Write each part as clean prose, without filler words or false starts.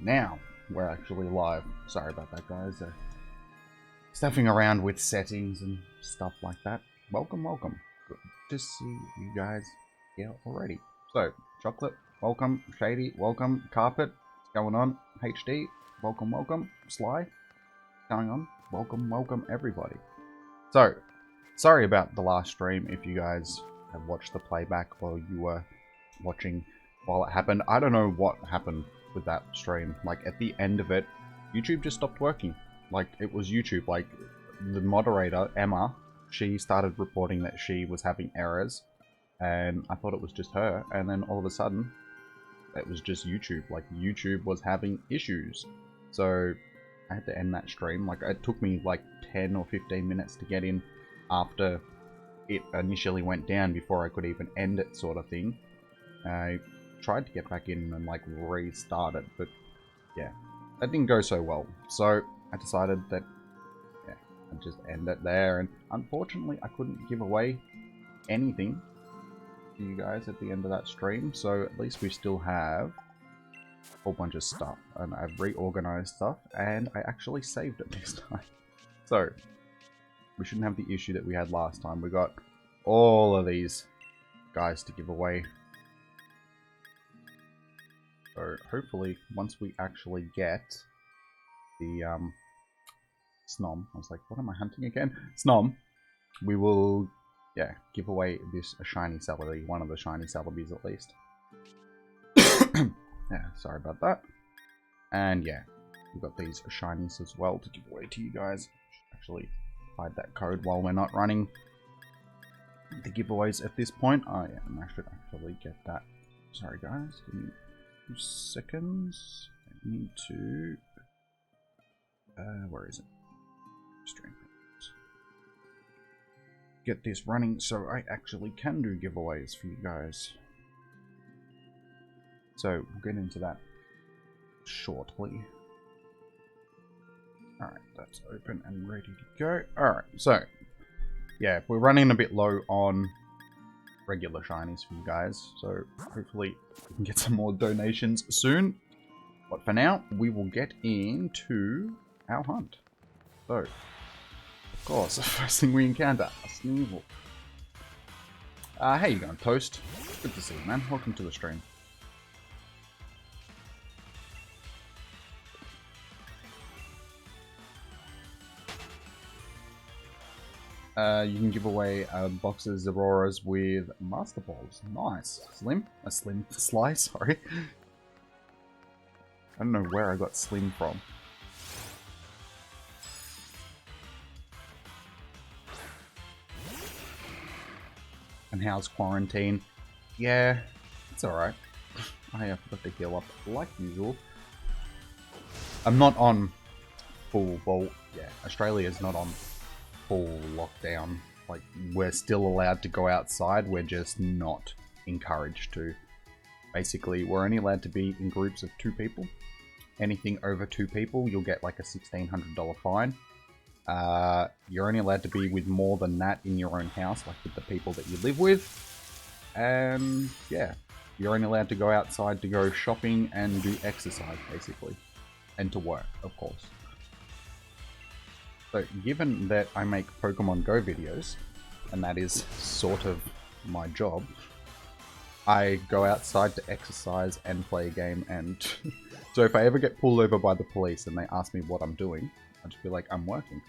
now we're actually live. Sorry about that, guys. Stuffing around with settings and stuff like that. Welcome, welcome. Good to see you guys here already. So, Chocolate, welcome. Shady, welcome. Carpet, what's going on? HD, welcome, welcome. Sly, what's going on? Welcome, welcome, everybody. So, sorry about the last stream if you guys have watched the playback while you were watching while it happened. I don't know what happened with that stream. Like, at the end of it, YouTube just stopped working. Like, it was YouTube. Like, the moderator, Emma, she started reporting that she was having errors, and I thought it was just her, and then all of a sudden, it was just YouTube. Like, YouTube was having issues. So, I had to end that stream. Like, it took me like 10 or 15 minutes to get in after it initially went down before I could even end it, sort of thing. I tried to get back in and like restart it, but yeah, that didn't go so well. So I decided that, yeah, I'd just end it there. And unfortunately, I couldn't give away anything to you guys at the end of that stream. So at least we still have a whole bunch of stuff, and I've reorganized stuff, and I actually saved it this time. So we shouldn't have the issue that we had last time. We got all of these guys to give away. So hopefully, once we actually get the Snom, I was like, what am I hunting again? Snom, we will, yeah, give away this shiny Celebi, one of the shiny Celebis at least. Yeah, sorry about that. And yeah, we've got these shinies as well to give away to you guys. Actually, hide that code while we're not running the giveaways at this point. Oh yeah, and I should actually get that. Sorry guys, give me 2 seconds. I need to... where is it? Stream. Get this running so I actually can do giveaways for you guys. So, we'll get into that shortly. Alright, that's open and ready to go. Alright, so, yeah, we're running a bit low on regular shinies for you guys, so hopefully we can get some more donations soon. But for now, we will get into our hunt. So, of course, the first thing we encounter, a Sneasel. How you going, Toast? Good to see you, man. Welcome to the stream. You can give away boxes of Auroras with Master Balls. Nice. Sly, sorry. I don't know where I got Slim from. And how's quarantine? Yeah, it's alright. I have to heal up like usual. I'm not on full, well, yeah, Australia's not on full lockdown. Like, we're still allowed to go outside, we're just not encouraged to. Basically, we're only allowed to be in groups of 2 people. Anything over 2 people, you'll get like a $1,600 fine. You're only allowed to be with more than that in your own house, like with the people that you live with. And yeah, you're only allowed to go outside to go shopping and do exercise, basically. And to work, of course. So, given that I make Pokemon Go videos, and that is sort of my job, I go outside to exercise and play a game, and so if I ever get pulled over by the police and they ask me what I'm doing, I'll just be like, I'm working.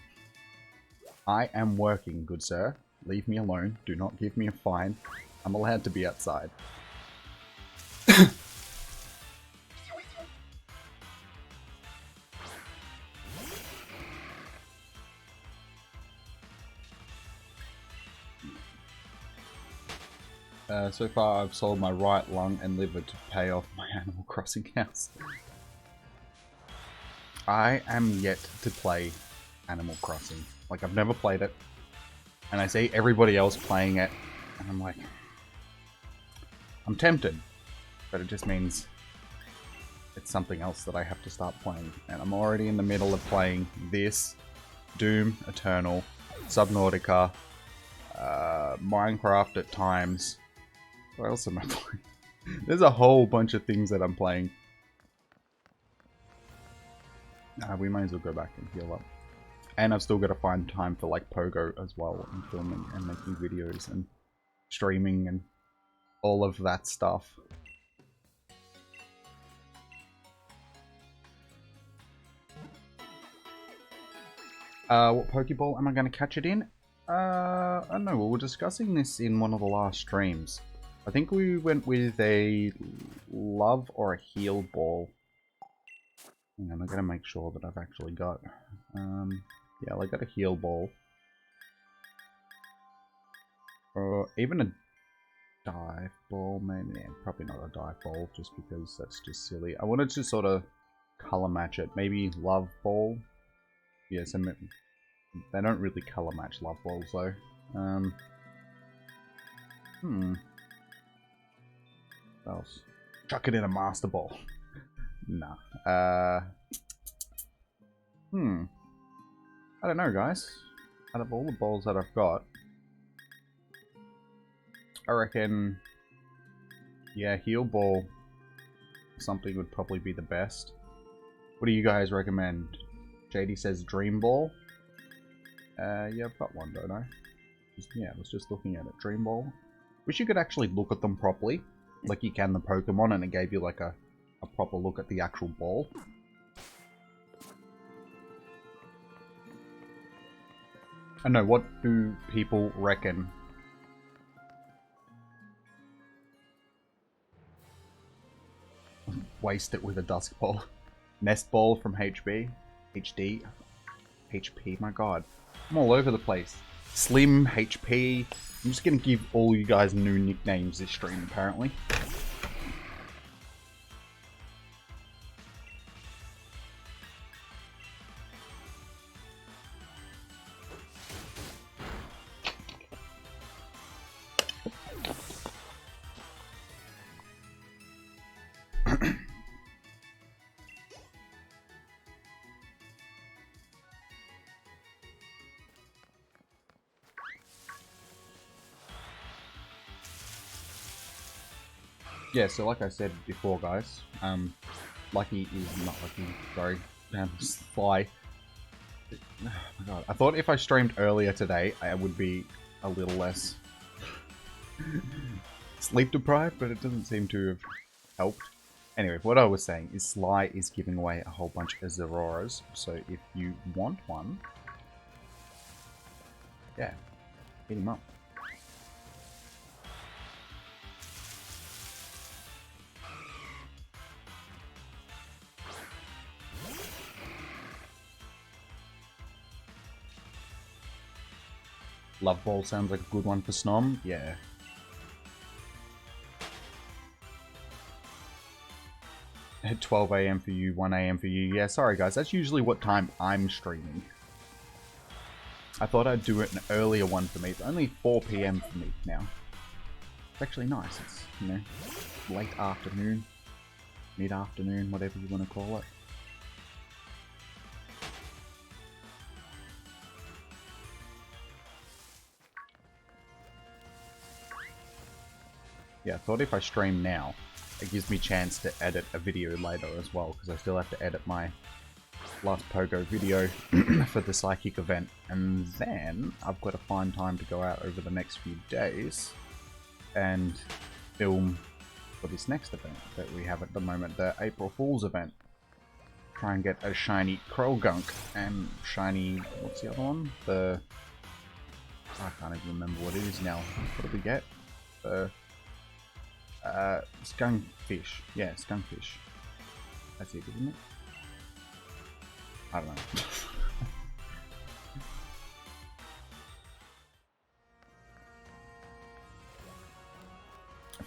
I am working, good sir. Leave me alone. Do not give me a fine. I'm allowed to be outside. So far, I've sold my right lung and liver to pay off my Animal Crossing house. I am yet to play Animal Crossing. Like, I've never played it. And I see everybody else playing it. And I'm like... I'm tempted. But it just means... it's something else that I have to start playing. And I'm already in the middle of playing this, Doom Eternal, Subnautica, Minecraft at times. What else am I playing? There's a whole bunch of things that I'm playing. We may as well go back and heal up. And I've still got to find time for like Pogo as well, and filming and making videos and streaming and all of that stuff. What Pokeball am I going to catch it in? I don't know, we were discussing this in one of the last streams. I think we went with a Love or a Heal Ball. Hang on, I'm going to make sure that I've actually got... yeah, I got a Heal Ball. Or even a Dive Ball, maybe. Yeah, probably not a Dive Ball, just because that's just silly. I wanted to sort of color match it. Maybe Love Ball. Yeah, so they don't really color match Love Balls though. What else? Chuck it in a Master Ball. Nah. I don't know, guys. Out of all the balls that I've got, I reckon, yeah, Heal Ball something would probably be the best. What do you guys recommend? JD says Dream Ball. Yeah, I've got one, don't I? Yeah, I was just looking at it. Dream Ball. Wish you could actually look at them properly, like you can the Pokemon, and it gave you like a proper look at the actual ball. I know, what do people reckon? Waste it with a Dusk Ball. Nest Ball from HB. HD. HP, my god. I'm all over the place. Slim, HP. I'm just gonna give all you guys new nicknames this stream, apparently. Yeah, so like I said before, guys, Lucky is not Lucky, sorry, Sly. Oh my god, I thought if I streamed earlier today, I would be a little less sleep deprived, but it doesn't seem to have helped. Anyway, what I was saying is Sly is giving away a whole bunch of Zororas, so if you want one, yeah, hit him up. Love Ball sounds like a good one for Snom. Yeah. At 12 AM for you, 1 AM for you. Yeah, sorry guys, that's usually what time I'm streaming. I thought I'd do it an earlier one for me. It's only 4 PM for me now. It's actually nice. It's, you know, late afternoon, mid-afternoon, whatever you want to call it. Yeah, I thought if I stream now, it gives me a chance to edit a video later as well, because I still have to edit my last Pogo video for the Psychic event, and then I've got to find time to go out over the next few days and film for this next event that we have at the moment, the April Fool's event. Try and get a shiny Krogunk and shiny, what's the other one? I can't even remember what it is now. What did we get? Skunkfish. Yeah, Skunkfish. That's it, isn't it? I don't know.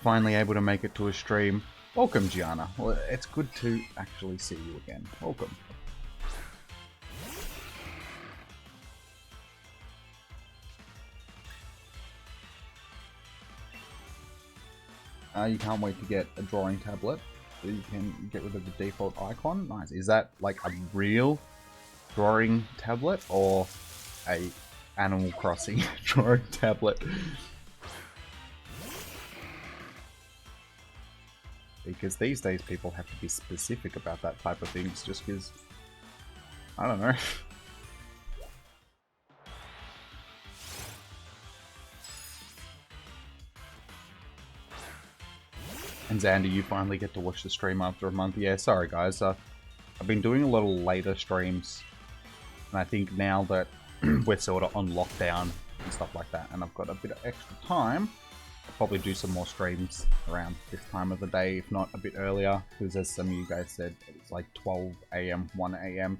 Finally able to make it to a stream. Welcome, Gianna. Well, it's good to actually see you again. Welcome. You can't wait to get a drawing tablet so you can get rid of the default icon. Nice. Is that like a real drawing tablet or a Animal Crossing drawing tablet? Because these days people have to be specific about that type of things, just because I don't know. And Xander, you finally get to watch the stream after a month. Yeah, sorry guys. I've been doing a little later streams. And I think now that we're sort of on lockdown and stuff like that, and I've got a bit of extra time, I'll probably do some more streams around this time of the day, if not a bit earlier. Because as some of you guys said, it's like 12 AM, 1 AM.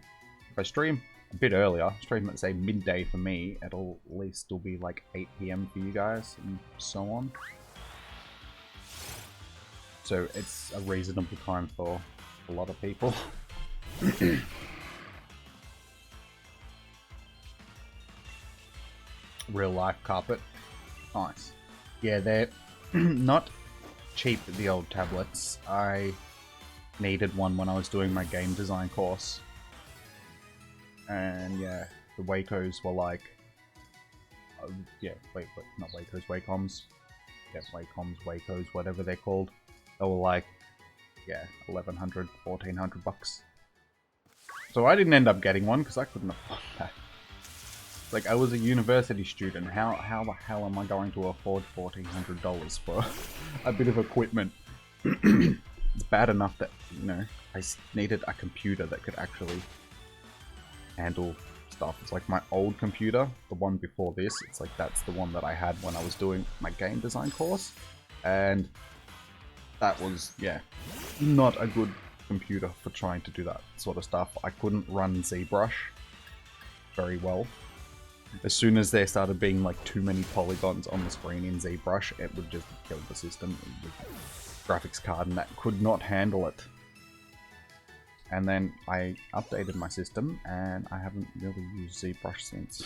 If I stream a bit earlier, stream at say midday for me, it'll at least still be like 8 PM for you guys, and so on. So it's a reasonable time for a lot of people. Real life carpet. Nice. Yeah, they're not cheap, the old tablets. I needed one when I was doing my game design course. And yeah, the Wacos were like... yeah, not Wacos, Wacoms. Yeah, Wacoms, Wacos, whatever they're called. They were like, yeah, 1,100, 1,400 bucks. So I didn't end up getting one because I couldn't afford that. Like, I was a university student. How the hell am I going to afford $1,400 for a bit of equipment? It's bad enough that, you know, I needed a computer that could actually handle stuff. It's like my old computer, the one before this, it's like that's the one that I had when I was doing my game design course. And that was, yeah, not a good computer for trying to do that sort of stuff. I couldn't run ZBrush very well. As soon as there started being like too many polygons on the screen in ZBrush, it would just kill the system. The graphics card and that could not handle it. And then I updated my system and I haven't really used ZBrush since.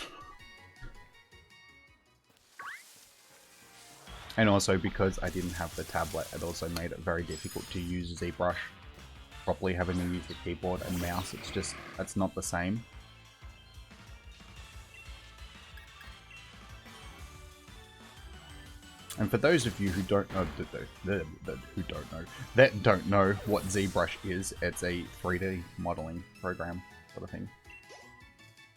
And also because I didn't have the tablet, it also made it very difficult to use ZBrush. Properly having to use the keyboard and mouse, it's not the same. And for those of you who don't know, that don't know what ZBrush is, it's a 3D modeling program sort of thing.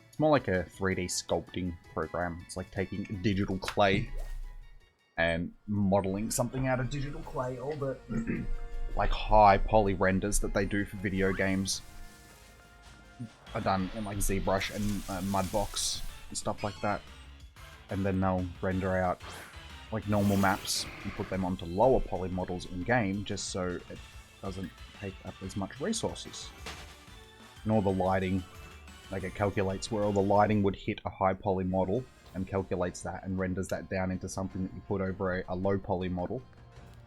It's more like a 3D sculpting program. It's like taking digital clay and modeling something out of digital clay. All the like high poly renders that they do for video games are done in like ZBrush and Mudbox and stuff like that. And then they'll render out like normal maps and put them onto lower poly models in game just so it doesn't take up as much resources. And all the lighting, like it calculates where all the lighting would hit a high poly model and calculates that and renders that down into something that you put over a low poly model.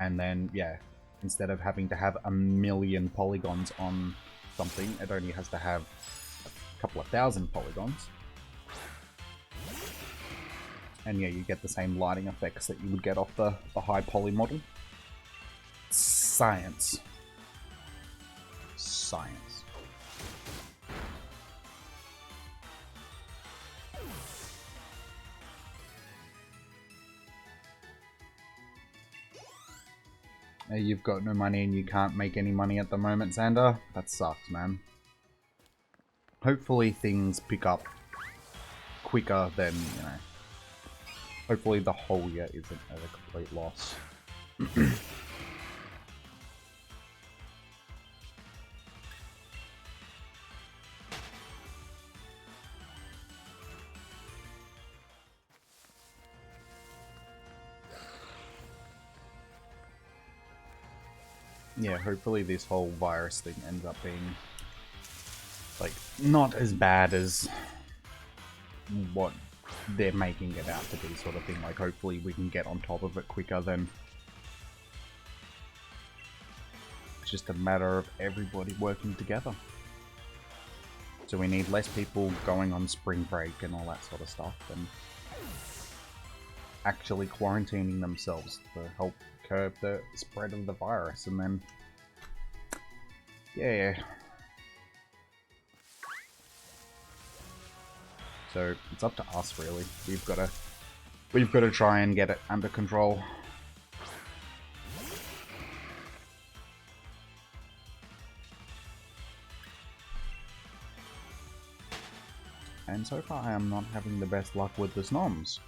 And then, yeah, instead of having to have 1,000,000 polygons on something, it only has to have a couple of thousand polygons. And yeah, you get the same lighting effects that you would get off the high poly model. Science. Science. You've got no money and you can't make any money at the moment, Xander? That sucks, man. Hopefully things pick up quicker than, you know... Hopefully the whole year isn't a complete loss. Yeah, hopefully this whole virus thing ends up being like not as bad as what they're making it out to be, sort of thing. Like, hopefully we can get on top of it quicker than... It's just a matter of everybody working together. So we need less people going on spring break and all that sort of stuff, and actually quarantining themselves to help curb the spread of the virus, and then... yeah. So it's up to us, really. We've got to try and get it under control. And so far I am not having the best luck with the Snoms.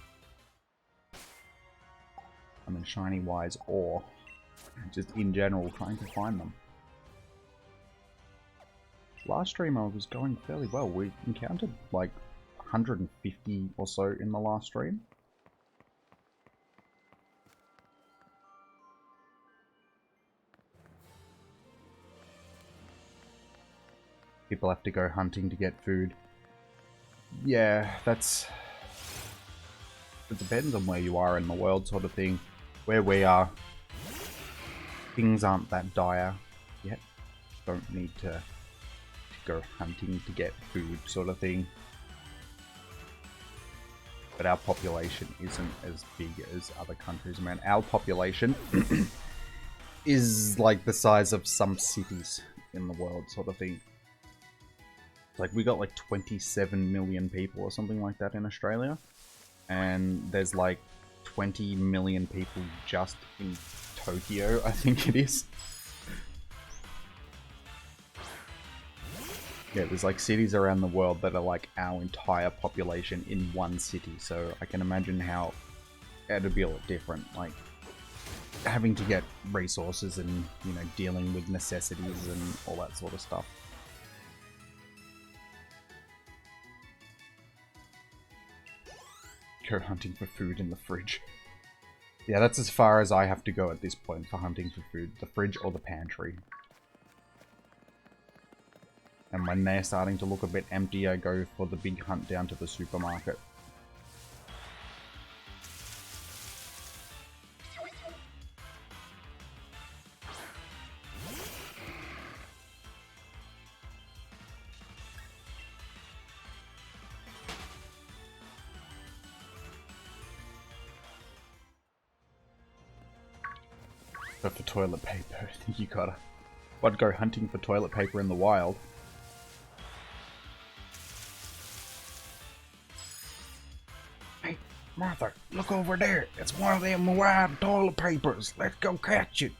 I mean shiny wise or just in general trying to find them. Last stream I was going fairly well. We encountered like 150 or so in the last stream. People have to go hunting to get food. Yeah, it depends on where you are in the world sort of thing. Where we are, things aren't that dire yet. Don't need to go hunting to get food sort of thing. But our population isn't as big as other countries, man. Our population is like the size of some cities in the world sort of thing. Like, we got like 27 million people or something like that in Australia. And there's like 20 million people just in Tokyo, I think it is. Yeah, there's like cities around the world that are like our entire population in one city. So I can imagine how it'd be a lot different. Like, having to get resources and, you know, dealing with necessities and all that sort of stuff. Go hunting for food in the fridge. Yeah, that's as far as I have to go at this point for hunting for food. The fridge or the pantry. And when they're starting to look a bit empty, I go for the big hunt down to the supermarket. But for toilet paper, you gotta... I'd go hunting for toilet paper in the wild. Hey, Martha, look over there. It's one of them wild toilet papers. Let's go catch it.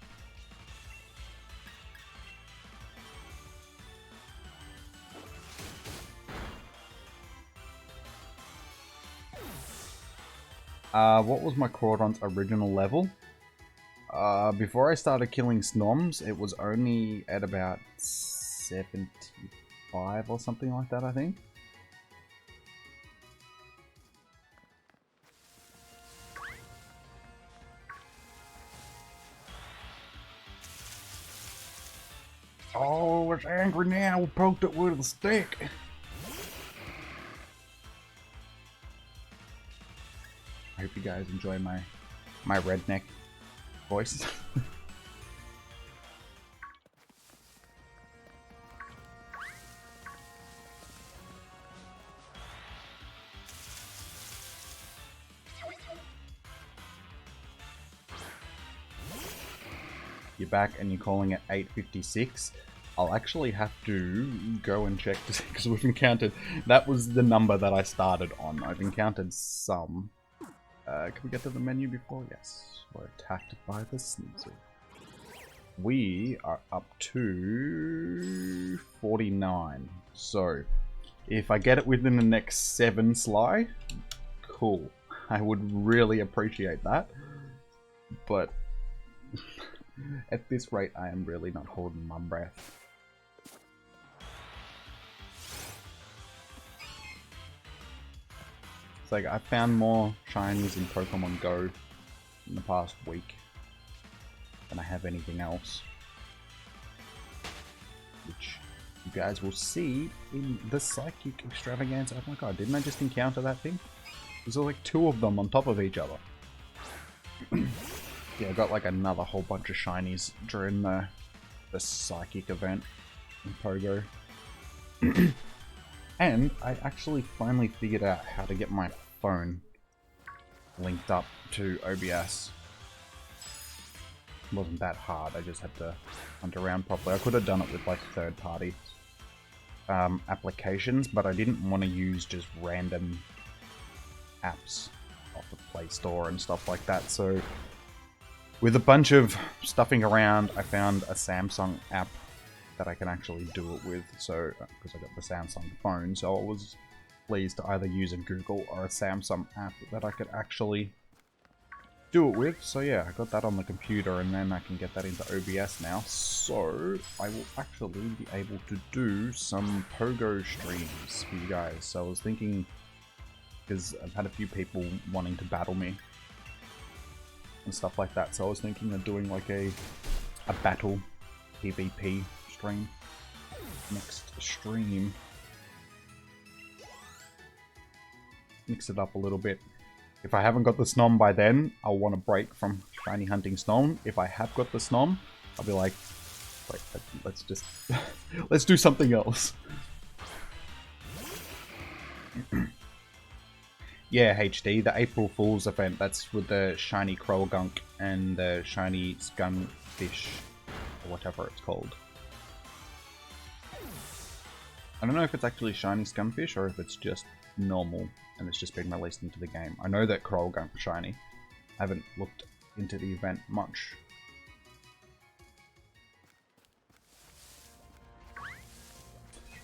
What was my Crawdon's original level? Before I started killing Snoms, it was only at about 75 or something like that, I think. Oh, it's angry now. We poked it with a stick. I hope you guys enjoy my redneck voice. You're back and you're calling it 8:56. I'll actually have to go and check to see, because we've encountered, that was the number that I started on. I've encountered some. Can we get to the menu before? Yes. We're attacked by the Sneasel. We are up to 49. So, if I get it within the next 7 Sly, cool. I would really appreciate that. But, at this rate, I am really not holding my breath. It's like, I found more shinies in Pokemon Go in the past week than I have anything else, which you guys will see in the Psychic Extravaganza. Oh my god, didn't I just encounter that thing? There's like 2 of them on top of each other. Yeah, I got like another whole bunch of shinies during the Psychic event in Pogo. And I actually finally figured out how to get my phone linked up to OBS. It wasn't that hard, I just had to hunt around properly. I could have done it with like third-party applications, but I didn't want to use just random apps off the Play Store and stuff like that. So with a bunch of stuffing around, I found a Samsung app that I can actually do it with. So because I got the Samsung phone, so I was pleased to either use a Google or a Samsung app that I could actually do it with. So yeah, I got that on the computer, and then I can get that into OBS now. So I will actually be able to do some Pogo streams for you guys. So I was thinking, because I've had a few people wanting to battle me and stuff like that, so I was thinking of doing like a battle PvP stream next stream. Mix it up a little bit. If I haven't got the Snom by then, I'll want to break from shiny hunting Snom. If I have got the Snom, I'll be like, wait, let's just let's do something else. Yeah, HD, the April Fool's event, that's with the shiny Croagunk and the shiny Scumfish, or whatever it's called. I don't know if it's actually shiny Scumfish or if it's just normal and it's just been released into the game. I know that Croagunk is shiny. I haven't looked into the event much.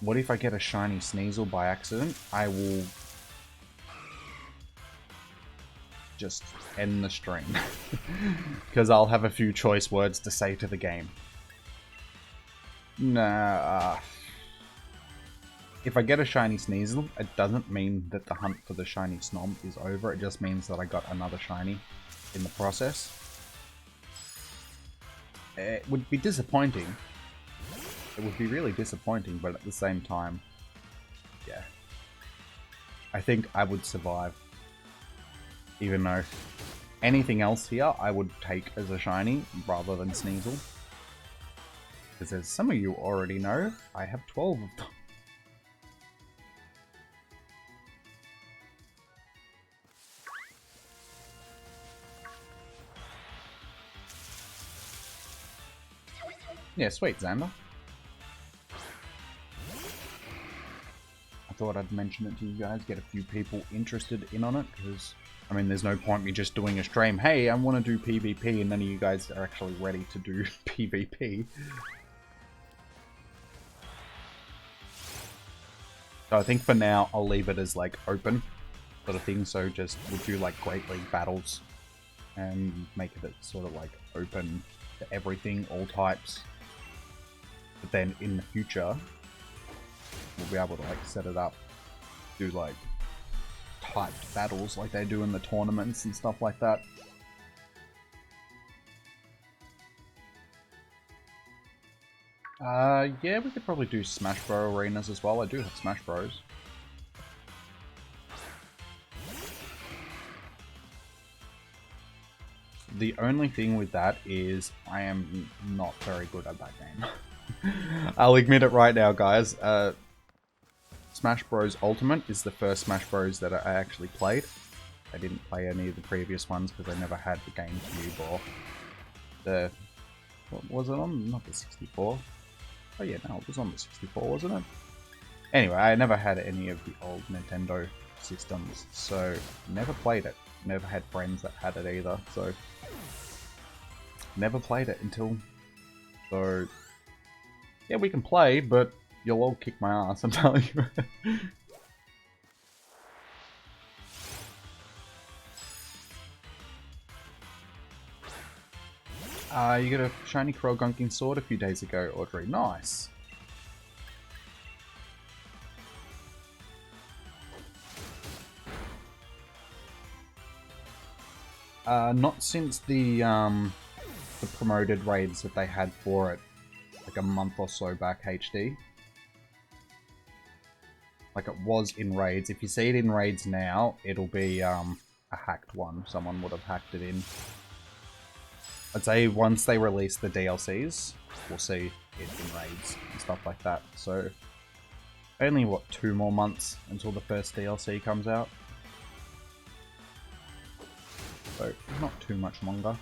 What if I get a shiny Sneasel by accident? I will just end the stream. Because I'll have a few choice words to say to the game. Nah. If I get a shiny Sneasel, it doesn't mean that the hunt for the shiny Snom is over. It just means that I got another shiny in the process. It would be disappointing. It would be really disappointing, but at the same time, yeah. I think I would survive. Even though anything else here I would take as a shiny rather than Sneasel. Because as some of you already know, I have 12 of them. Yeah, sweet, Xander. I thought I'd mention it to you guys, get a few people interested in on it, because, I mean, there's no point me just doing a stream, hey, I want to do PvP, and none of you guys are actually ready to do PvP. So I think for now, I'll leave it as, like, open sort of thing, so just we'll do, like, Great League battles, and make it sort of, like, open to everything, all types. But then in the future, we'll be able to like set it up, do like typed battles like they do in the tournaments and stuff like that. Yeah, we could probably do Smash Bros arenas as well. I do have Smash Bros. The only thing with that is I am not very good at that game. I'll admit it right now, guys. Smash Bros Ultimate is the first Smash Bros that I actually played. I didn't play any of the previous ones because I never had the GameCube or the... What was it on? Not the 64. Oh yeah, no, it was on the 64, wasn't it? Anyway, I never had any of the old Nintendo systems, so never played it. Never had friends that had it either, so... Never played it until... So... Yeah, we can play, but you'll all kick my ass, I'm telling you. You got a shiny Croagunk sword a few days ago, Audrey. Nice. Not since the promoted raids that they had for it. Like a month or so back, HD. Like it was in raids. If you see it in raids now, it'll be a hacked one. Someone would have hacked it in. I'd say once they release the DLCs, we'll see it in raids and stuff like that. So only what, 2 more months until the first DLC comes out. So not too much longer.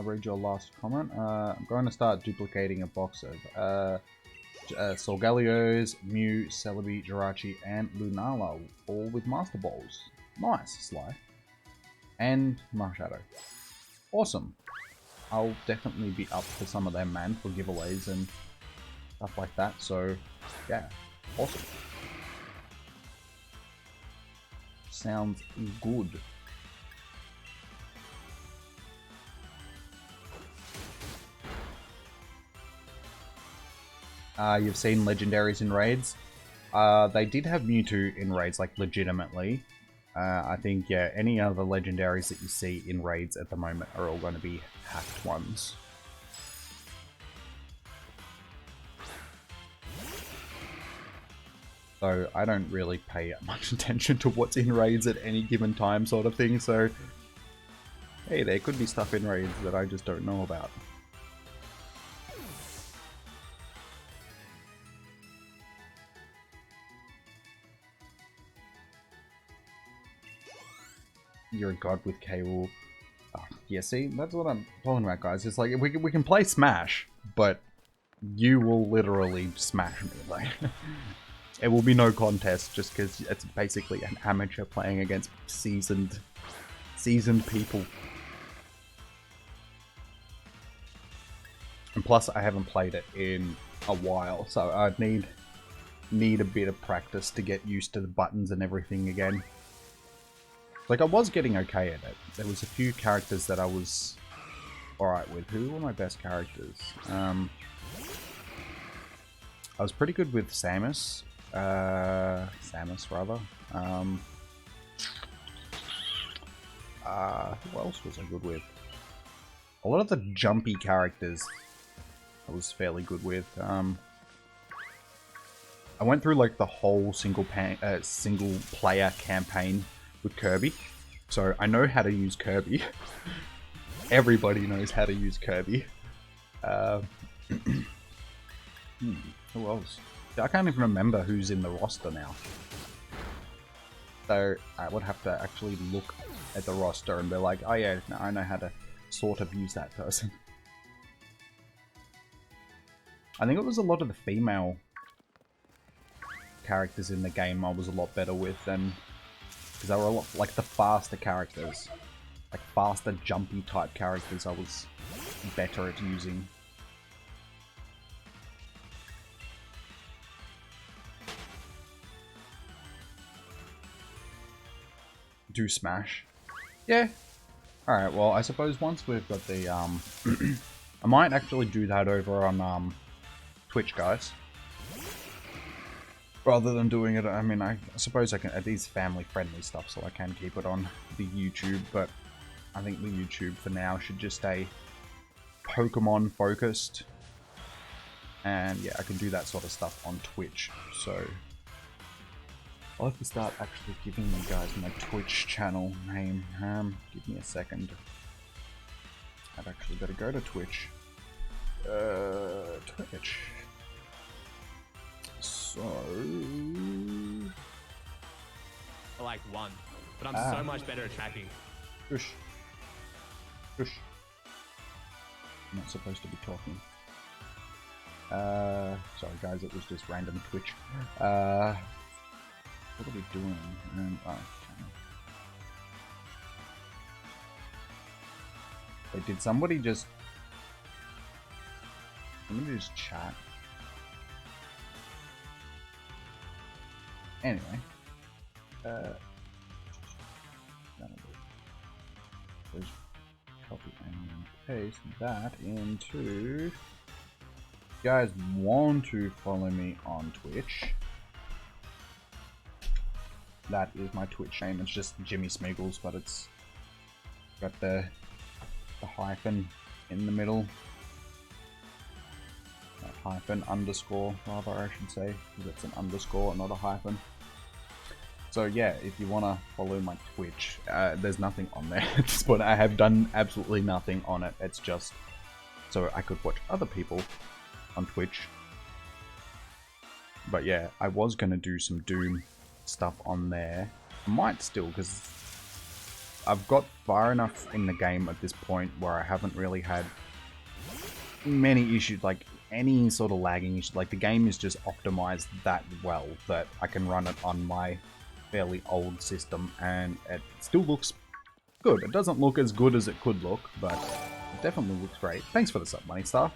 Read your last comment. I'm going to start duplicating a box of Solgalios, Mew, Celebi, Jirachi, and Lunala, all with Master Balls. Nice, Sly. And Marshadow. Awesome. I'll definitely be up for some of them, man, for giveaways and stuff like that. So, yeah, awesome. Sounds good. You've seen legendaries in raids. They did have Mewtwo in raids, like, legitimately. I think, yeah, any other legendaries that you see in raids at the moment are all going to be hacked ones. So I don't really pay much attention to what's in raids at any given time, sort of thing, so hey, there could be stuff in raids that I just don't know about. You're a god with K-Rule. Oh, yeah, see, that's what I'm talking about, guys. It's like, we can play Smash, but you will literally smash me, like... It will be no contest, just because it's basically an amateur playing against seasoned people. And plus, I haven't played it in a while, so I'd need a bit of practice to get used to the buttons and everything again. Like, I was getting okay at it. There was a few characters that I was alright with. Who were my best characters? I was pretty good with Samus. Samus, rather. Who else was I good with? A lot of the jumpy characters I was fairly good with. I went through like the whole single player campaign with Kirby, so I know how to use Kirby. Everybody knows how to use Kirby. Who else? I can't even remember who's in the roster now. So I would have to actually look at the roster and be like, oh yeah, no, I know how to sort of use that person. I think it was a lot of the female characters in the game I was a lot better with than... Because they were a lot like the faster characters. Like faster, jumpy type characters I was better at using. Do Smash. Yeah. Alright, well, I suppose once we've got the, I might actually do that over on, Twitch, guys. Rather than doing it, I mean, I suppose I can, it is family-friendly stuff, so I can keep it on the YouTube, but I think the YouTube for now should just stay Pokemon-focused. And, yeah, I can do that sort of stuff on Twitch, so... I'll have to start actually giving you guys my Twitch channel name. Give me a second. I've actually got to go to Twitch. Twitch. So... I like one, but I'm so much better at tracking. Shush. Shush. I'm not supposed to be talking. Sorry guys, it was just random Twitch. What are we doing? Oh, okay. Wait, did somebody just... Somebody just chat? Anyway. Just copy and paste that into... If you guys want to follow me on Twitch... That is my Twitch name. It's just Jimmy Smiggles, but it's got the hyphen in the middle. Hyphen underscore, rather, I should say, because it's an underscore, not a hyphen. So yeah, if you want to follow my Twitch, there's nothing on there at this point. I have done absolutely nothing on it. It's just so I could watch other people on Twitch. But yeah, I was going to do some Doom stuff on there. I might still, because I've got far enough in the game at this point where I haven't really had many issues, like any sort of lagging issue. Like the game is just optimized that well that I can run it on my fairly old system and it still looks good. It doesn't look as good as it could look, but It definitely looks great. Thanks for the sub, Money Star.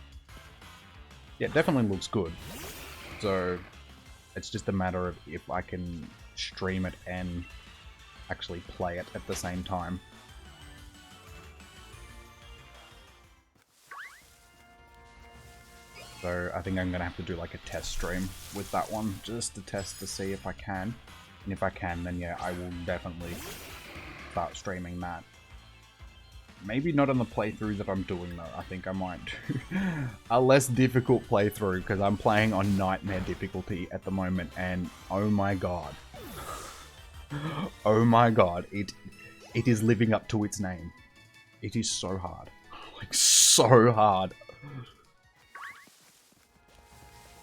Yeah, it definitely looks good. So it's just a matter of if I can stream it and actually play it at the same time. So I think I'm going to have to do like a test stream with that one, just to test to see if I can. And if I can, then yeah, I will definitely start streaming that. Maybe not on the playthrough that I'm doing though. I think I might do a less difficult playthrough because I'm playing on Nightmare difficulty at the moment, and oh my god. Oh my god, it is living up to its name. It is so hard. Like, so hard.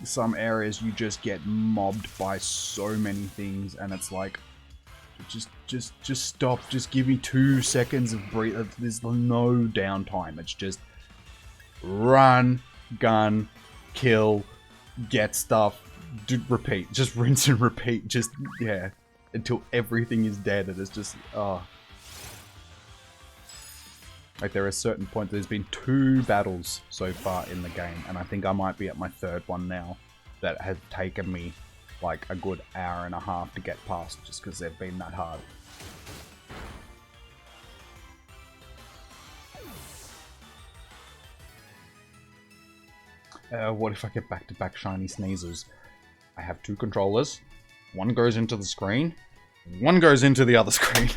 Some areas you just get mobbed by so many things, and it's like, just stop. Just give me 2 seconds of breathe. There's no downtime. It's just run, gun, kill, get stuff, repeat. Just rinse and repeat. Just, yeah, until everything is dead. And it's just, oh. Like, there are certain points, there's been 2 battles so far in the game, and I think I might be at my 3rd one now, that has taken me like a good hour and a half to get past, just because they've been that hard. What if I get back-to-back shiny sneezes? I have 2 controllers, one goes into the screen, one goes into the other screen.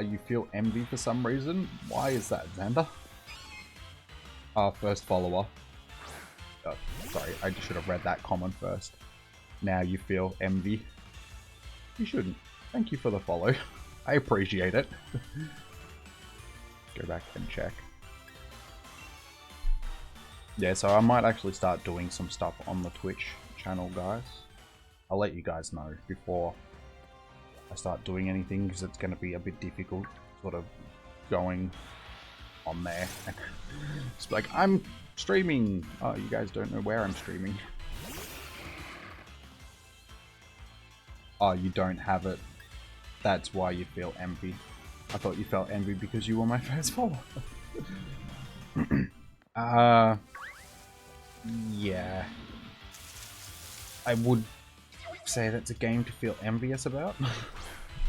You feel envy for some reason? Why is that, Xander? First follower. Oh, sorry, I should have read that comment first. Now you feel envy. You shouldn't. Thank you for the follow. I appreciate it. Go back and check. Yeah, so I might actually start doing some stuff on the Twitch channel, guys. I'll let you guys know before I start doing anything, because it's going to be a bit difficult sort of going on there. It's like, I'm streaming. Oh, you guys don't know where I'm streaming. Oh, you don't have it. That's why you feel envy. I thought you felt envy because you were my first follower. Yeah. I would say that's a game to feel envious about.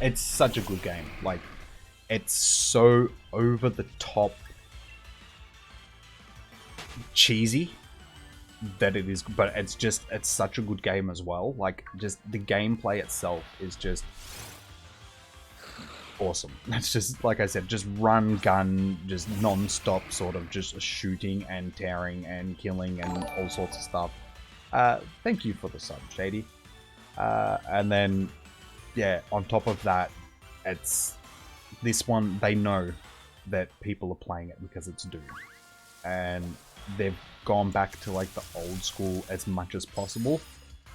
It's such a good game. Like, it's so over the top cheesy that it is, but it's such a good game as well. Like, just the gameplay itself is just awesome. It's just, like I said, just run, gun, just non-stop sort of just shooting and tearing and killing and all sorts of stuff. Thank you for the sub, Shady. And then, yeah, on top of that, it's this one, they know that people are playing it because it's Doom. And they've gone back to like the old school as much as possible.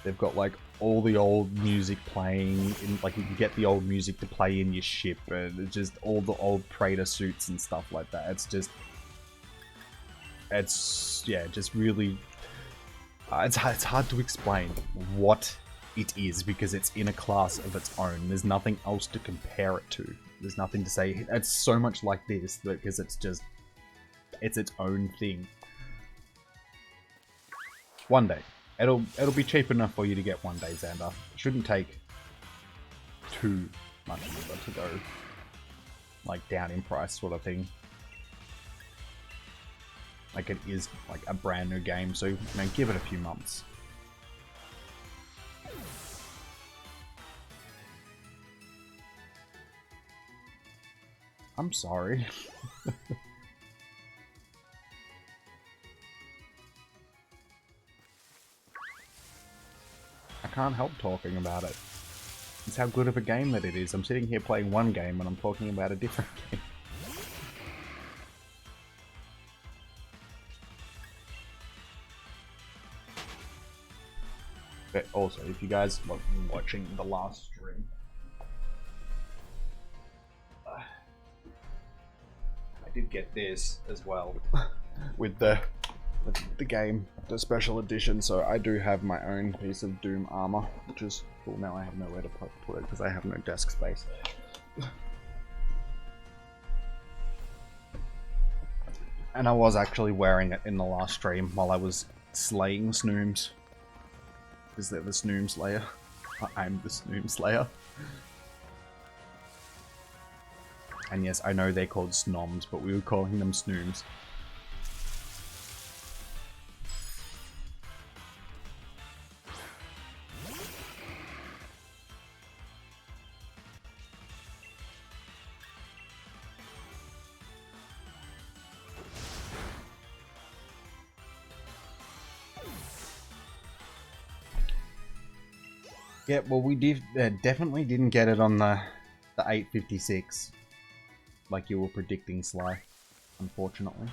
They've got like all the old music playing, like you can get the old music to play in your ship, and just all the old Praetor suits and stuff like that. It's yeah, just really, it's hard to explain what it is, because it's in a class of its own. There's nothing else to compare it to. There's nothing to say, it's so much like this, because it's its own thing. One day. It'll be cheap enough for you to get one day, Xander. It shouldn't take too much longer to go like down in price sort of thing. Like, it is like a brand new game, so, you know, give it a few months. I'm sorry. I can't help talking about it. It's how good of a game that it is. I'm sitting here playing one game and I'm talking about a different game. But also, if you guys were watching the last stream, I did get this as well with the the game, the special edition, so I do have my own piece of Doom armor, which is cool. Now I have nowhere to put it because I have no desk space. And I was actually wearing it in the last stream while I was slaying Snooms. Is there the Snoom Slayer? I'm the Snoom Slayer. And yes, I know they're called Snoms, but we were calling them Snooms. Yeah, well, we definitely didn't get it on the 856, like you were predicting, Sly, unfortunately.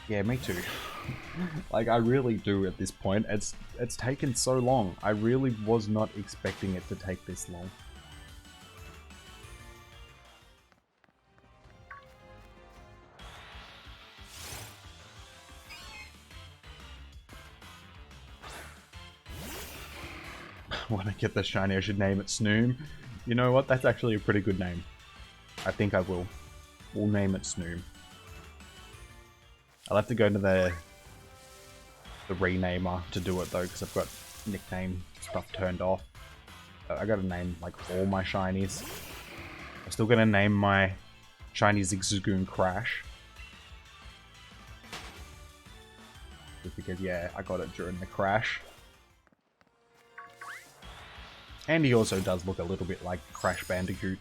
Yeah, me too. Like, I really do at this point. It's taken so long. I really was not expecting it to take this long. When I get the shiny, I should name it Snoom. You know what? That's actually a pretty good name. I think I will. We'll name it Snoom. I'll have to go to the renamer to do it though, because I've got nickname stuff turned off. I gotta name like all my shinies. I'm still gonna name my shiny Zigzagoon Crash. Just because, yeah, I got it during the crash. And he also does look a little bit like Crash Bandicoot.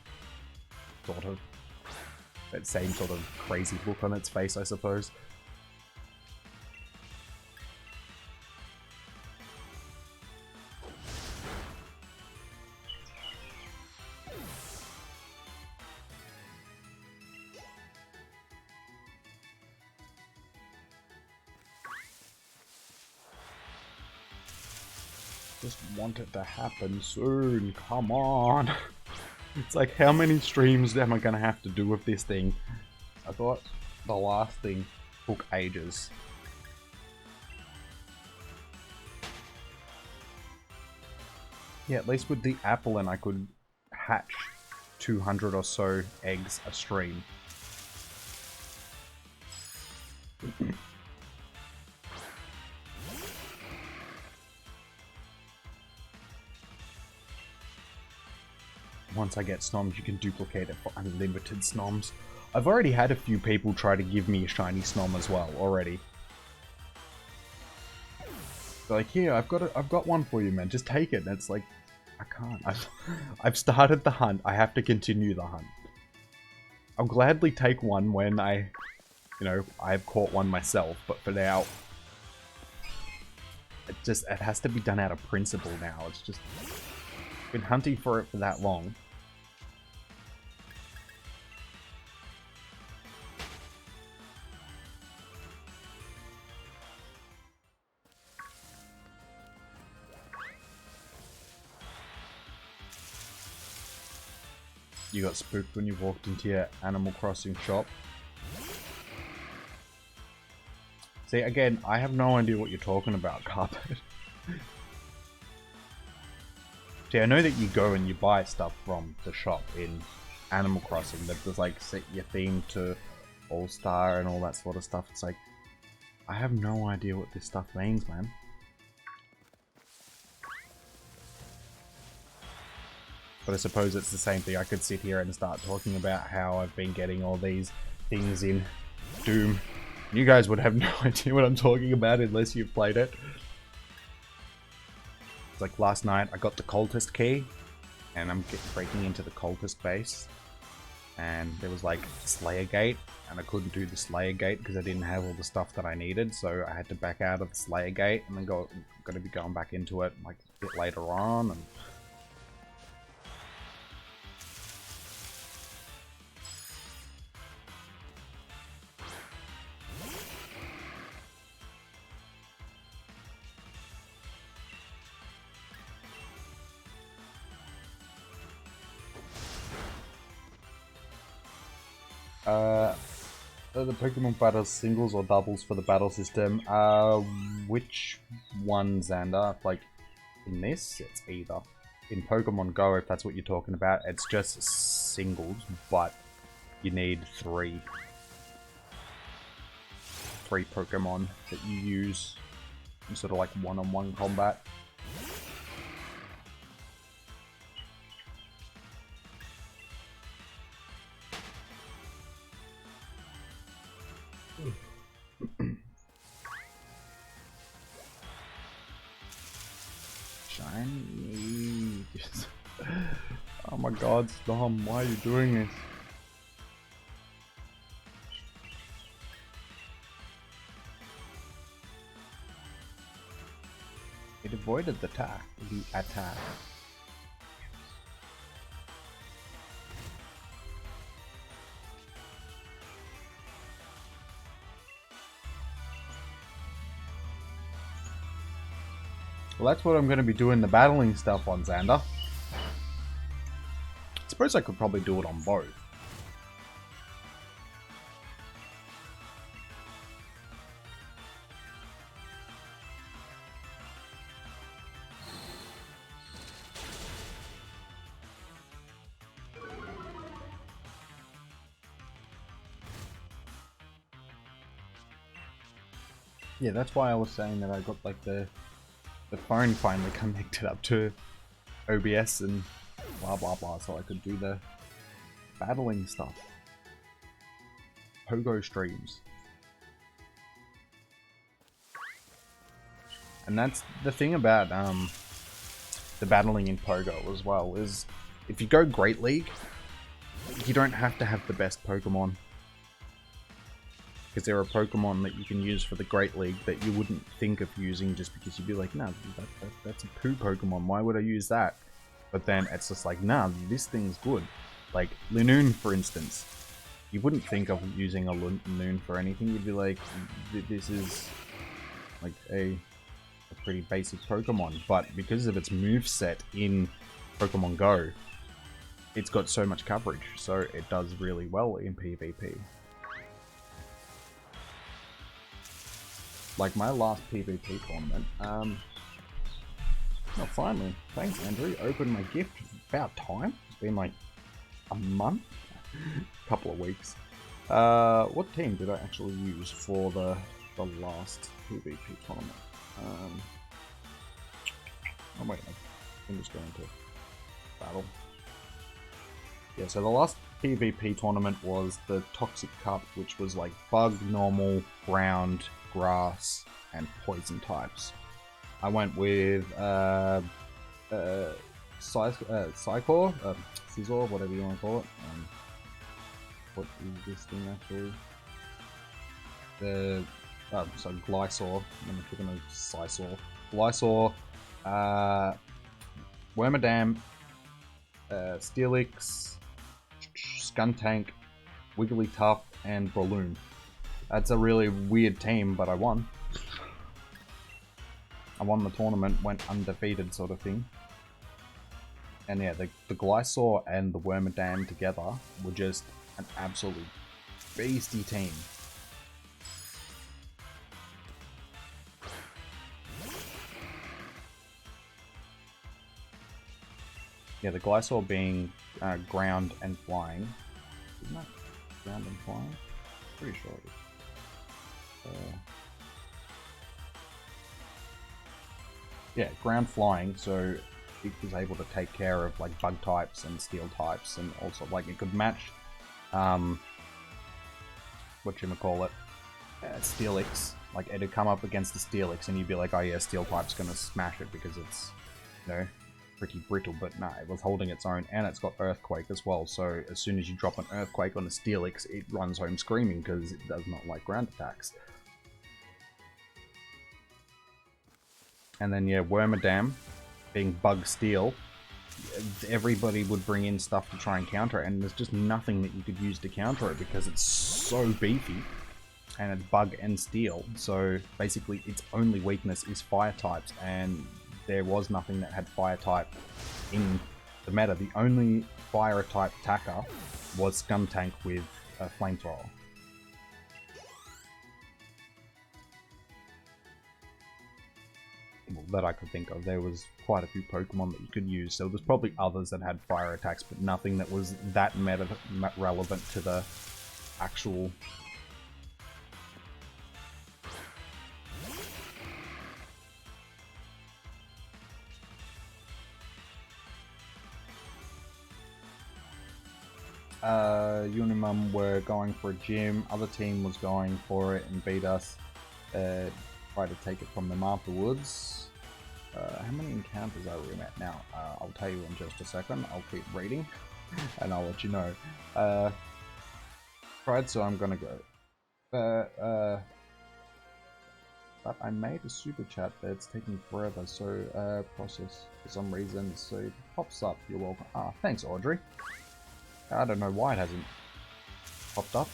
Sort of. That same sort of crazy look on its face, I suppose. Just want it to happen soon, come on. It's like, how many streams am I gonna have to do with this thing? I thought the last thing took ages. Yeah, at least with the apple and I could hatch 200 or so eggs a stream. Once I get Snoms, you can duplicate it for unlimited Snoms. I've already had a few people try to give me a shiny Snom as well, already. They're like, here, I've got one for you, man, just take it. And it's like, I can't. I've started the hunt, I have to continue the hunt. I'll gladly take one when I've caught one myself, but for now, it has to be done out of principle now. It's just, been hunting for it for that long. You got spooked when you walked into your Animal Crossing shop. See, again, I have no idea what you're talking about, Carpet. See, I know that you go and you buy stuff from the shop in Animal Crossing that there's like set your theme to All-Star and all that sort of stuff. It's like, I have no idea what this stuff means, man. But I suppose it's the same thing. I could sit here and start talking about how I've been getting all these things in Doom. You guys would have no idea what I'm talking about unless you've played it. Like last night, I got the cultist key, and I'm breaking into the cultist base, and there was like Slayer Gate, and I couldn't do the Slayer Gate because I didn't have all the stuff that I needed, so I had to back out of the Slayer Gate, and then gonna be going back into it like a bit later on, and The Pokemon battles singles or doubles for the battle system. Which one, Xander? Like, in this, it's either. In Pokemon Go, if that's what you're talking about, it's just singles, but you need three Pokemon that you use in sort of like one-on-one combat. Shiny. Oh my god, Snom, why are you doing this? It avoided the attack. Well, that's what I'm going to be doing the battling stuff on, Xander. I suppose I could probably do it on both. Yeah, that's why I was saying that I got like the phone finally connected up to OBS and blah blah blah, so I could do the battling stuff. Pogo streams. And that's the thing about the battling in Pogo as well, is if you go Great League, you don't have to have the best Pokemon. Because there are Pokemon that you can use for the Great League that you wouldn't think of using just because you'd be like, nah, that's a poo Pokemon, why would I use that? But then it's just like, nah, this thing's good. Like, Linoon, for instance. You wouldn't think of using a Linoon for anything, you'd be like, this is like a pretty basic Pokemon. But because of its moveset in Pokemon Go, it's got so much coverage, so it does really well in PvP. Like my last PvP tournament, oh finally, thanks Andrew, opened my gift, about time, it's been like a month, a couple of weeks. What team did I actually use for the last PvP tournament? Oh wait, I'm just going to battle. Yeah, so the last PvP tournament was the Toxic Cup, which was like bug, normal, ground, grass, and poison types. I went with Psychor, Scizor, whatever you want to call it. What is this thing actually? So Glysaur. I'm thinking of Scizor. Glysaur, Wormadam, Steelix, Skuntank, Wigglytuff, and Breloom. That's a really weird team, but I won. I won the tournament, went undefeated sort of thing. And yeah, the Glysaur and the Wormadam together were just an absolute beastie team. Yeah, the Glysaur being ground and flying. Isn't that ground and flying? Pretty sure it is. Yeah, ground flying, so it was able to take care of like bug types and steel types, and also like it could match whatchamacallit, Steelix. Like it'd come up against the Steelix and you'd be like, oh yeah, steel type's gonna smash it because it's, you know, pretty brittle, but nah, it was holding its own, and it's got Earthquake as well, so as soon as you drop an Earthquake on a Steelix, it runs home screaming because it does not like ground attacks. And then yeah, Wormadam, being Bug Steel, everybody would bring in stuff to try and counter it, and there's just nothing that you could use to counter it because it's so beefy, and it's Bug and Steel, so basically its only weakness is Fire types, and there was nothing that had Fire type in the meta. The only Fire type attacker was Skuntank with a flamethrower. Well, that I could think of. There was quite a few Pokemon that you could use, so there's probably others that had fire attacks, but nothing that was that relevant to the actual... Unimum were going for a gym, other team was going for it and beat us. Try to take it from them afterwards. How many encounters are we at now? I'll tell you in just a second. I'll keep reading and I'll let you know. Tried, so I'm gonna go. But I made a super chat that's taking forever, so process for some reason, so it pops up. You're welcome. Ah, thanks, Audrey. I don't know why it hasn't popped up,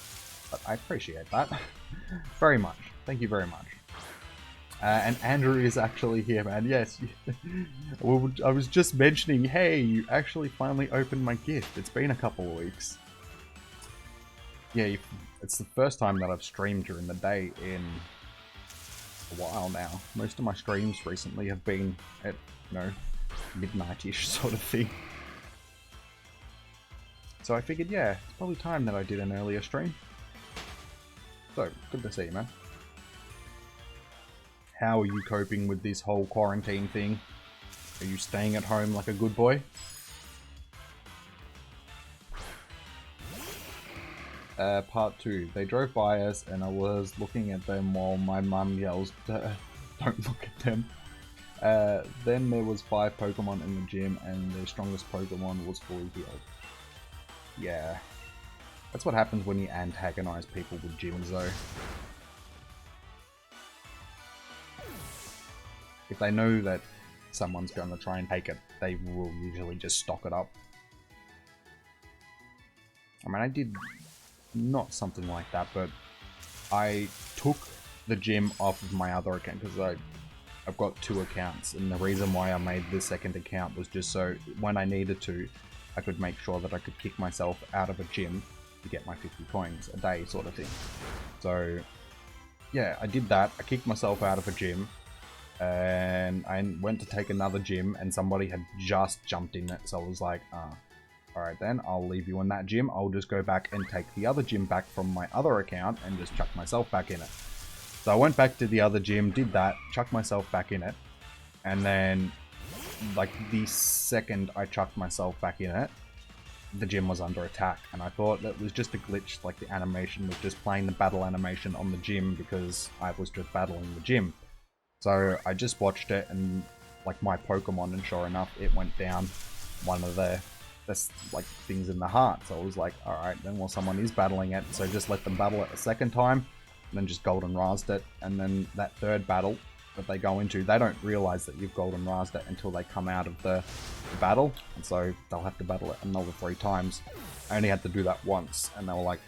but I appreciate that very much. Thank you very much. And Andrew is actually here, man. Yes, I was just mentioning, hey, you actually finally opened my gift. It's been a couple of weeks. Yeah, it's the first time that I've streamed during the day in a while now. Most of my streams recently have been at, you know, midnight-ish sort of thing. So I figured, yeah, it's probably time that I did an earlier stream. So, good to see you, man. How are you coping with this whole quarantine thing? Are you staying at home like a good boy? Part 2. They drove by us and I was looking at them while my mum yells, don't look at them. Then there was 5 Pokemon in the gym and their strongest Pokemon was fully healed. Yeah. That's what happens when you antagonize people with gyms though. If they know that someone's going to try and take it, they will usually just stock it up. I mean, I did not something like that, but I took the gym off of my other account because I've got 2 accounts, and the reason why I made the second account was just so when I needed to, I could make sure that I could kick myself out of a gym to get my 50 coins a day sort of thing. So yeah, I did that. I kicked myself out of a gym and I went to take another gym and somebody had just jumped in it. So I was like, alright then, I'll leave you in that gym. I'll just go back and take the other gym back from my other account and just chuck myself back in it. So I went back to the other gym, did that, chucked myself back in it, and then like the second I chucked myself back in it, the gym was under attack, and I thought that was just a glitch, like the animation was just playing the battle animation on the gym because I was just battling the gym. So I just watched it and like my Pokemon, and sure enough it went down one of the like things in the heart. So I was like, alright then, well someone is battling it, so just let them battle it a second time, and then just golden razzed it, and then that third battle that they go into, they don't realize that you've golden razzed it until they come out of the battle, and so they'll have to battle it another 3 times. I only had to do that once, and they were like,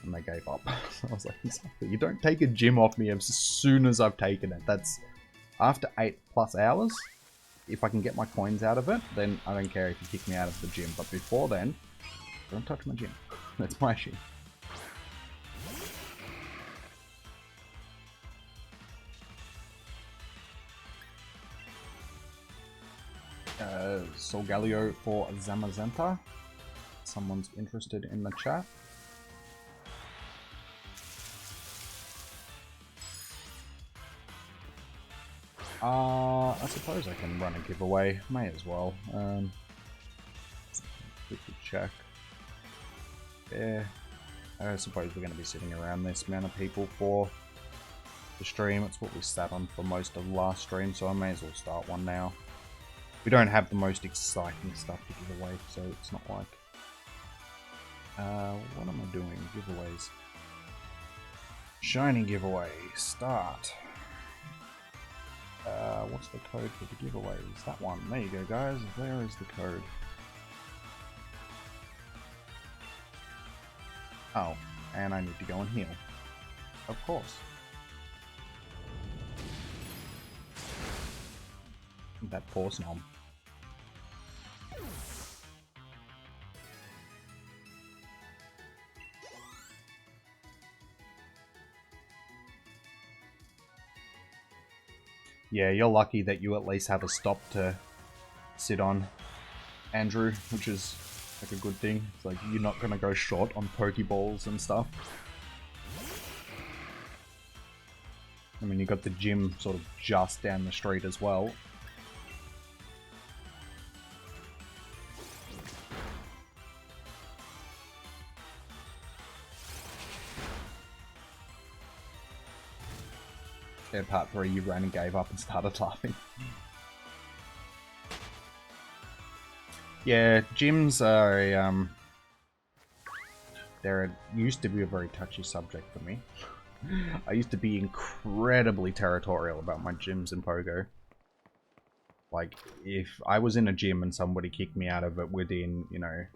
and they gave up. So I was like, exactly, you don't take a gym off me as soon as I've taken it. That's after 8+ hours. If I can get my coins out of it, then I don't care if you kick me out of the gym, but before then, don't touch my gym. That's my shit. Solgaleo for Zamazenta. Someone's interested in the chat. I suppose I can run a giveaway. May as well. Quickly check. Yeah. I suppose we're going to be sitting around this amount of people for the stream. It's what we sat on for most of the last stream, so I may as well start one now. We don't have the most exciting stuff to give away, so it's not like... what am I doing? Giveaways. Shiny giveaway. Start. What's the code for the giveaways? That one. There you go, guys. There is the code. Oh, and I need to go and heal. Of course. That poor Snom. Yeah, you're lucky that you at least have a stop to sit on, Andrew, which is like a good thing. It's like you're not gonna go short on Pokeballs and stuff. I mean, you got the gym sort of just down the street as well. In part 3, you ran and gave up and started laughing. Yeah, gyms are used to be a very touchy subject for me. I used to be incredibly territorial about my gyms in Pogo. Like, if I was in a gym and somebody kicked me out of it within, you know,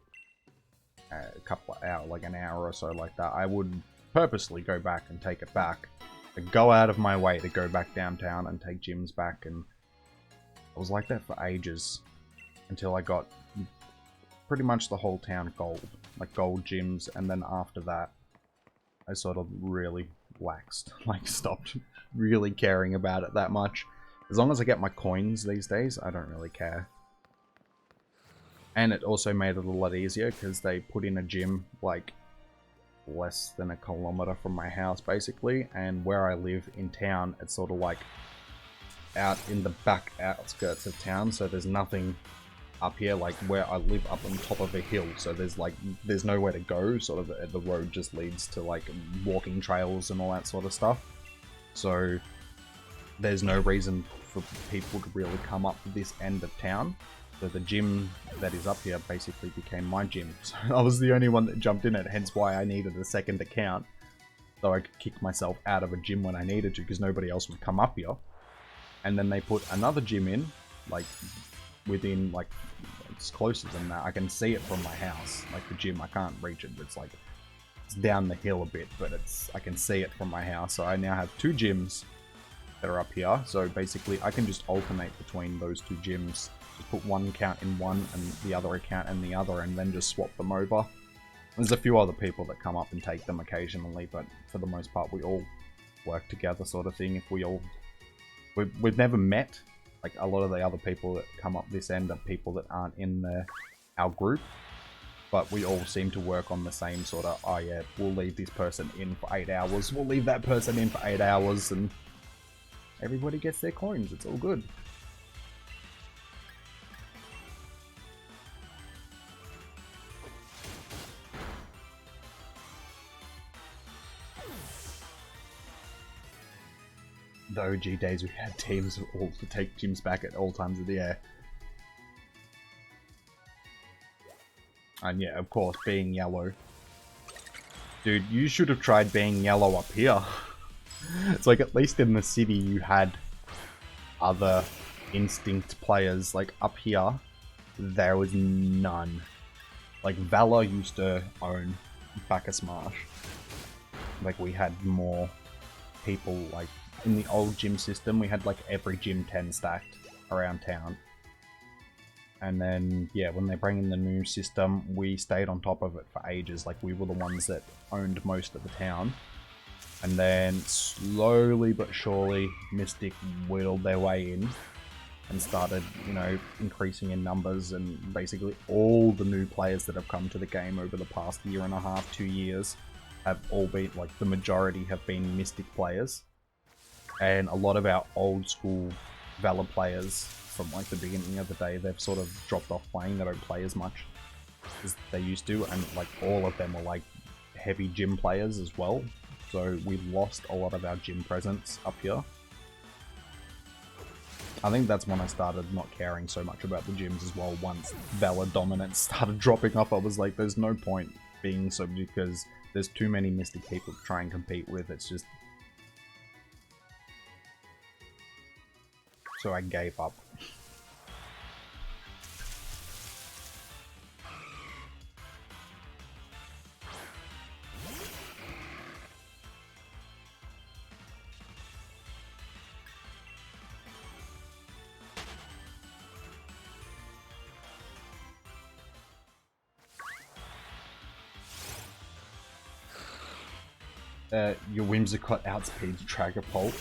a couple of hours, like an hour or so like that, I would purposely go back and take it back. I'd go out of my way to go back downtown and take gyms back, and I was like that for ages. Until I got pretty much the whole town gold. Like gold gyms, and then after that, I sort of really laxed. Like, stopped really caring about it that much. As long as I get my coins these days, I don't really care. And it also made it a lot easier, because they put in a gym, like, less than a kilometer from my house, basically. And where I live in town, it's sort of like out in the back outskirts of town, so there's nothing up here. Like, where I live up on top of a hill, so there's nowhere to go. Sort of the road just leads to like walking trails and all that sort of stuff, so there's no reason for people to really come up this end of town. So the gym that is up here basically became my gym. So I was the only one that jumped in it, hence why I needed a second account, so I could kick myself out of a gym when I needed to, because nobody else would come up here. And then they put another gym in, like within, like, it's closer than that. I can see it from my house. Like, the gym, I can't reach it. It's like, it's down the hill a bit, but I can see it from my house. So I now have 2 gyms that are up here. So basically, I can just alternate between those 2 gyms. Just put one account in one and the other account in the other, and then just swap them over. There's a few other people that come up and take them occasionally, but for the most part, we all work together, sort of thing. If we've never met. Like, a lot of the other people that come up this end are people that aren't in our group, but we all seem to work on the same sort of, oh yeah, we'll leave this person in for 8 hours, we'll leave that person in for 8 hours, and everybody gets their coins. It's all good. The OG days, we had teams all to take gyms back at all times of the year. And yeah, of course, being yellow. Dude, you should have tried being yellow up here. It's like, at least in the city you had other instinct players. Like, up here, there was none. Like, Valor used to own Bacchus Marsh. Like, we had more people, like, in the old gym system, we had like every gym 10 stacked around town. And then, yeah, when they bring in the new system, we stayed on top of it for ages. Like, we were the ones that owned most of the town. And then, slowly but surely, Mystic whittled their way in and started, you know, increasing in numbers. And basically all the new players that have come to the game over the past 1.5 to 2 years have all been, like, the majority have been Mystic players. And a lot of our old school Valor players from like the beginning of the day, they've sort of dropped off playing. They don't play as much as they used to, and like all of them are like heavy gym players as well. So we lost a lot of our gym presence up here. I think that's when I started not caring so much about the gyms as well. Once Valor dominance started dropping off, I was like, there's no point being so, because there's too many Mystic people to try and compete with. It's just... So I gave up. Your Whimsicott outspeeds Dragapult.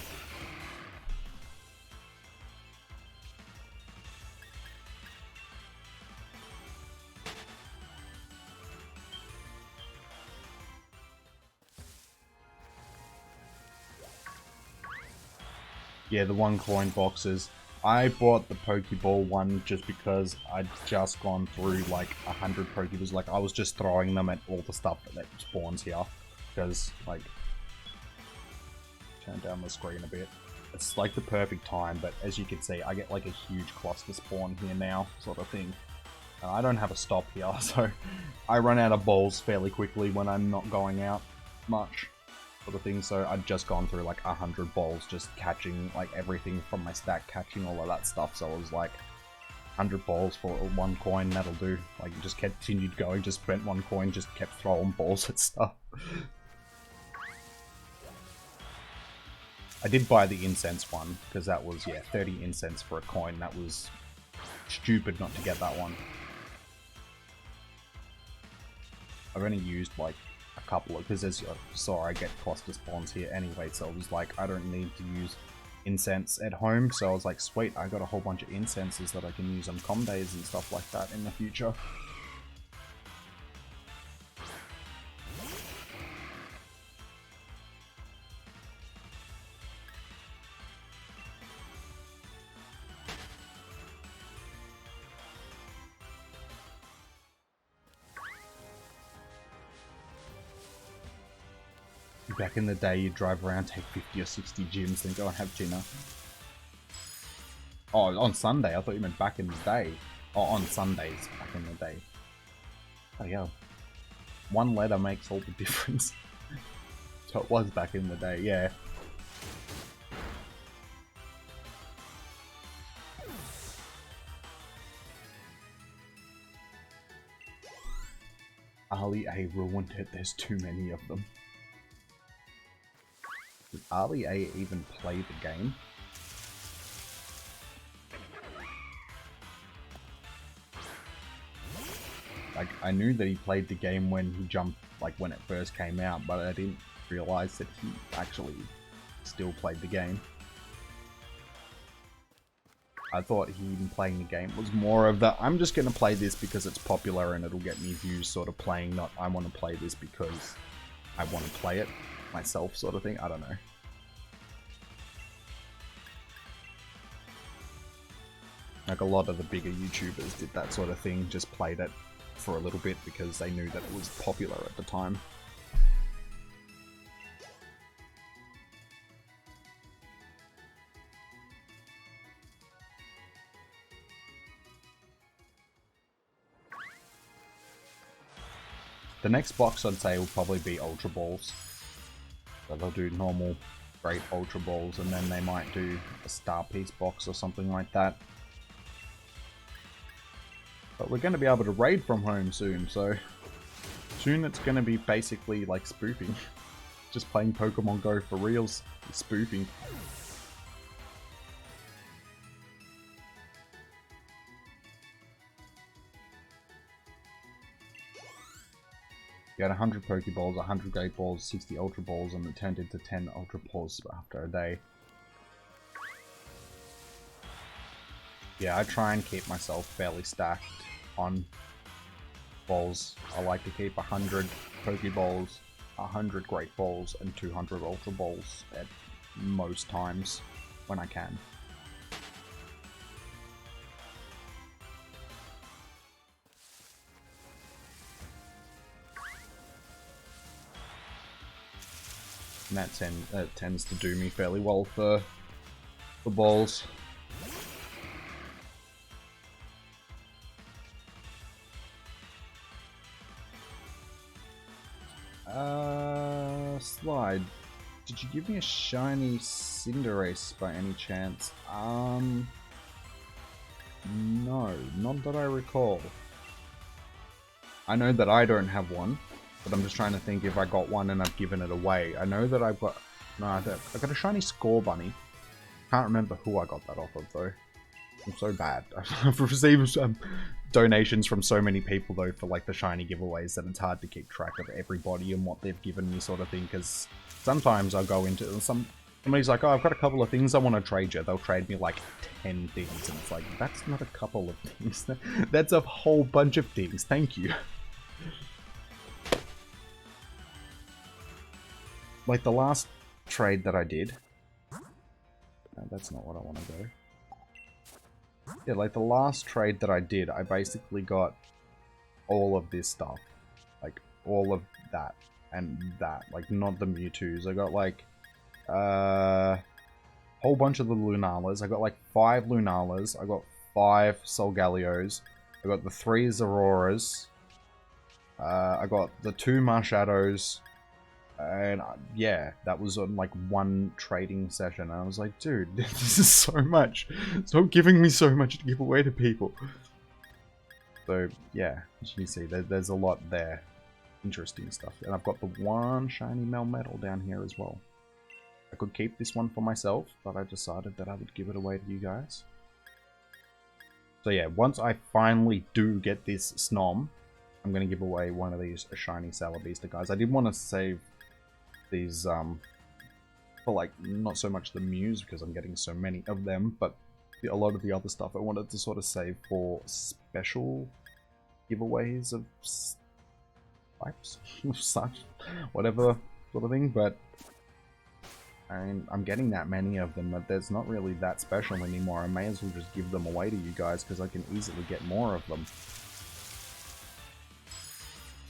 Yeah, the 1 coin boxes. I bought the Pokeball one just because I'd just gone through like 100 Pokeballs. Like, I was just throwing them at all the stuff that spawns here. Because, like, turn down the screen a bit. It's like the perfect time, but as you can see, I get like a huge cluster spawn here now, sort of thing. I don't have a stop here, so I run out of balls fairly quickly when I'm not going out much, sort of thing. So I'd just gone through like 100 balls, just catching like everything from my stack, catching all of that stuff. So it was like 100 balls for 1 coin, that'll do. Like, just continued going, just spent 1 coin, just kept throwing balls at stuff. I did buy the incense one, because that was, yeah, 30 incense for a coin. That was stupid not to get that one. I've only used like a couple of, because as you saw, I get cluster spawns here anyway, so I was like, I don't need to use incense at home, so I was like, sweet, I got a whole bunch of incenses that I can use on com days and stuff like that in the future. Back in the day, you'd drive around, take 50 or 60 gyms, then go and have dinner. Oh, on Sunday? I thought you meant back in the day. Oh, on Sundays, back in the day. Oh, yeah. 1 letter makes all the difference. So it was back in the day, yeah. Ali A ruined it, there's too many of them. Did Ali A even play the game? Like, I knew that he played the game when he jumped, like when it first came out, but I didn't realize that he actually still played the game. I thought him playing the game was more of the, I'm just gonna play this because it's popular and it'll get me views sort of playing, not I want to play this because I want to play it myself sort of thing. I don't know. Like, a lot of the bigger YouTubers did that sort of thing, just played it for a little bit because they knew that it was popular at the time. The next box I'd say will probably be Ultra Balls. So they'll do normal, great Ultra Balls, and then they might do a Star Piece box or something like that. But we're going to be able to raid from home soon, so soon it's going to be basically like spoofing. Just playing Pokemon Go for reals, spoofing. You had 100 Pokeballs, 100 Great Balls, 60 Ultra Balls, and it turned into 10 Ultra Balls after a day. Yeah, I try and keep myself fairly stacked on balls. I like to keep 100 Pokeballs, 100 Great Balls, and 200 Ultra Balls at most times when I can. And that tends to do me fairly well for balls. Slide. Did you give me a shiny Cinderace by any chance? No, not that I recall. I know that I don't have one, but I'm just trying to think if I got one and I've given it away. I know that I've got... No, I got a shiny Score Bunny. Can't remember who I got that off of, though. I'm so bad. I've received donations from so many people, though, for, like, the shiny giveaways that it's hard to keep track of everybody and what they've given me, sort of thing, because sometimes I'll go into... Somebody's like, oh, I've got a couple of things I want to trade you. They'll trade me, like, 10 things, and it's like, that's not a couple of things. That's a whole bunch of things. Thank you. Like, the last trade that I did, That's not what I want to go. Yeah, like the last trade that I did, I basically got all of this stuff. Like, all of that and that. Like, not the Mewtwo's. I got, like, whole bunch of the Lunalas. I got, like, 5 Lunalas. I got 5 Solgalios. I got the 3 Zororas. I got the 2 Marshadows. And yeah, that was on like one trading session. And I was like, dude, this is so much. Stop giving me so much to give away to people. So yeah, as you can see, there's a lot there. Interesting stuff. And I've got the 1 shiny Melmetal down here as well. I could keep this one for myself, but I decided that I would give it away to you guys. So yeah, once I finally do get this Snom, I'm going to give away one of these shiny Salabista guys. I did want to save these, for like, not so much the Mews, because I'm getting so many of them, but a lot of the other stuff I wanted to sort of save for special giveaways of types, such, whatever sort of thing, but I'm getting that many of them that there's not really that special anymore. I may as well just give them away to you guys, because I can easily get more of them.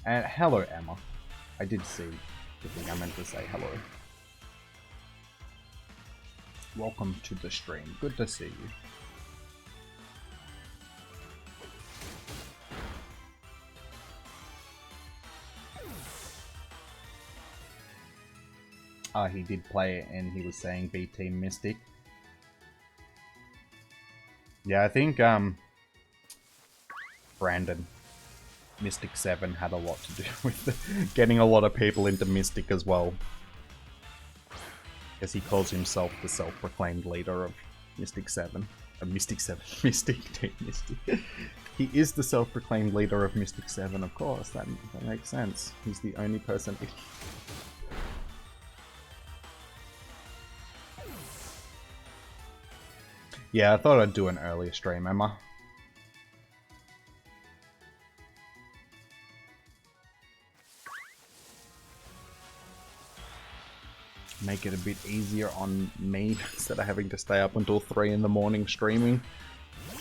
And hello, Emma. I did see. I think I meant to say hello. Welcome to the stream. Good to see you. He did play it and he was saying be Team Mystic. Yeah, I think Brandon, Mystic 7 had a lot to do with getting a lot of people into Mystic as well. Because he calls himself the self-proclaimed leader of Mystic 7. Mystic 7. Mystic Team Mystic. He is the self-proclaimed leader of Mystic 7, of course. That makes sense. He's the only person... Yeah, I thought I'd do an earlier stream, Emma. Make it a bit easier on me instead of having to stay up until 3 in the morning streaming.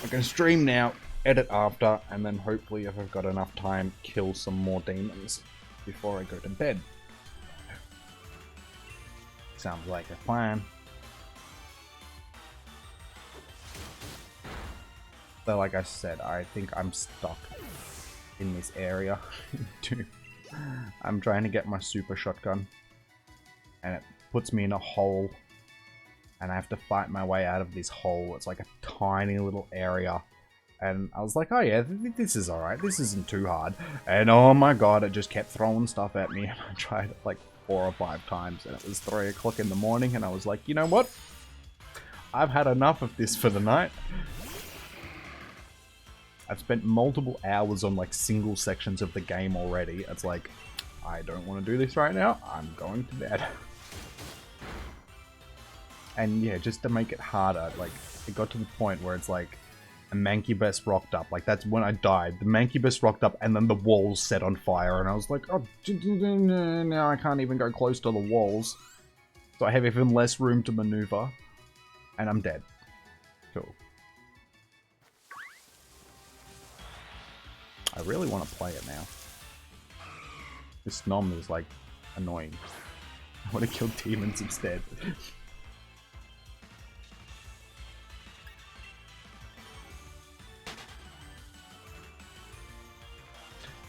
I can stream now, edit after, and then hopefully if I've got enough time, kill some more demons before I go to bed. Sounds like a plan. So like I said, I think I'm stuck in this area. I'm trying to get my super shotgun. And it puts me in a hole. And I have to fight my way out of this hole. It's like a tiny little area. And I was like, oh yeah, this is alright. This isn't too hard. And oh my god, it just kept throwing stuff at me. And I tried it like 4 or 5 times. And it was 3 o'clock in the morning. And I was like, you know what? I've had enough of this for the night. I've spent multiple hours on like single sections of the game already. It's like, I don't want to do this right now. I'm going to bed. And yeah, just to make it harder, like, it got to the point where it's like, a Mankibus rocked up. Like, that's when I died. The Mankibus rocked up and then the walls set on fire. And I was like, oh, now I can't even go close to the walls. So I have even less room to maneuver. And I'm dead. Cool. I really want to play it now. This Snom is like annoying. I want to kill demons instead.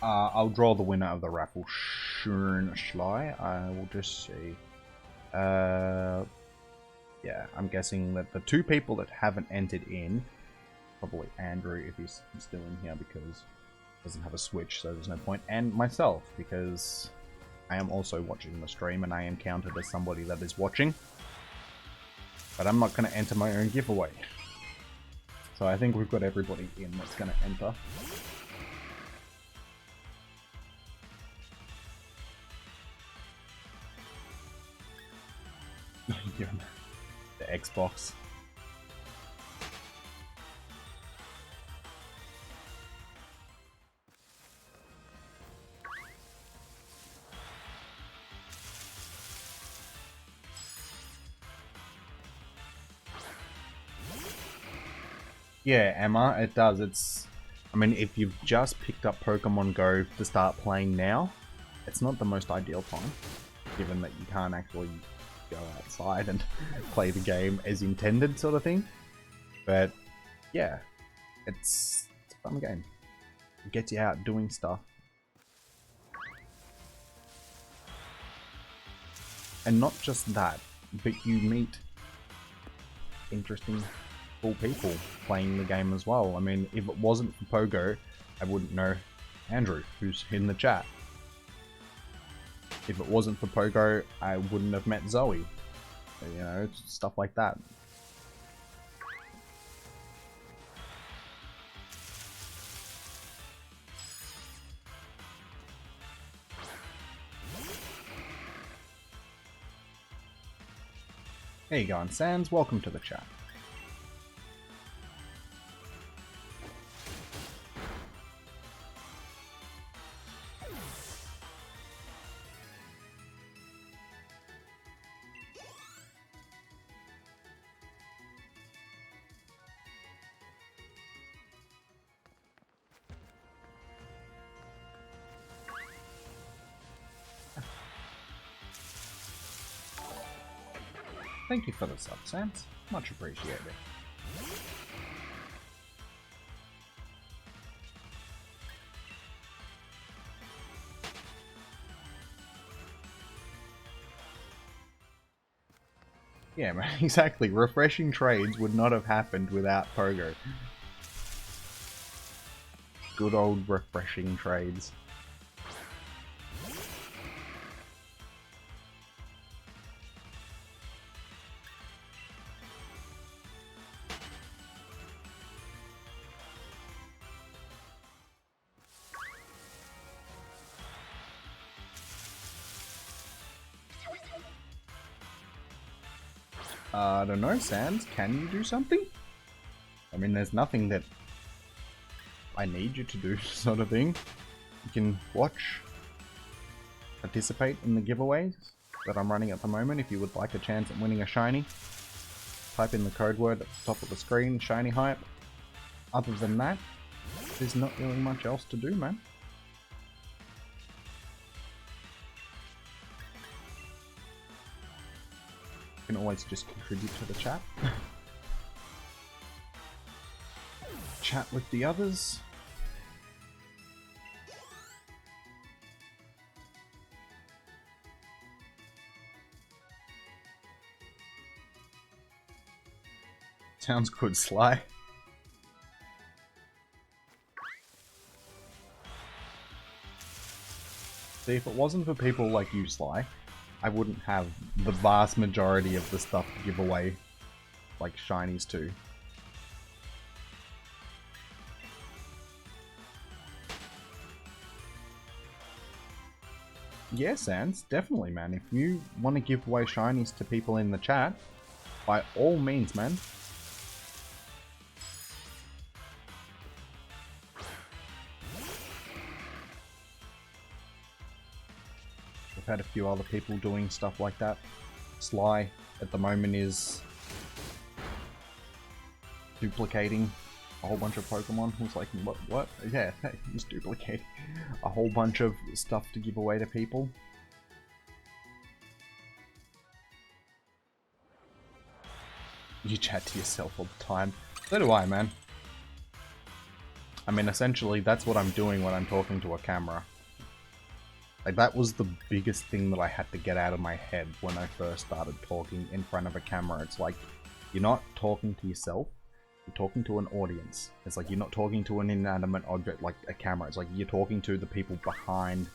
I'll draw the winner of the raffle. Schön Schlei. I will just see. Yeah, I'm guessing that the 2 people that haven't entered in, probably Andrew if he's still in here because doesn't have a Switch, so there's no point, and myself, because I am also watching the stream and I am counted as somebody that is watching. But I'm not going to enter my own giveaway. So I think we've got everybody in that's going to enter. The Xbox. Yeah, Emma, it does. I mean, if you've just picked up Pokemon Go to start playing now, it's not the most ideal time, given that you can't actually go outside and play the game as intended, sort of thing. But yeah, it's a fun game. It gets you out doing stuff. And not just that, but you meet interesting, cool people playing the game as well. I mean, if it wasn't for Pogo, I wouldn't know Andrew, who's in the chat. If it wasn't for Pogo, I wouldn't have met Zoe. You know, stuff like that. There you go, and Sans, welcome to the chat. Thank you for the sub, Sans. Much appreciated. Yeah, man, exactly. Refreshing trades would not have happened without Pogo. Good old refreshing trades. I don't know, Sans, can you do something? I mean, there's nothing that I need you to do, sort of thing. You can watch, participate in the giveaways that I'm running at the moment. If you would like a chance at winning a shiny, type in the code word at the top of the screen, shiny hype. Other than that, there's not really much else to do, man. You can always just contribute to the chat. Chat with the others. Sounds good, Sly. See, if it wasn't for people like you, Sly, I wouldn't have the vast majority of the stuff to give away, like shinies too. Yeah, Sans, definitely, man. If you want to give away shinies to people in the chat, by all means, man. I've had a few other people doing stuff like that. Sly, at the moment, is duplicating a whole bunch of Pokemon. Who's like, what? Yeah, he's duplicating a whole bunch of stuff to give away to people. You chat to yourself all the time. So do I, man. I mean, essentially, that's what I'm doing when I'm talking to a camera. Like, that was the biggest thing that I had to get out of my head when I first started talking in front of a camera. It's like, you're not talking to yourself, you're talking to an audience. It's like, you're not talking to an inanimate object like a camera. It's like, you're talking to the people behind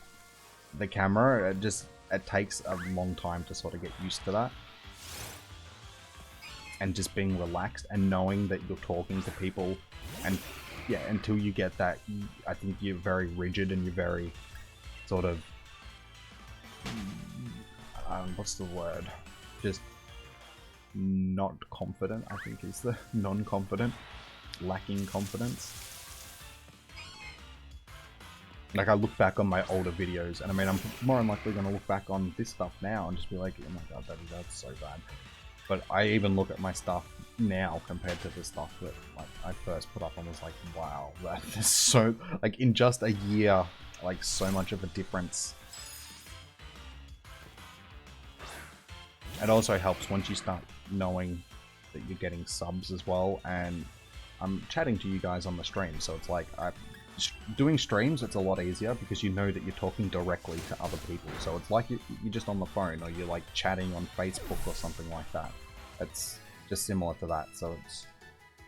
the camera. It takes a long time to sort of get used to that. And just being relaxed and knowing that you're talking to people. And yeah, until you get that, I think you're very rigid and you're very sort of, what's the word? Just not confident, I think is the non-confident, lacking confidence. Like, I look back on my older videos, and I mean, I'm more than likely going to look back on this stuff now and just be like, oh my god, that's so bad. But I even look at my stuff now compared to the stuff that like I first put up and was like, wow, that is so, like, in just a year, like, so much of a difference. It also helps once you start knowing that you're getting subs as well, and I'm chatting to you guys on the stream, so it's like, doing streams, it's a lot easier because you know that you're talking directly to other people, so it's like you're just on the phone, or you're like chatting on Facebook or something like that. It's just similar to that, so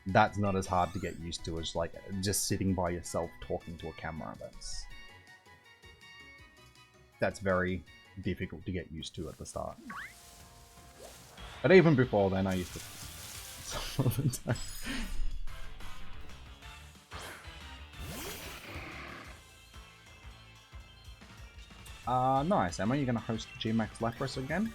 that's not as hard to get used to as like just sitting by yourself talking to a camera. That's very difficult to get used to at the start. But even before then, I used to some of the time. Nice. Emma, you gonna host Gmax Lapras again?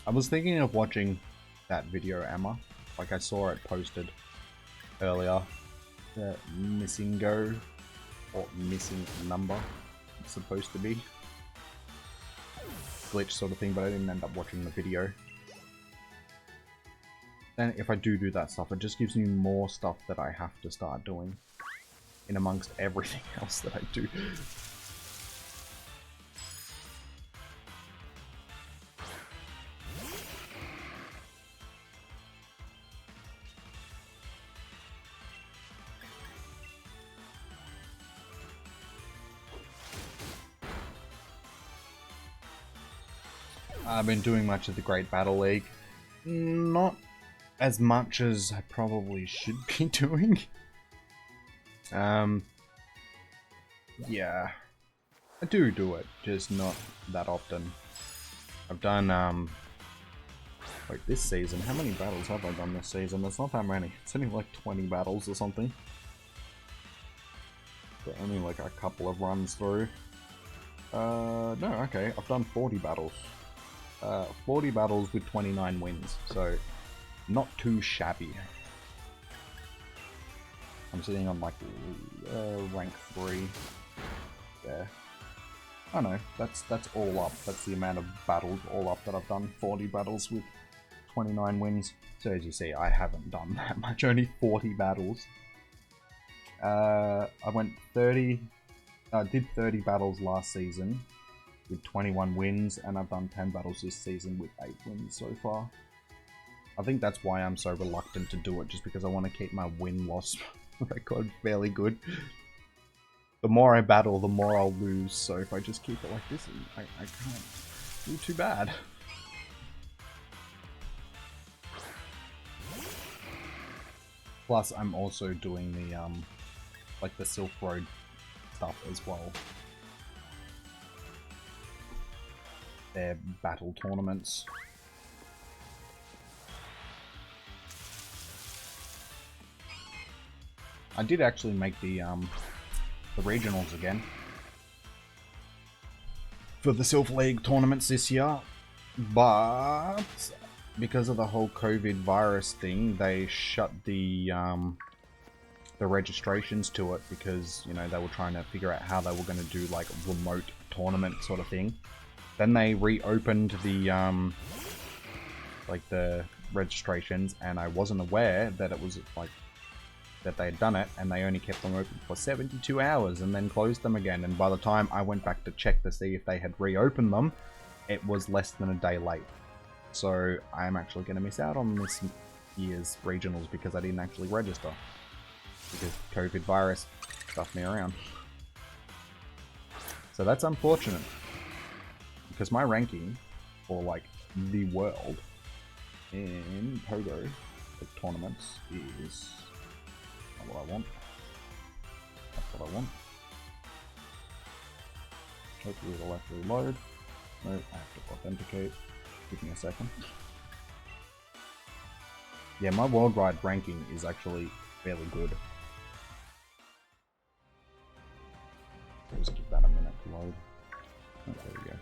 I was thinking of watching that video, Emma. Like, I saw it posted earlier. The missing go, or missing number, it's supposed to be. Glitch sort of thing, but I didn't end up watching the video. And if I do that stuff, it just gives me more stuff that I have to start doing. In amongst everything else that I do. I've been doing much of the Great Battle League. Not as much as I probably should be doing. Yeah. I do it, just not that often. I've done, like this season, how many battles have I done this season? It's not that many. It's only like 20 battles or something. But only like a couple of runs through. No, okay, I've done 40 battles. 40 battles with 29 wins, so not too shabby. I'm sitting on like rank 3 there. Oh no, that's all up. That's the amount of battles all up that I've done. 40 battles with 29 wins. So as you see, I haven't done that much. Only 40 battles. I did 30 battles last season with 21 wins, and I've done 10 battles this season with 8 wins so far. I think that's why I'm so reluctant to do it, just because I want to keep my win-loss record fairly good. The more I battle, the more I'll lose, so if I just keep it like this, I can't do too bad. Plus, I'm also doing the, like the Silk Road stuff as well. Their battle tournaments. I did actually make the regionals again for the Silph League tournaments this year, but because of the whole COVID virus thing, they shut the registrations to it because, you know, they were trying to figure out how they were going to do like remote tournament sort of thing. Then they reopened the like the registrations, and I wasn't aware that it was like that they had done it, and they only kept them open for 72 hours and then closed them again. And by the time I went back to check to see if they had reopened them, it was less than a day late. So I'm actually going to miss out on this year's regionals because I didn't actually register, because COVID virus stuffed me around. So that's unfortunate, because my ranking for like the world in Pogo tournaments is not what I want. That's what I want. Hopefully it'll actually load. No, I have to authenticate. Give me a second. Yeah, my worldwide ranking is actually fairly good. load. Oh, there we go.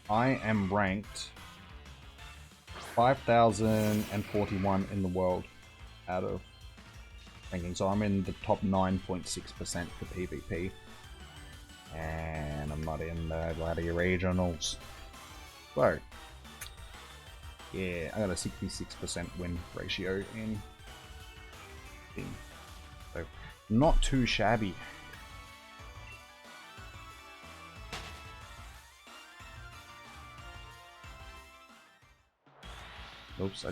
I am ranked 5,041 in the world out of ranking, so I'm in the top 9.6% for PvP. And I'm not in the bloody regionals. So, yeah, I got a 66% win ratio in thing. So, not too shabby. Oops,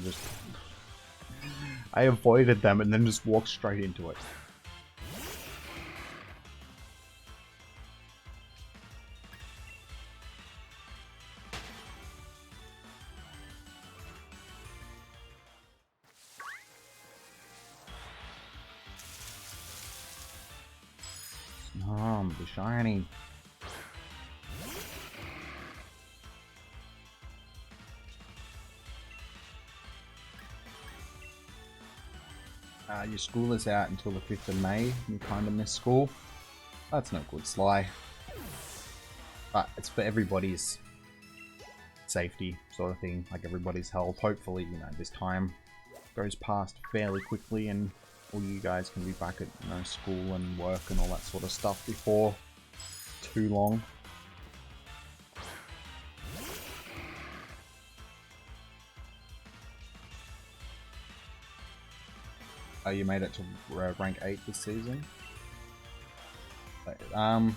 I avoided them and then just walked straight into it. Snom, be shiny. Your school is out until the 5th of May. You kind of miss school. That's no good, Sly. But it's for everybody's safety, sort of thing. Like everybody's health. Hopefully, you know, this time goes past fairly quickly and all you guys can be back at, you know, school and work and all that sort of stuff before too long. Oh, you made it to rank 8 this season? Have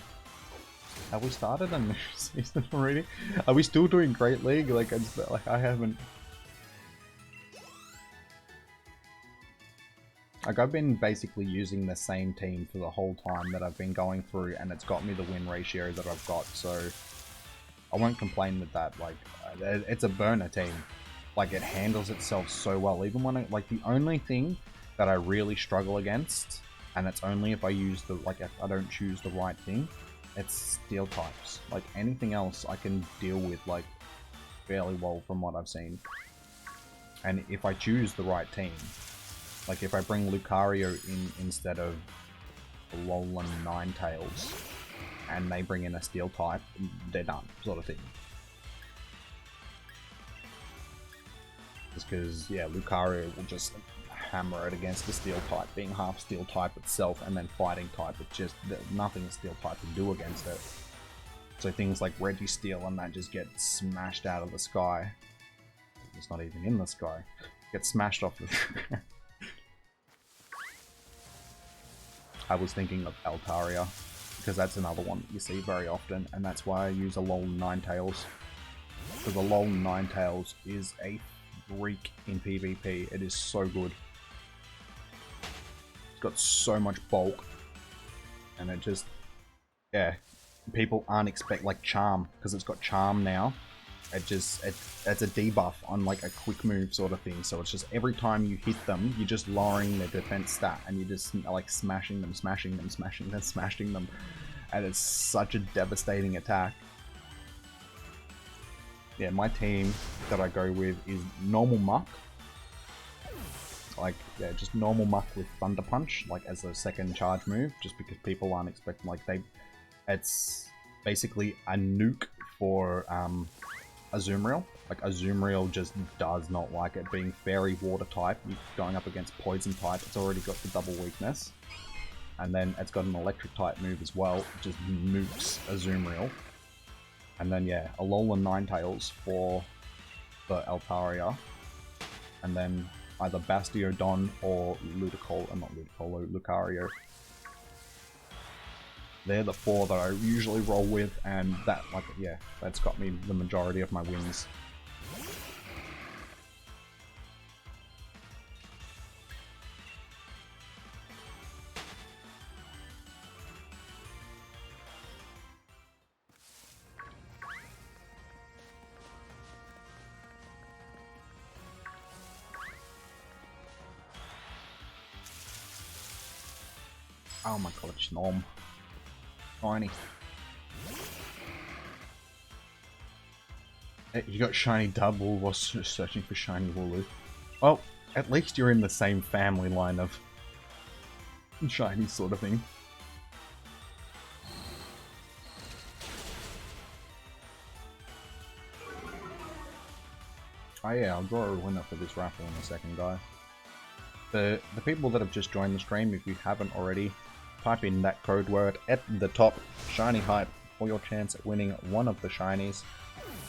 we started a new season already? Are we still doing Great League? Like I haven't... Like, I've been basically using the same team for the whole time that I've been going through, and it's got me the win ratio that I've got, so I won't complain with that. Like, it's a burner team. Like, it handles itself so well. Even when like, the only thing that I really struggle against, and it's only if I use the, like, if I don't choose the right thing, it's steel types. Like, anything else I can deal with, like, fairly well from what I've seen. And if I choose the right team, like if I bring Lucario in instead of Alolan Ninetales, and they bring in a steel type, they're done, sort of thing. Just because, yeah, Lucario will just hammer it against the steel type, being half steel type itself, and then fighting type, it's just nothing a steel type can do against it. So things like Registeel and that just get smashed out of the sky. It's not even in the sky. Get smashed off the I was thinking of Altaria, because that's another one that you see very often, and that's why I use Alolan Ninetales. Because Alolan Ninetales is a freak in PvP. It is so good. It's got so much bulk, and it just, yeah, people aren't expect, like Charm, because it's got Charm now. It's a debuff on like a quick move sort of thing, so it's just every time you hit them, you're just lowering their defense stat, and you're just like smashing them, and it's such a devastating attack. Yeah, my team that I go with is normal Muck. Like, yeah, just normal Muck with Thunder Punch, like as a second charge move, just because people aren't expecting, like it's basically a nuke for Azumarill. Like, Azumarill just does not like it. Being fairy water type, going up against poison type, it's already got the double weakness. And then it's got an electric type move as well, which just nukes Azumarill. And then, yeah, Alolan Ninetales for the Altaria. And then either Bastiodon or Lucario. They're the four that I usually roll with, and that, like, yeah, that's got me the majority of my wins. Oh my god, Snom. Shiny. Hey, you got shiny double while searching for shiny Wooloo. Well, at least you're in the same family line of shiny sort of thing. Oh yeah, I'll draw a winner for this raffle in a second, guys. The people that have just joined the stream, if you haven't already, type in that code word at the top, shiny hype, for your chance at winning one of the shinies.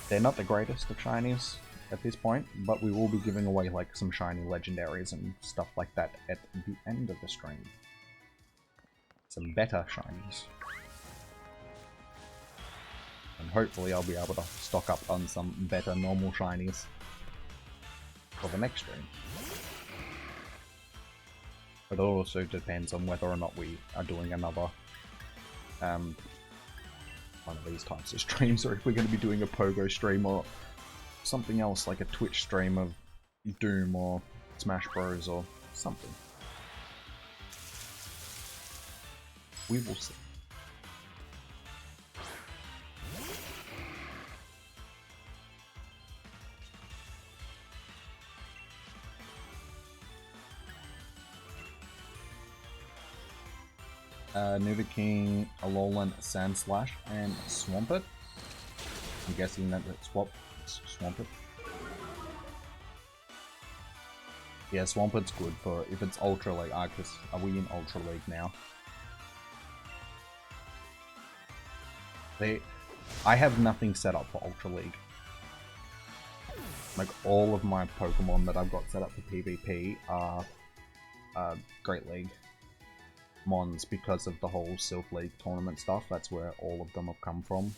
They're not the greatest of shinies at this point, but we will be giving away like some shiny legendaries and stuff like that at the end of the stream. Some better shinies. And hopefully I'll be able to stock up on some better normal shinies for the next stream. But it also depends on whether or not we are doing another one of these types of streams, or if we're going to be doing a Pogo stream or something else like a Twitch stream of Doom or Smash Bros or something. We will see. Nidoking, Alolan, Sandslash, and Swampert. I'm guessing that it's Swampert. Yeah, Swampert's good for if it's Ultra League. Because are we in Ultra League now? I have nothing set up for Ultra League. Like all of my Pokemon that I've got set up for PvP are Great League Mons because of the whole Silph League tournament stuff. That's where all of them have come from.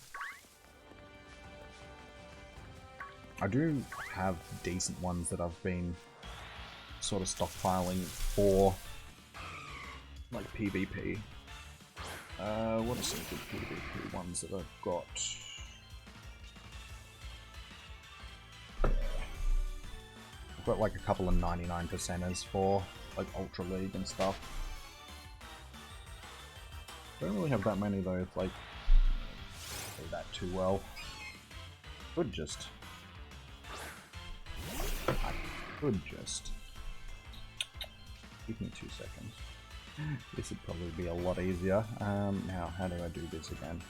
I do have decent ones that I've been sort of stockpiling for like PvP. What are some good PvP ones that I've got? I've got like a couple of 99%ers for like Ultra League and stuff. Don't really have that many though, it's like, do that too well. Could just. Give me 2 seconds. This would probably be a lot easier. Now, how do I do this again?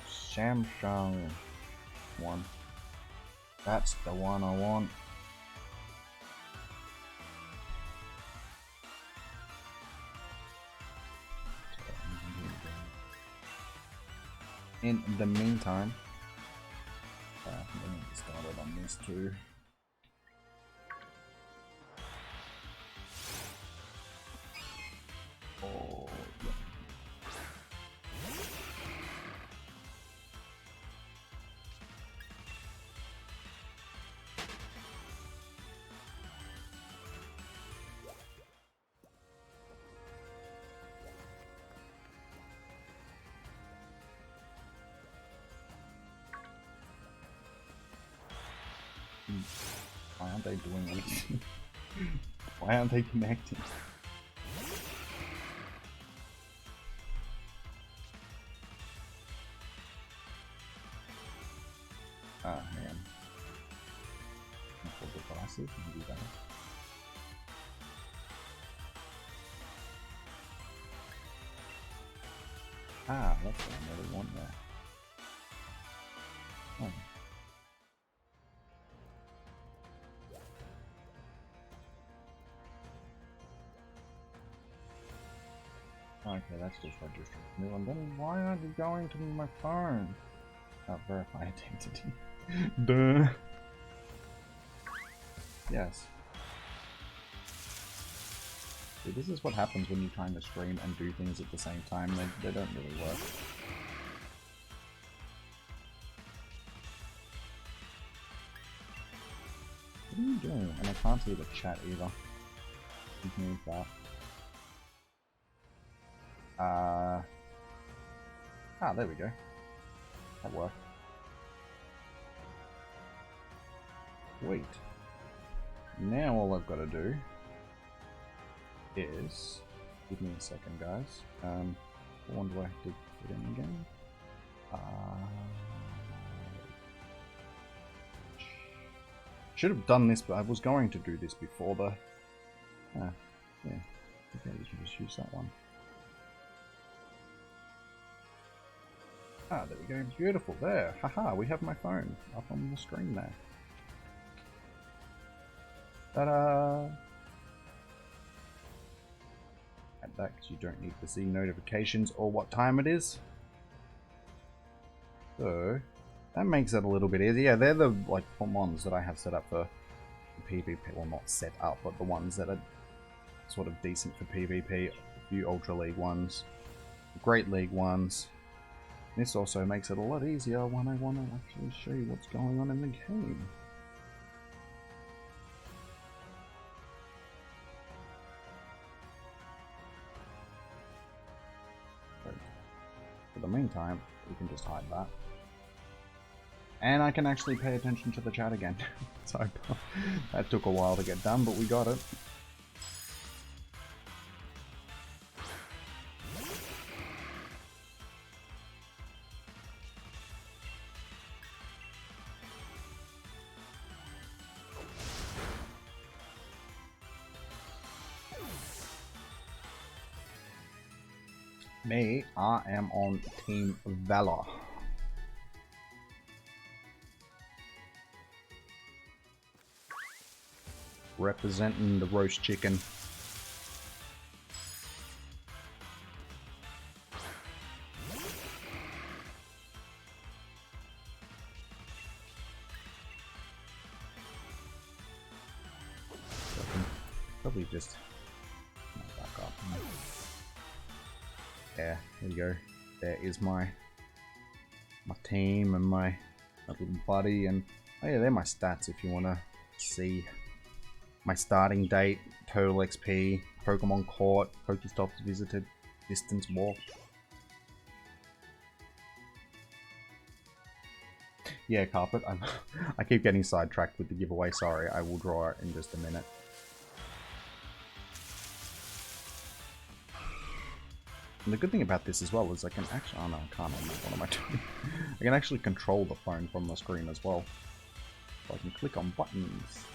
Samsung one. That's the one I want. In the meantime, let me get started on this too. Oh, yeah. Why aren't they doing anything? Why aren't they connecting? Oh man. Multiple devices, maybe that. Ah, that's what I really want there. Oh. Okay, that's just registering new one. Then why aren't you going to my phone? Oh, verify identity. Duh. Yes. See, this is what happens when you're trying to stream and do things at the same time. They don't really work. What are you doing? And I can't see the chat either. You can move that. There we go. That worked. Wait. Now all I've got to do is... Give me a second, guys. What one do I have to put in again? Should have done this, but I was going to do this before the... yeah. Okay, you can just use that one. Ah, there we go. Beautiful. There. Haha, we have my phone up on the screen there. Ta-da! Add that because you don't need to see notifications or what time it is. So, that makes it a little bit easier. Yeah, they're the like ones that I have set up for PvP. Well, not set up, but the ones that are sort of decent for PvP. A few Ultra League ones, Great League ones. This also makes it a lot easier when I want to actually show you what's going on in the game. So, for the meantime, we can just hide that. And I can actually pay attention to the chat again. So that took a while to get done, but we got it. Me, I am on Team Valor. Representing the roast chicken. So I can probably just back up. Yeah, there you go. There is my team and my little buddy, and oh yeah, they're my stats if you want to see my starting date, total XP, Pokemon caught, Pokestops visited, distance walked. Yeah, Carpet, I keep getting sidetracked with the giveaway, sorry, I will draw it in just a minute. And the good thing about this as well is I can actually, oh no, I can't on that, what am I doing? I can actually control the phone from the screen as well. So I can click on buttons.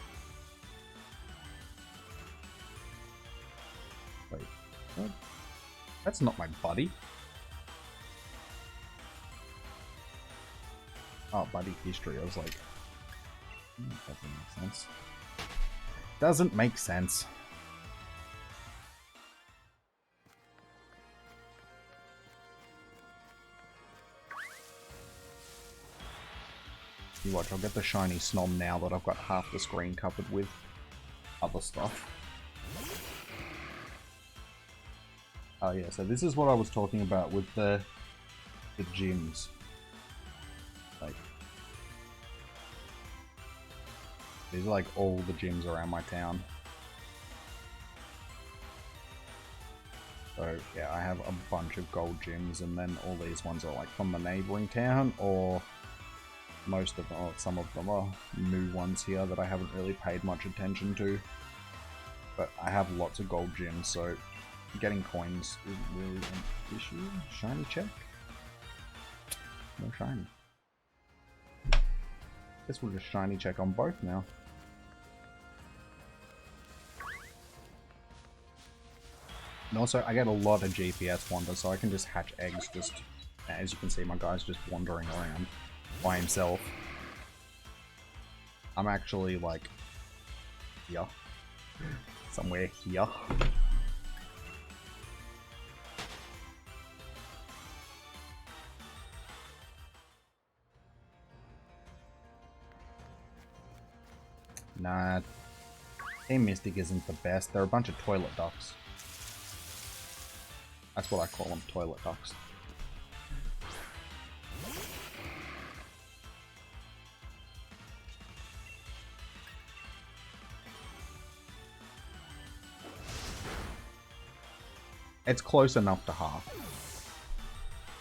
Wait, what? That's not my buddy. Oh, buddy history, I was like, that doesn't make sense. Doesn't make sense. You watch, I'll get the shiny Snom now that I've got half the screen covered with other stuff. Oh yeah, so this is what I was talking about with the gyms. Like, these are like all the gyms around my town. So yeah, I have a bunch of gold gyms, and then all these ones are like from the neighboring town, or most of them, or some of them are new ones here that I haven't really paid much attention to. But I have lots of gold gyms, so getting coins isn't really an issue. Shiny check? No shiny. Guess we'll just shiny check on both now. And also, I get a lot of GPS wonders, so I can just hatch eggs just... As you can see, my guy's just wandering around by himself. I'm actually, like, here. Somewhere here. Nah, Team Mystic isn't the best. They're a bunch of toilet ducks. That's what I call them, toilet ducks. It's close enough to half.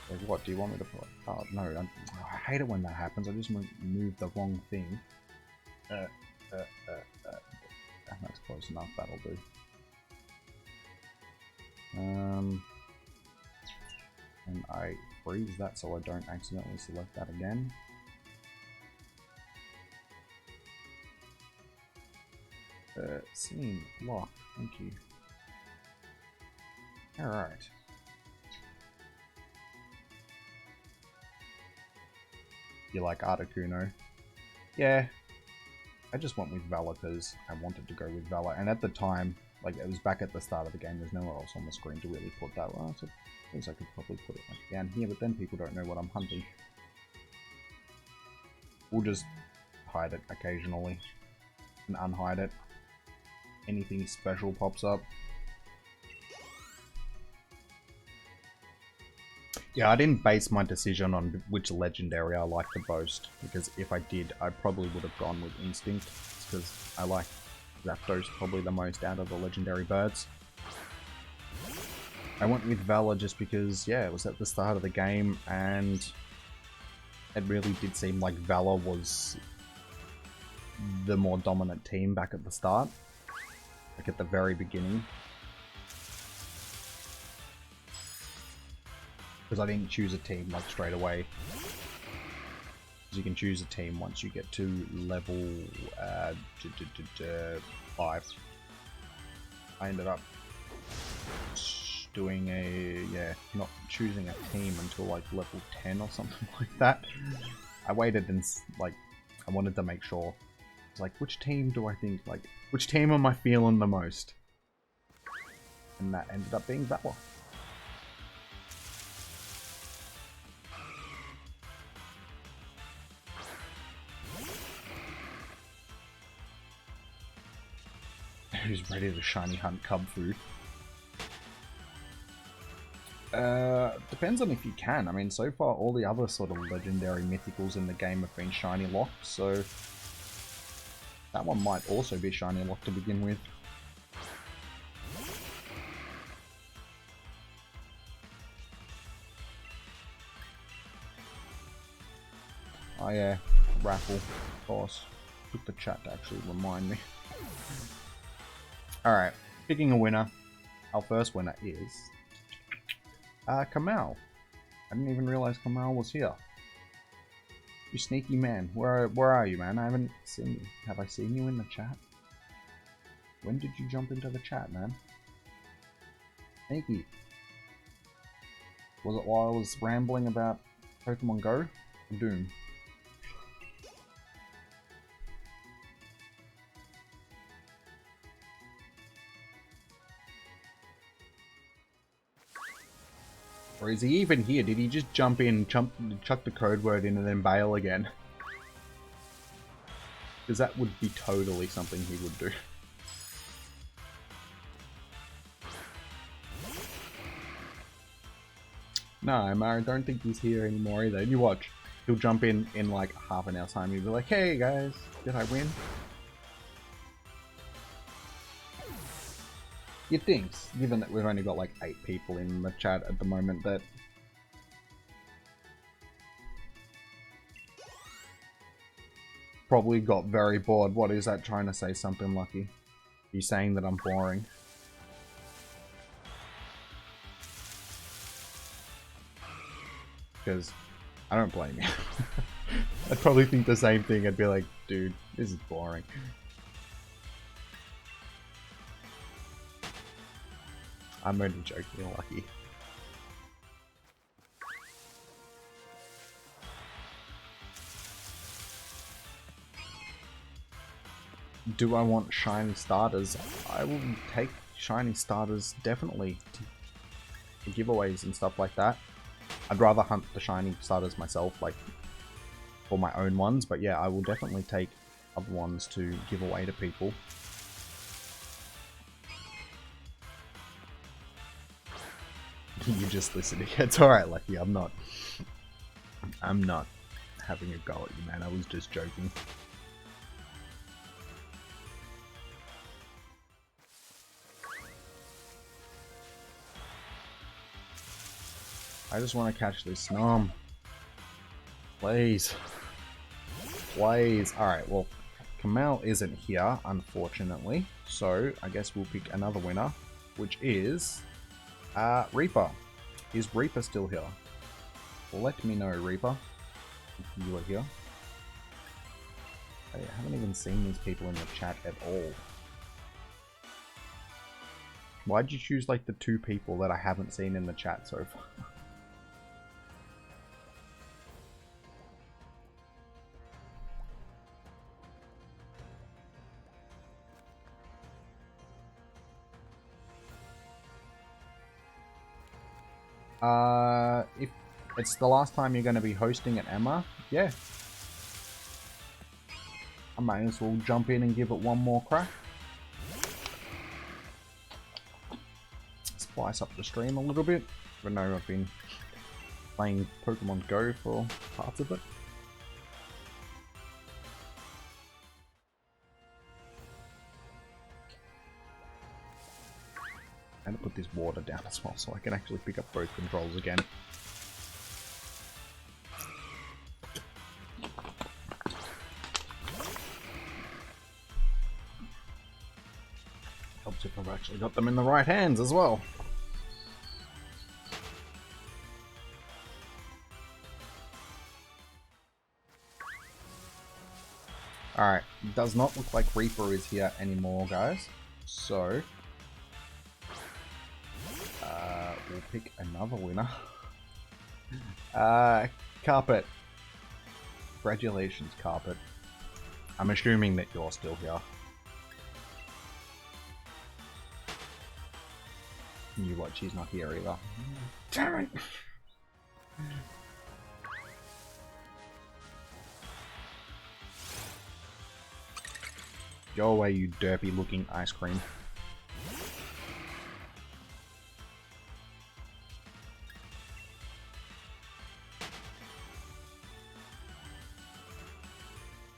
Like, what, do you want me to put? Oh, no, I hate it when that happens. I just move the wrong thing. That's close enough, that'll do. And I freeze that so I don't accidentally select that again. Scene lock. Thank you. Alright. You like Articuno? Yeah. I just went with Valor because I wanted to go with Valor. And at the time, like, it was back at the start of the game, there's nowhere else on the screen to really put that. Well, so I guess I could probably put it like down here, but then people don't know what I'm hunting. We'll just hide it occasionally and unhide it. Anything special pops up. Yeah, I didn't base my decision on which legendary I like the most, because if I did, I probably would have gone with Instinct, because I like Zapdos probably the most out of the legendary birds. I went with Valor just because, yeah, it was at the start of the game, and it really did seem like Valor was the more dominant team back at the start, like at the very beginning. Because I didn't choose a team like straight away. Because you can choose a team once you get to level 5. I ended up doing not choosing a team until like level 10 or something like that. I waited and like, I wanted to make sure. It's like, which team do I think, like, which team am I feeling the most? And that ended up being Valor. Who's ready to shiny hunt cub food? Depends on if you can. I mean, so far all the other sort of legendary mythicals in the game have been shiny locked, so that one might also be shiny locked to begin with. Oh yeah, raffle, of course. Took the chat to actually remind me. Alright, picking a winner. Our first winner is Kamal. I didn't even realize Kamal was here. You sneaky man. Where are you, man? I haven't seen you. Have I seen you in the chat? When did you jump into the chat, man? Sneaky. Was it while I was rambling about Pokemon Go? Or Doom? Or is he even here? Did he just jump in, chuck the code word in and then bail again? Because that would be totally something he would do. No, I don't think he's here anymore either. You watch. He'll jump in like half an hour's time. He'll be like, hey guys, did I win? You'd think, given that we've only got like 8 people in the chat at the moment, that probably got very bored. What is that trying to say? Something, Lucky? You saying that I'm boring? Because I don't blame you. I'd probably think the same thing. I'd be like, dude, this is boring. I'm only joking, Lucky. Do I want shiny starters? I will take shiny starters definitely to giveaways and stuff like that. I'd rather hunt the shiny starters myself, like for my own ones, but yeah, I will definitely take other ones to give away to people. You're just listening. It's alright, Lucky. I'm not having a go at you, man. I was just joking. I just want to catch this Snom. Please. Please. Alright, well, Kamal isn't here, unfortunately. So, I guess we'll pick another winner, which is Reaper. Is Reaper still here? Let me know, Reaper, if you are here. I haven't even seen these people in the chat at all. Why'd you choose like the 2 people that I haven't seen in the chat so far? If it's the last time you're going to be hosting it, Emma, yeah. I might as well jump in and give it one more crack. Spice up the stream a little bit. Even though I've been playing Pokemon Go for parts of it. And put this water down as well so I can actually pick up both controls again. Helps if I've actually got them in the right hands as well. Alright, does not look like Reaper is here anymore, guys. So, we'll pick another winner. Carpet. Congratulations, Carpet. I'm assuming that you're still here. You what? She's not here either. Damn it! Go away, you derpy looking ice cream.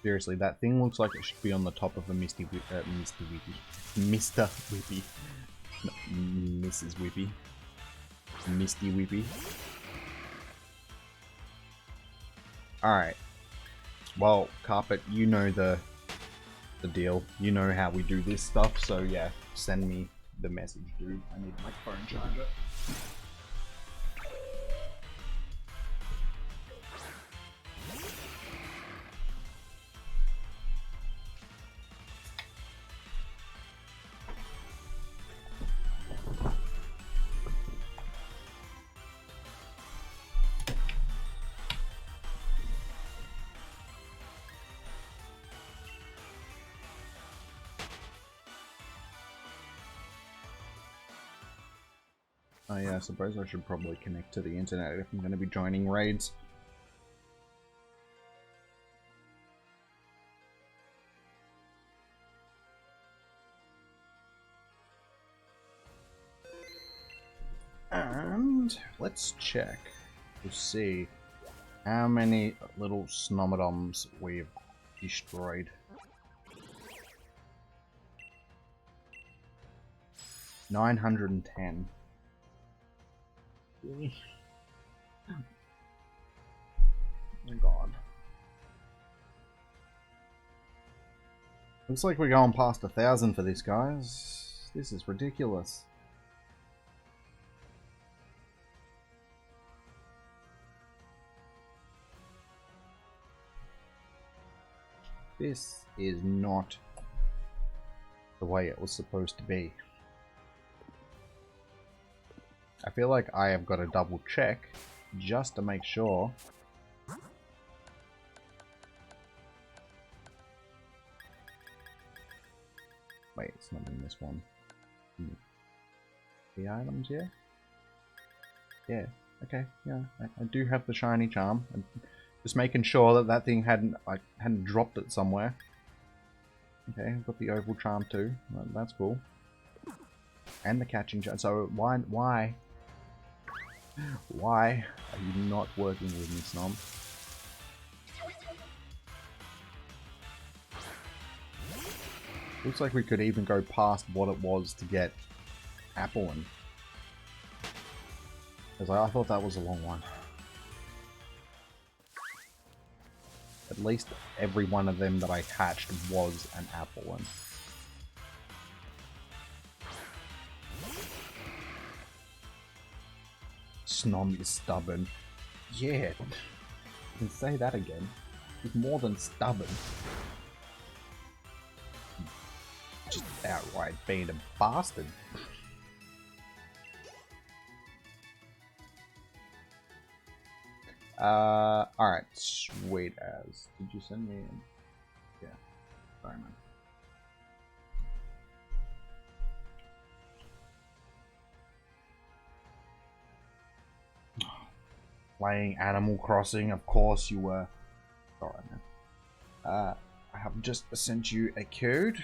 Seriously, that thing looks like it should be on the top of a Mr. Whippy. No, Mrs. Whippy. Misty Whippy. Alright. Well, Carpet, you know the deal. You know how we do this stuff, so yeah, send me the message, dude. I need my phone charger. Oh yeah, I suppose I should probably connect to the internet if I'm going to be joining raids. And let's check to see how many little Snomodoms we've destroyed. 910. Really? Oh my god. Looks like we're going past 1,000 for this, guys. This is ridiculous. This is not the way it was supposed to be. I feel like I have got to double check just to make sure. Wait, it's not in this one. The items here? Yeah, okay, yeah, I do have the shiny charm. I'm just making sure that that thing hadn't dropped it somewhere. Okay, I've got the oval charm too. Well, that's cool. And the catching charm. So why are you not working with me, Snom? Looks like we could even go past what it was to get Applin. Because I thought that was a long one. At least every one of them that I hatched was an Applin. Snom is stubborn. Yeah, you can say that again. He's more than stubborn. Just outright being a bastard. Alright, sweet as. Did you send me in? Yeah. Sorry, man. Playing Animal Crossing, of course you were. Sorry, man. I have just sent you a code,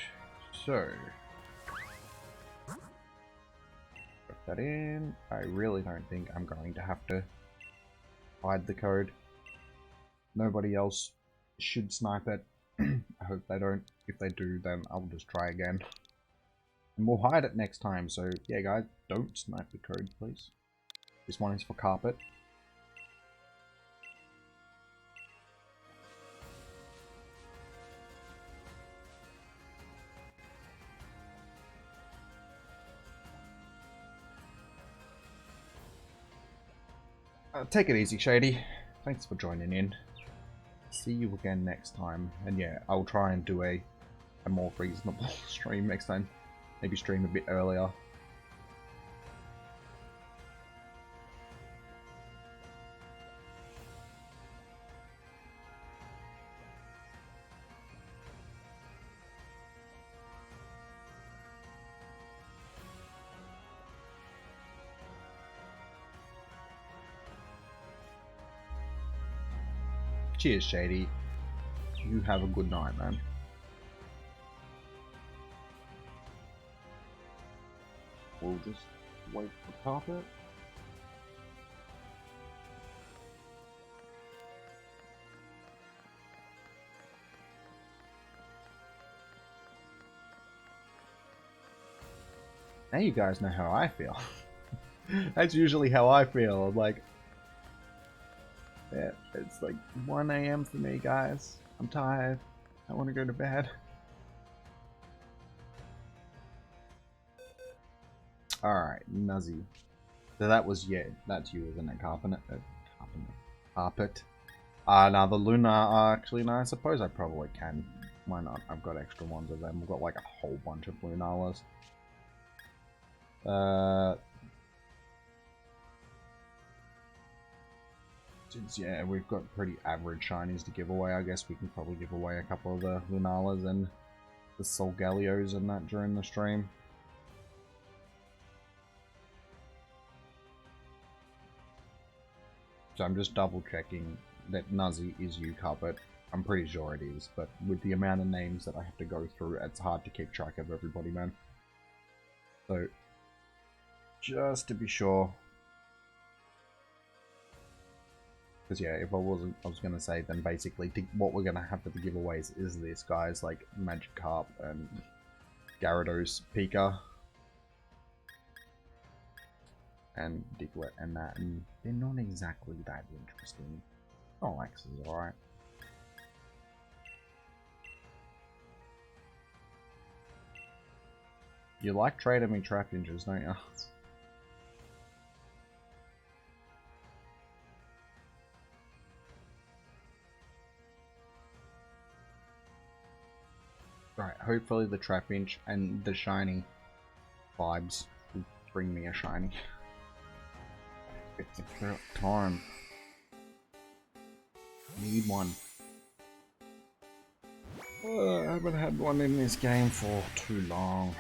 so put that in. I really don't think I'm going to have to hide the code. Nobody else should snipe it. I hope they don't. If they do, then I'll just try again. And we'll hide it next time, so yeah guys, don't snipe the code please. This one is for carpet. Take it easy, Shady. Thanks for joining in. See you again next time. And yeah, I'll try and do a more reasonable stream next time. Maybe stream a bit earlier. Cheers, Shady. You have a good night, man. We'll just wait for carpet. Now you guys know how I feel. That's usually how I feel. I'm like, yeah, it's like 1 AM for me, guys. I'm tired. I want to go to bed. Alright, Nuzzy. So that was, yeah, that's you, isn't it? Carpet. Now the Luna are actually nice. I suppose I probably can. Why not? I've got extra ones of them. We've got like a whole bunch of Lunalas. Since, yeah, we've got pretty average shinies to give away, I guess we can probably give away a couple of the Lunalas and the Solgalios and that during the stream. So I'm just double checking that Nuzzy is you, Carpet. I'm pretty sure it is, but with the amount of names that I have to go through, it's hard to keep track of everybody, man. So, just to be sure. Because yeah, if I was gonna say, then basically what we're gonna have for the giveaways is this, guys, like Magikarp and Gyarados, Pika, and Diglett and that, and they're not exactly that interesting. Alex is alright. You like trading me trap ninjas, don't you? Right, hopefully the Trapinch and the shiny vibes will bring me a shiny. It's about time. Need one. I haven't had one in this game for too long.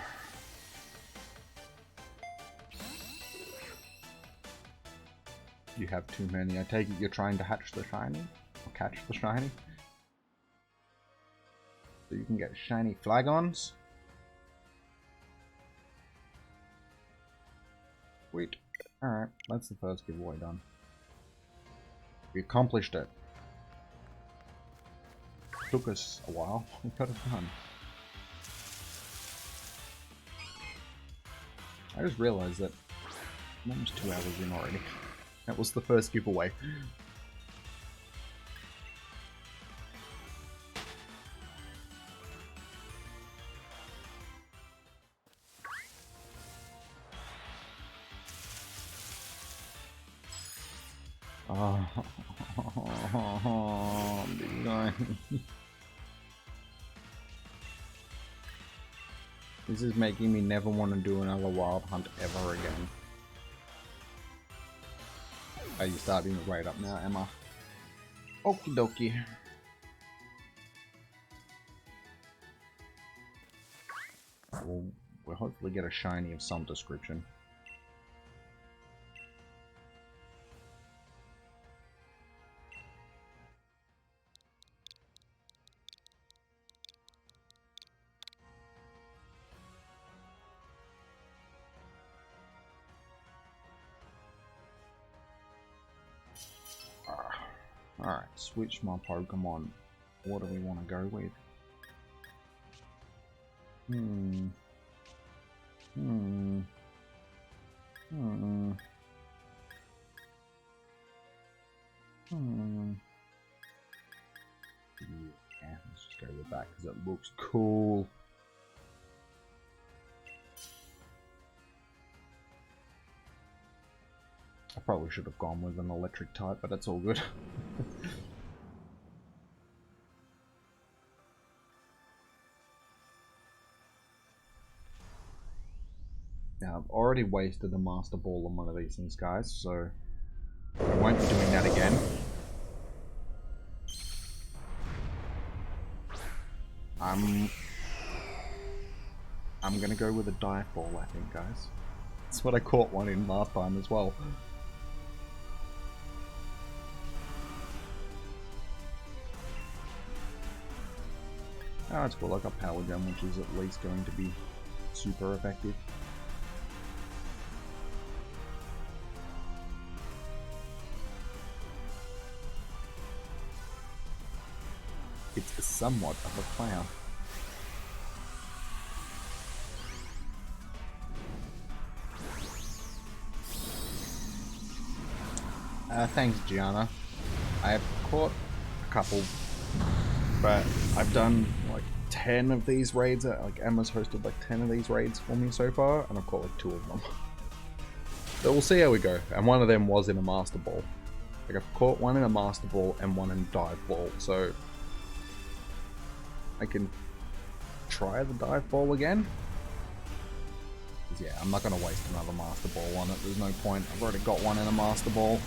You have too many. I take it you're trying to hatch the shiny? Or catch the shiny? So you can get shiny Flagons. Sweet. Alright, that's the first giveaway done. We accomplished it. Took us a while. We got it done. I just realized that I'm almost 2 hours in already. That was the first giveaway. Oh, big guy. This is making me never want to do another wild hunt ever again. Are you starting to rate up now, Emma? Okie dokie. We'll hopefully get a shiny of some description. Alright, switch my Pokemon. What do we want to go with? Yeah, let's just go with that because it looks cool. I probably should have gone with an electric type, but that's all good. Now, I've already wasted a Master Ball on one of these things, guys, so I won't be doing that again. I'm gonna go with a Dive Ball, I think, guys. That's what I caught one in last time as well. Oh, that's cool. I got Power Gem, which is at least going to be super effective. It's somewhat of a clown. Thanks, Gianna. I have caught a couple, but I've done like 10 of these raids. Like Emma's hosted like 10 of these raids for me so far, and I've caught like 2 of them. So we'll see how we go. And one of them was in a Master Ball. Like I've caught one in a Master Ball and one in Dive Ball, so I can try the Dive Ball again. Yeah, I'm not going to waste another Master Ball on it. There's no point. I've already got one in a Master Ball.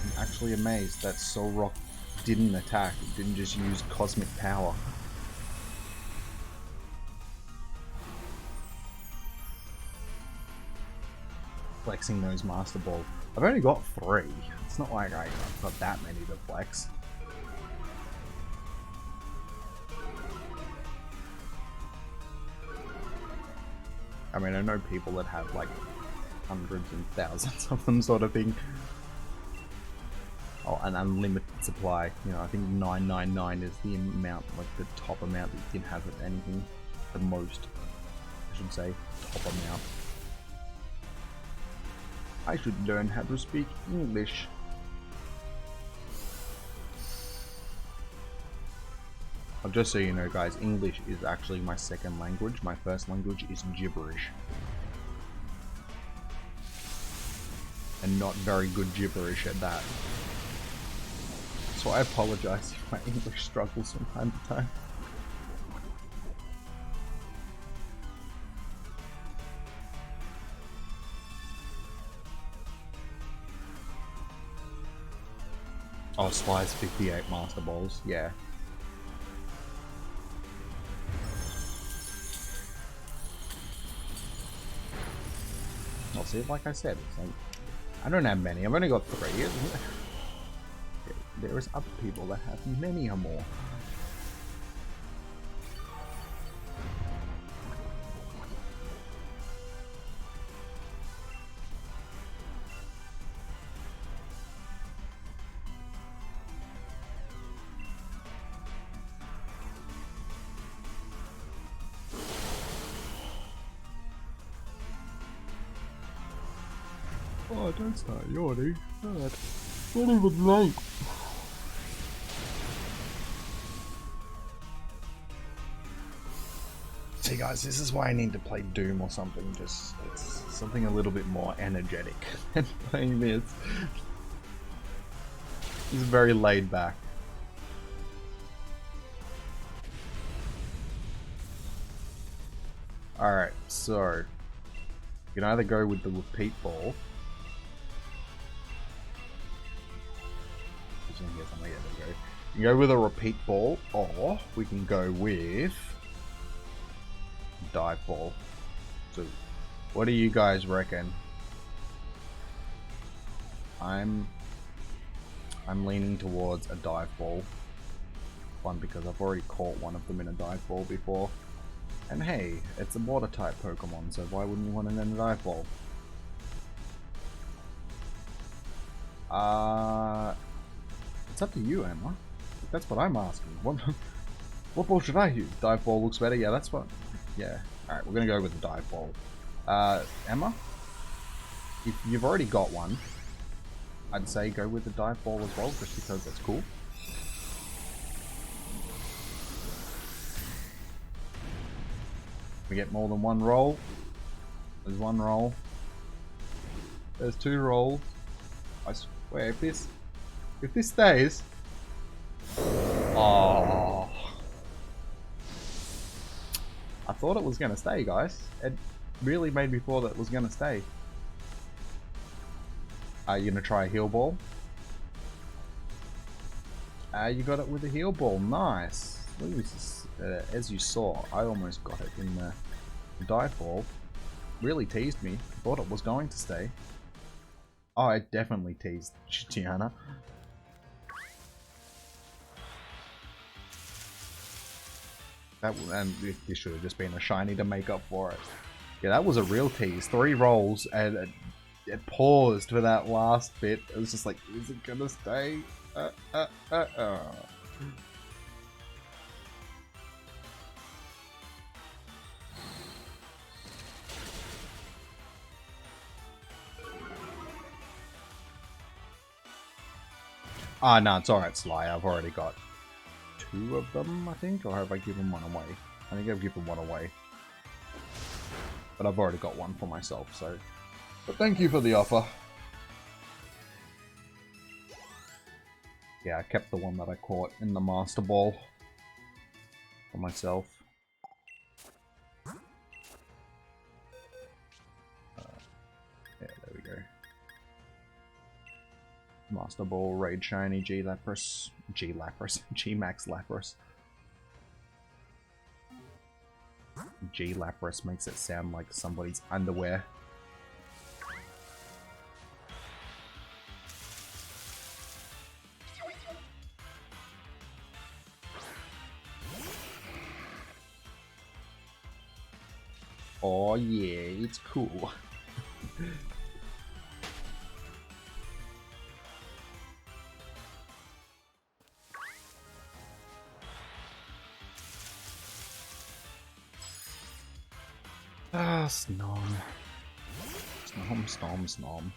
I'm actually amazed that Solrock didn't attack. It didn't just use Cosmic Power. Flexing those Master Balls. I've only got 3. It's not like I've got that many to flex. I mean, I know people that have like hundreds and thousands of them, sort of thing. Oh, an unlimited supply. You know, I think 999 is the amount, like the top amount that you can have of anything. The most, I should say, top amount. I should learn how to speak English. Well, just so you know, guys, English is actually my second language. My first language is gibberish. And not very good gibberish at that. So I apologize if my English struggles from time to time. Oh, Sly's 58 Master Balls, yeah. I'll see, like I said, it's like, I don't have many, I've only got 3, isn't it? There is other people that have many or more. Oh, don't start yawning. God. Not even late. See guys, this is why I need to play Doom or something, just it's something a little bit more energetic than playing this. It's very laid back. Alright, so you can either go with the repeat ball. Yeah, there we go. You can go with a repeat ball, or we can go with dive ball. So, what do you guys reckon? I'm leaning towards a dive ball. One, because I've already caught one of them in a dive ball before. And hey, it's a water type Pokemon, so why wouldn't you want it in a dive ball? It's up to you, Emma. That's what I'm asking. What ball should I use? Dive ball looks better. Yeah, that's what. Yeah. Alright, we're gonna go with the dive ball. Emma? If you've already got one, I'd say go with the dive ball as well, just because that's cool. We get more than one roll. There's one roll. There's two rolls. I swear, if this stays. Oh. I thought it was gonna stay, guys. It really made me thought it was gonna stay. Are you gonna try a heal ball? You got it with a heal ball. Nice. Look at this. As you saw, I almost got it in the dive ball. Really teased me. Thought it was going to stay. Oh, it definitely teased Gianna. And this should have just been a shiny to make up for it. Yeah, that was a real tease. 3 rolls and it paused for that last bit. It was just like, is it gonna stay? Ah, no, it's alright, Sly. I've already got 2 of them, I think, or have I given one away? I think I've given one away. But I've already got one for myself, so... But thank you for the offer. Yeah, I kept the one that I caught in the Master Ball for myself. Yeah, there we go. Master Ball, Raid Shiny, G-Lapras, G-Max Lapras. G-Lapras makes it sound like somebody's underwear. Oh yeah, it's cool. Ah, Snom. Snom.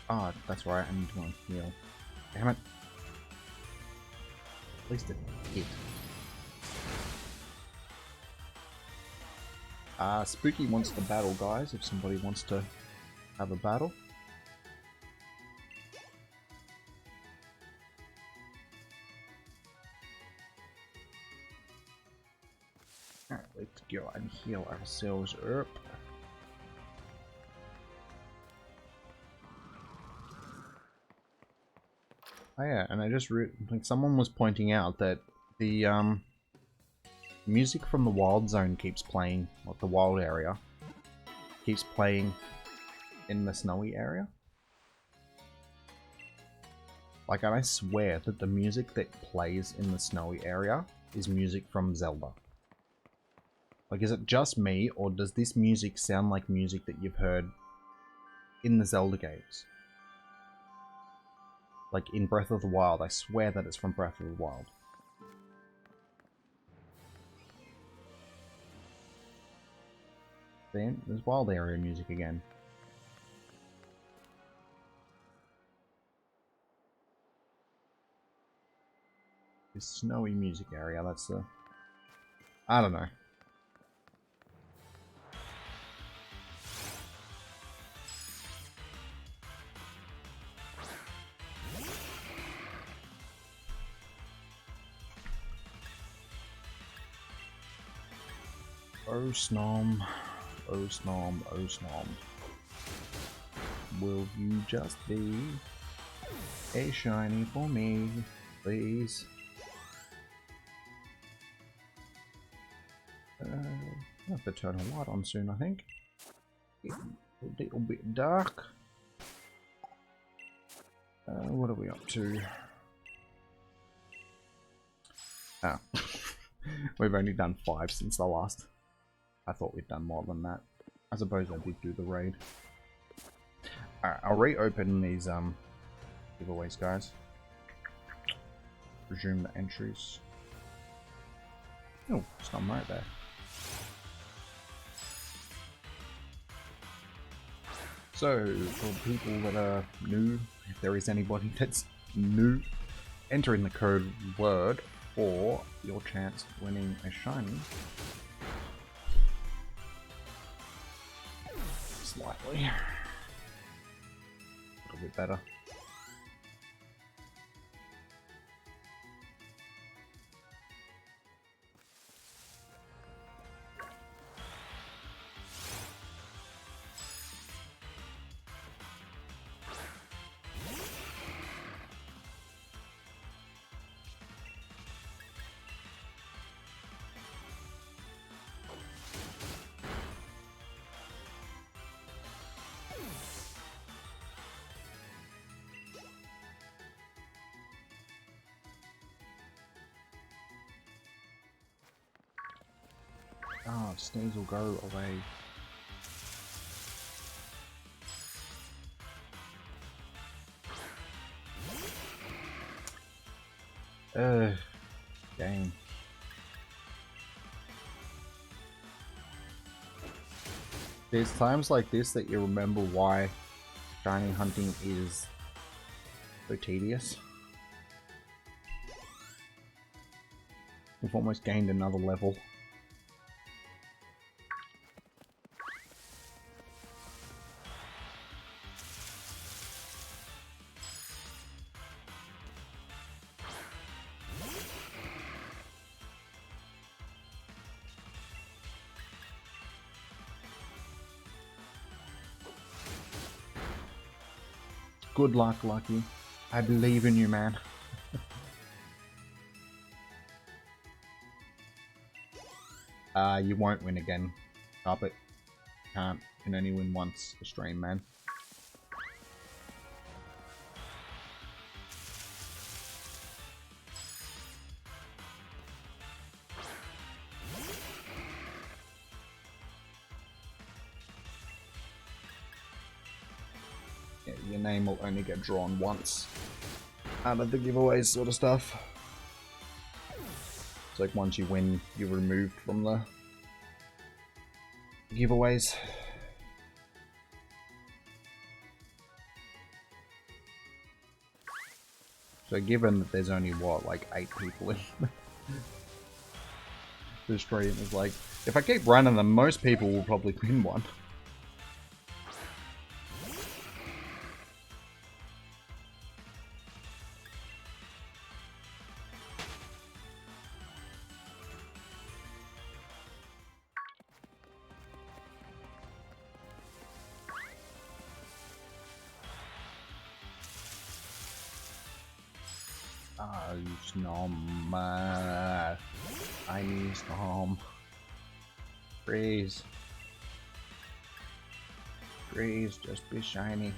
Ah, that's right, I need one heal. Damn it. At least it hit. Spooky wants to battle, guys, if somebody wants to have a battle. Alright, let's go and heal ourselves up. Oh yeah, and I just like someone was pointing out that the music from the Wild Zone keeps playing, like the Wild area, keeps playing in the Snowy area. Like, and I swear that the music that plays in the Snowy area is music from Zelda. Like, is it just me, or does this music sound like music that you've heard in the Zelda games? Like, in Breath of the Wild, I swear that it's from Breath of the Wild. Then, there's Wild area music again. This Snowy music area, that's the... I don't know. Oh Snom, oh Snom, oh Snom. Will you just be a shiny for me, please? I'll have to turn a light on soon, I think. Getting a little bit dark. What are we up to? Ah, we've only done 5 since the last. I thought we'd done more than that. I suppose I did do the raid. Alright, I'll reopen these giveaways, guys. Resume the entries. Oh, it's not right there. So, for people that are new, if there is anybody that's new, enter in the code WORD for your chance of winning a shiny. Slightly. A little bit better. Oh, Sneeze will go away. Game. There's times like this that you remember why shiny hunting is so tedious. We've almost gained another level. Good luck, Lucky. I believe in you, man. You won't win again. Carpet. Can't. Can only win once a stream, man. Yeah, your name will only get drawn once out of the giveaways sort of stuff. It's like once you win, you're removed from the giveaways. So given that there's only what, like 8 people in the stream, it's like, if I keep running them, most people will probably win one. Snom, I need Snom. Please. Please, just be shiny.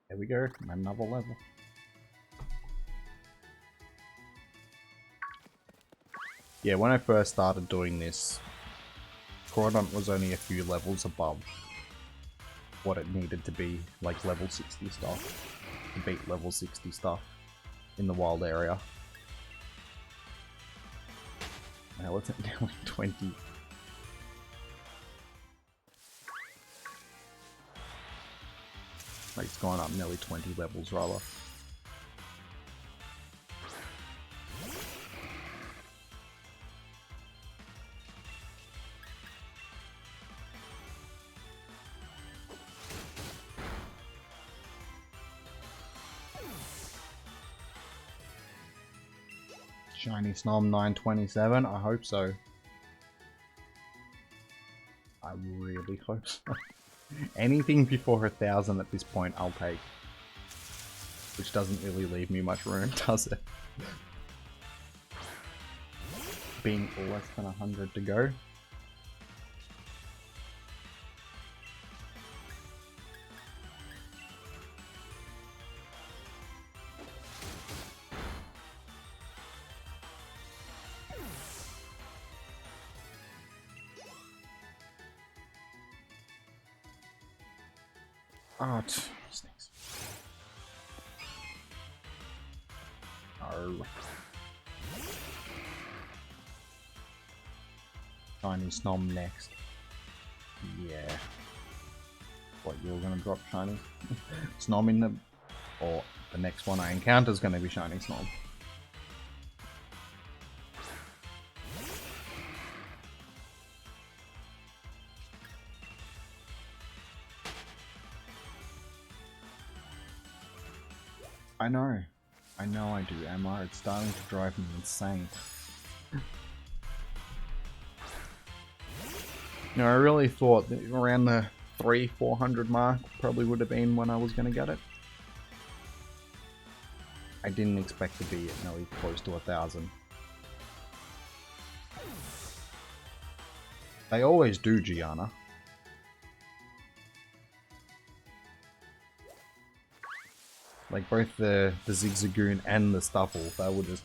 There we go, another level. Yeah, when I first started doing this, Crawdont was only a few levels above what it needed to be, like level 60 stuff, to beat level 60 stuff in the wild area. Now it's at nearly 20. Like it's gone up nearly 20 levels rather. Shiny Snom 927, I hope so. I really hope so. Anything before 1,000 at this point, I'll take. Which doesn't really leave me much room, does it? Being less than 100 to go. Oh, snakes. Oh. Shiny Snom next. Yeah. What, you're gonna drop Shiny Snom in the... Or the next one I encounter is gonna be Shiny Snom. I know I do, Emma. It's starting to drive me insane. No, I really thought that around the 300-400 mark probably would have been when I was going to get it. I didn't expect to be at nearly close to 1,000. They always do, Gianna. Like both the Zigzagoon and the Stuffle, they were just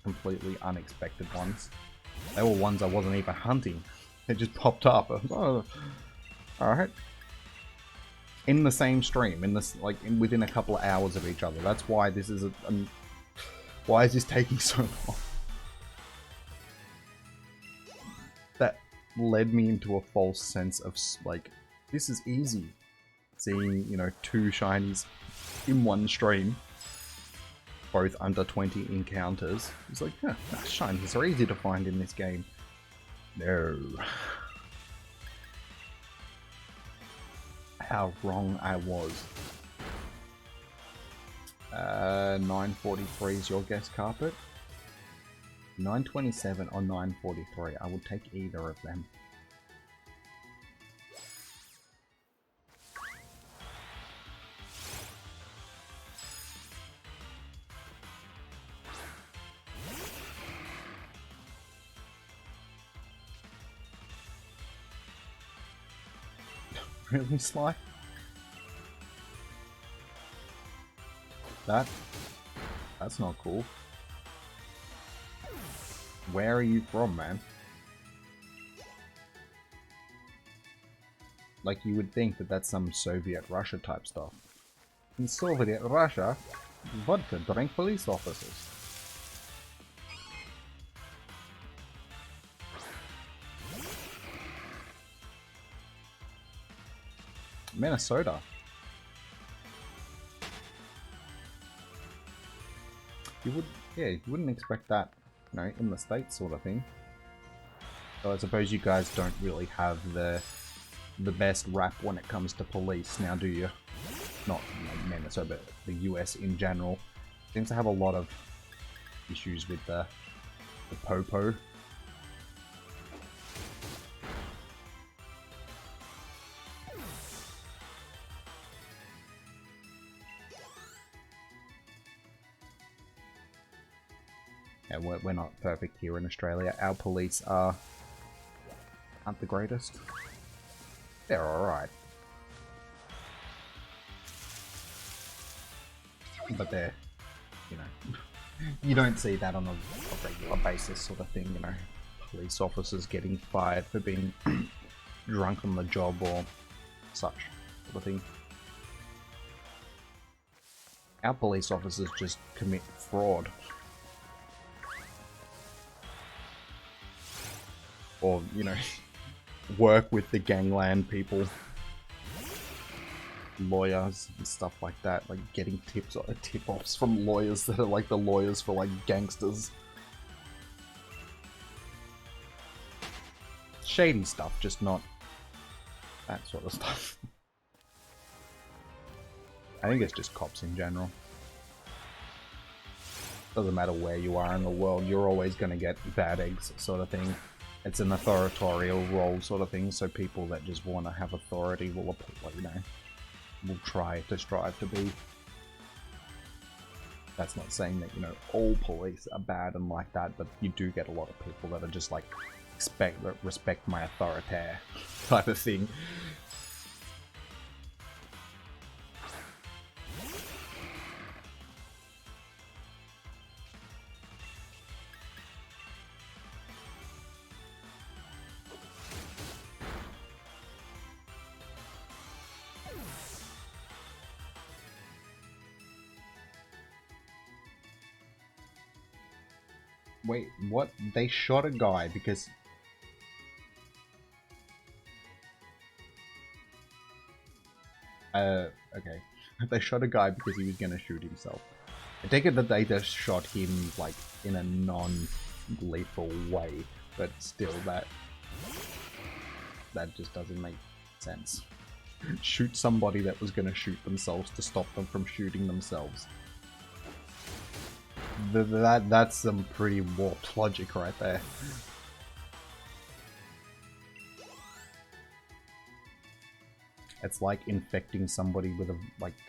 completely unexpected ones. They were ones I wasn't even hunting. It just popped up. I was, oh, alright. In the same stream, in this, like, within a couple of hours of each other. That's why this is why is this taking so long? That led me into a false sense of, like, this is easy. Seeing, you know, 2 shinies in one stream, both under 20 encounters. It's like, huh, shinies are easy to find in this game. No. How wrong I was. 943 is your guess, Carpet? 927 or 943. I will take either of them. Really, Sly? That's not cool. Where are you from, man? Like, you would think that that's some Soviet Russia type stuff. In Soviet Russia, vodka drank police officers. Minnesota. You wouldn't expect that, you know, in the States sort of thing. So I suppose you guys don't really have the best rap when it comes to police now, do you? Not like Minnesota, but the US in general seems to have a lot of issues with the popo. Yeah, we're not perfect here in Australia. Our police aren't the greatest. They're alright. But they're, you know, you don't see that on a regular basis sort of thing, you know. Police officers getting fired for being drunk on the job or such sort of thing. Our police officers just commit fraud. Or, you know, work with the gangland people, lawyers and stuff like that, like getting tip-offs from lawyers that are like the lawyers for like gangsters. Shady stuff, just not that sort of stuff. I think it's just cops in general. Doesn't matter where you are in the world, you're always going to get bad eggs, sort of thing. It's an authoritarian role, sort of thing, so people that just want to have authority will, you know, will try to strive to be. That's not saying that, you know, all police are bad and like that, but you do get a lot of people that are just like, respect my authority type of thing. Wait, what? They shot a guy because... okay. They shot a guy because he was gonna shoot himself. I take it that they just shot him, like, in a non-lethal way, but still, that just doesn't make sense. Shoot somebody that was gonna shoot themselves to stop them from shooting themselves. That's some pretty warped logic right there. It's like infecting somebody with a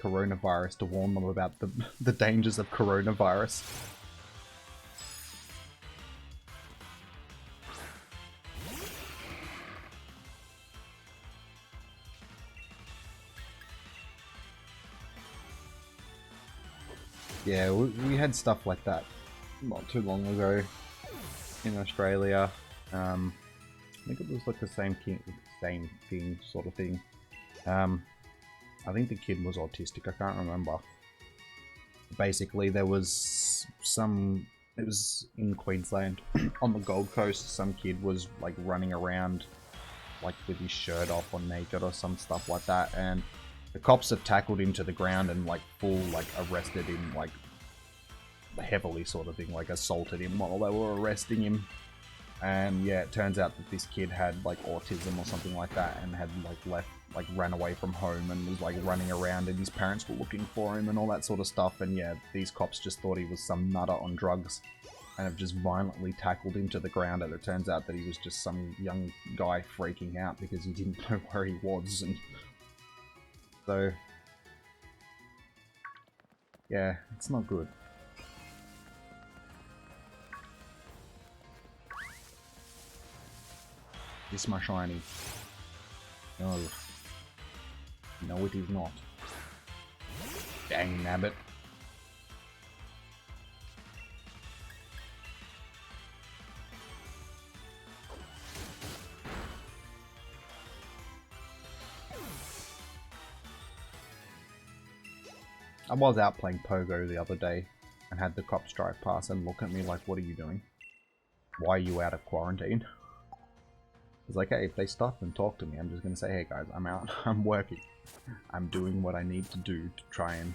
coronavirus to warn them about the dangers of coronavirus. Yeah, we had stuff like that not too long ago in Australia. I think it was like the same thing sort of thing. I think the kid was autistic, I can't remember. Basically, there was it was in Queensland, on the Gold Coast, some kid was like running around like with his shirt off or naked or some stuff like that, and the cops have tackled him to the ground and like arrested him, like heavily sort of thing, like assaulted him while they were arresting him. And yeah, it turns out that this kid had like autism or something like that and had ran away from home and was like running around, and his parents were looking for him and all that sort of stuff. And yeah, these cops just thought he was some nutter on drugs and have just violently tackled him to the ground, and it turns out that he was just some young guy freaking out because he didn't know where he was. And so yeah, it's not good. This my shiny. No. No, it is not. Dang nabbit. I was out playing Pogo the other day and had the cops drive past and look at me like, what are you doing? Why are you out of quarantine? It's like, hey, if they stop and talk to me, I'm just going to say, hey guys, I'm out, I'm working. I'm doing what I need to do to try and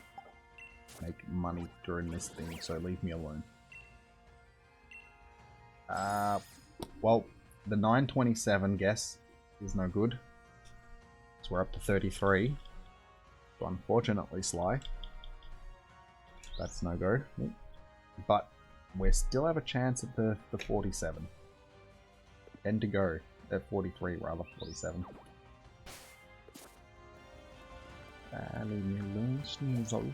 make money during this thing, so leave me alone. Well, the 927 guess is no good. So we're up to 33. So unfortunately, Sly, that's no go. But we still have a chance at the 47. 10 to go. At 43 rather, 47. Leave me alone, Sneasel.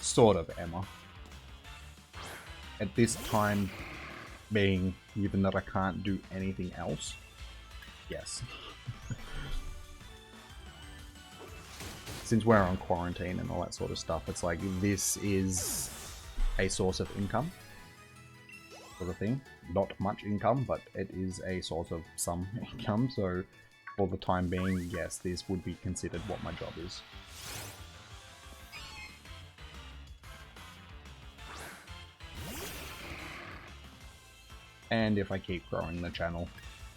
Sort of, Emma. At this time being, given that I can't do anything else, yes. Since we're on quarantine and all that sort of stuff, it's like, this is a source of income, sort of thing. Not much income, but it is a source of some income, so for the time being, yes, this would be considered what my job is. And if I keep growing the channel,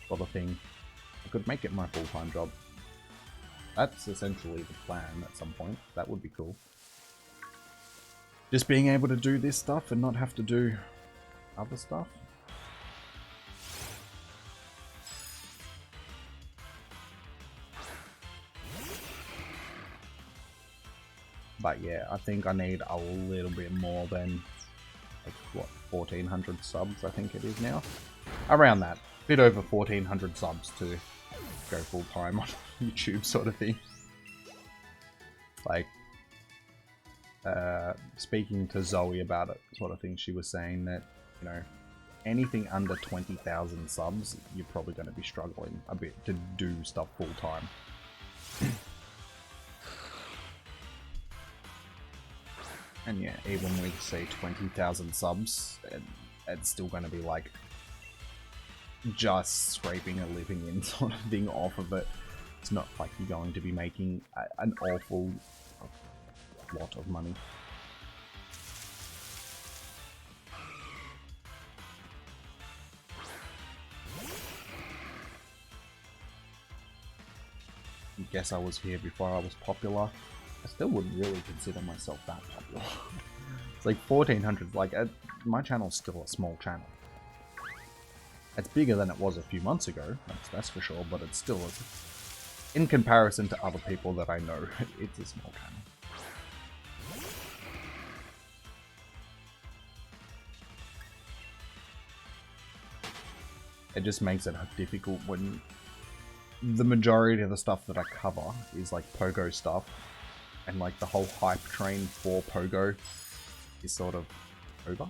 sort of thing, I could make it my full-time job. That's essentially the plan at some point. That would be cool. Just being able to do this stuff and not have to do other stuff. But yeah, I think I need a little bit more than, like, what, 1,400 subs I think it is now? Around that. Bit over 1,400 subs to go full time on YouTube sort of thing. Like, speaking to Zoe about it sort of thing, she was saying that, you know, anything under 20,000 subs, you're probably going to be struggling a bit to do stuff full time. And yeah, even with, say, 20,000 subs, it's still going to be like just scraping a living in sort of thing off of it. It's not like you're going to be making an awful lot of money. I guess I was here before I was popular. I still wouldn't really consider myself that popular. It's like 1,400, like, my channel's still a small channel. It's bigger than it was a few months ago, that's for sure, but it's still, in comparison to other people that I know, it's a small channel. It just makes it difficult when the majority of the stuff that I cover is like Pogo stuff, and like the whole hype train for Pogo is sort of over,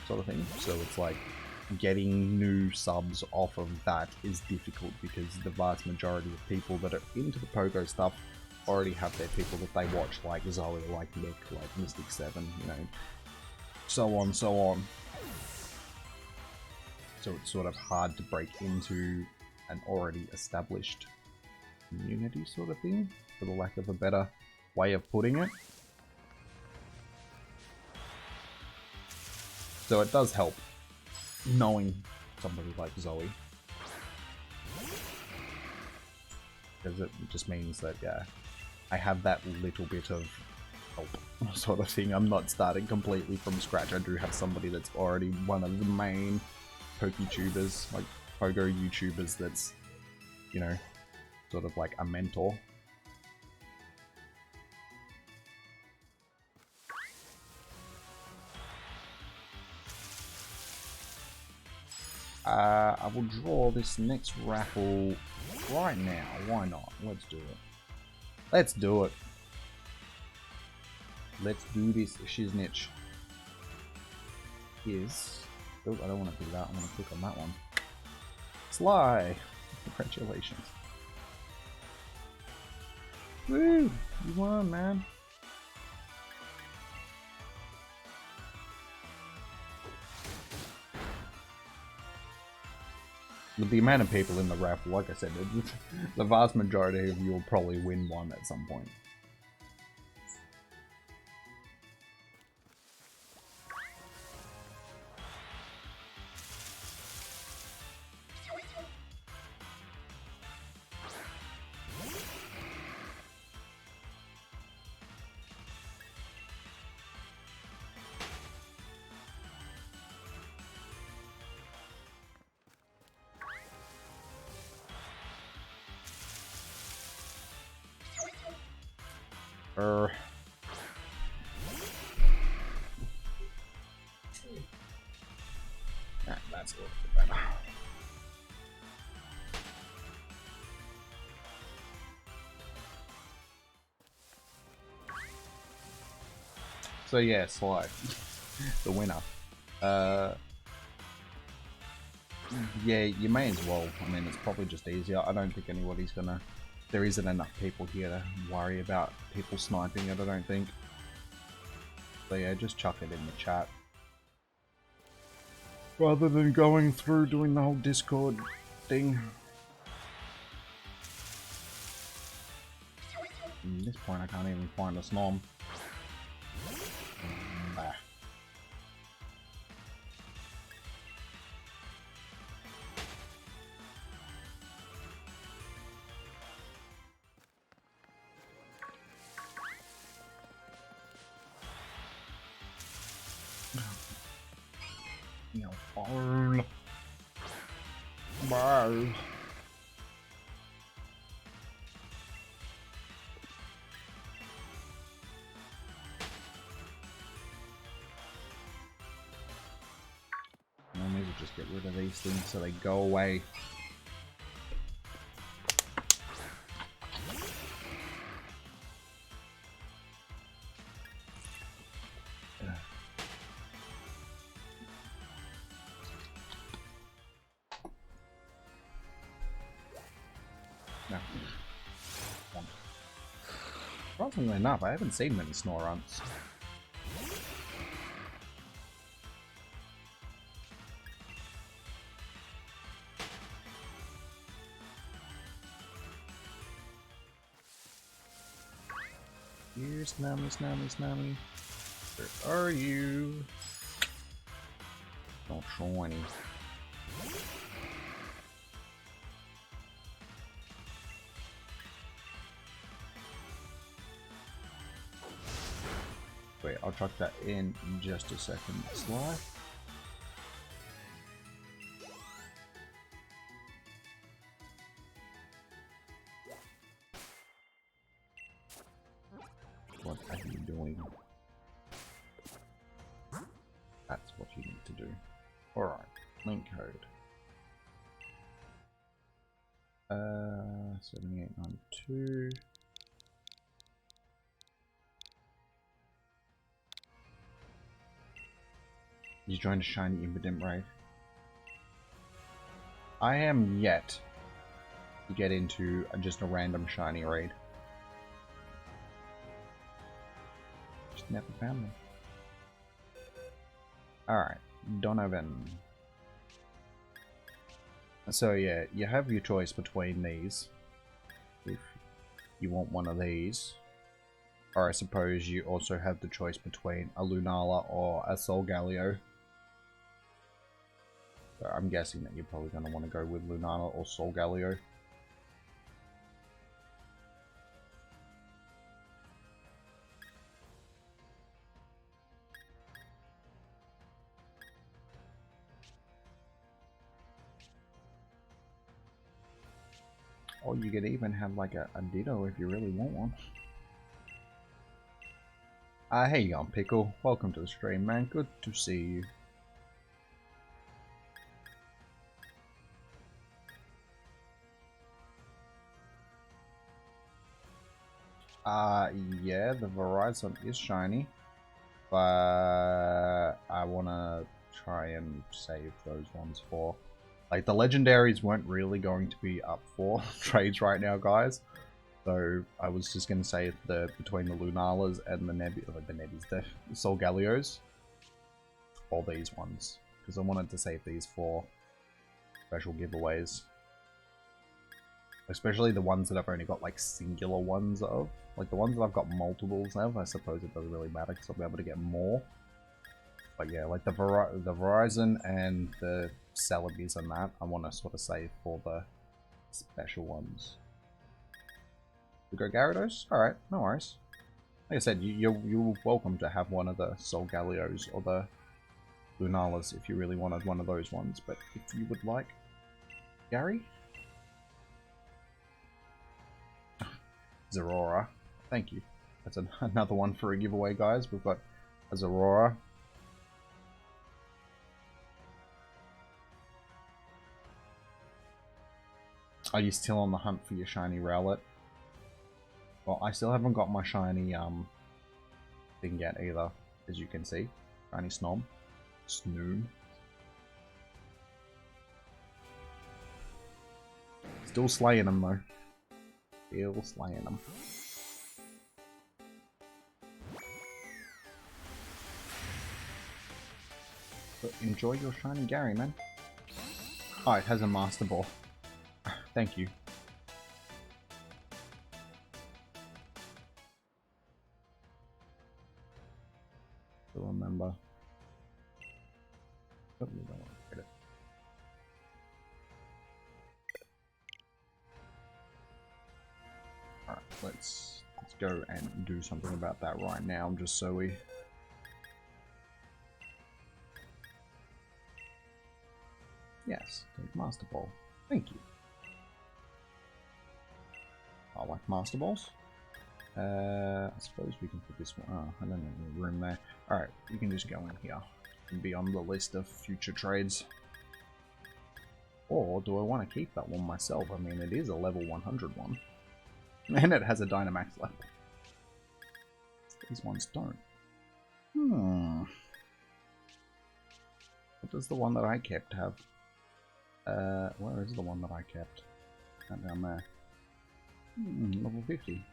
sort of thing. So it's like getting new subs off of that is difficult because the vast majority of people that are into the Pogo stuff already have their people that they watch, like Zoe, like Nick, like Mystic 7, you know, so on, so on. So it's sort of hard to break into an already established community sort of thing, for the lack of a better way of putting it. So it does help knowing somebody like Zoe, because it just means that, yeah, I have that little bit of help sort of thing. I'm not starting completely from scratch. I do have somebody that's already one of the main PokeTubers, like Pogo YouTubers, that's, you know, sort of like a mentor. I will draw this next raffle right now. Why not? Let's do it. Let's do it. Let's do this shiznitch. Is... Oh, I don't want to do that. I want to click on that one. Sly! Congratulations. Woo! You won, man. With the amount of people in the raffle, like I said, the vast majority of you will probably win one at some point. That's a little bit better. So yeah, Sly, the winner. Yeah, you may as well. I mean, it's probably just easier. I don't think anybody's gonna... There isn't enough people here to worry about people sniping it, I don't think. So yeah, just chuck it in the chat. Rather than going through doing the whole Discord thing. At this point I can't even find a Snom. Bah. You know, barn. Barn. get rid of these things so they go away. No. Surprisingly enough, I haven't seen many Snorunts. Here, Snummy. Where are you? Don't show any. Wait, I'll chuck that in just a second. Slide. What are you doing? That's what you need to do. Alright, link code. 7892. You joined a shiny impotent raid. I am yet to get into just a random shiny raid. Just never found them. Alright, Donovan. So yeah, you have your choice between these. If you want one of these. Or I suppose you also have the choice between a Lunala or a Solgaleo. So I'm guessing that you're probably going to want to go with Lunala or Solgaleo. Or you could even have like a Ditto if you really want one. Hey you going, Pickle? Welcome to the stream, man. Good to see you. Yeah, the Verizon is shiny, but I wanna try and save those ones for, like, the legendaries weren't really going to be up for trades right now, guys. So I was just gonna save the between the Lunalas and the the Solgaleos, all these ones, because I wanted to save these for special giveaways. Especially the ones that I've only got like singular ones of. Like the ones that I've got multiples of, I suppose it doesn't really matter because I'll be able to get more. But yeah, like the Verizon and the Celebes and that, I want to sort of save for the special ones. We go Gyarados? Alright, no worries. Like I said, you're welcome to have one of the Solgaleos or the Lunalas if you really wanted one of those ones. But if you would like Gary? Zeraora. Thank you. That's another one for a giveaway, guys. We've got a Zeraora. Are you still on the hunt for your shiny Rowlet? Well, I still haven't got my shiny thing yet either, as you can see. Shiny Snom. Snom. Still slaying them though. Still slaying them. But enjoy your shiny Gary, man. Oh, it has a Master Ball. Thank you. Still remember. Totally don't want to get it. Alright, let's go and do something about that right now, just so we... Yes, take Master Ball. Thank you. I like Master Balls. I suppose we can put this one... Oh, I don't have any room there. Alright, you can just go in here and be on the list of future trades. Or do I want to keep that one myself? I mean, it is a level 100 one. And it has a Dynamax level. These ones don't. What does the one that I kept have? Where is the one that I kept? Down there. Level 50.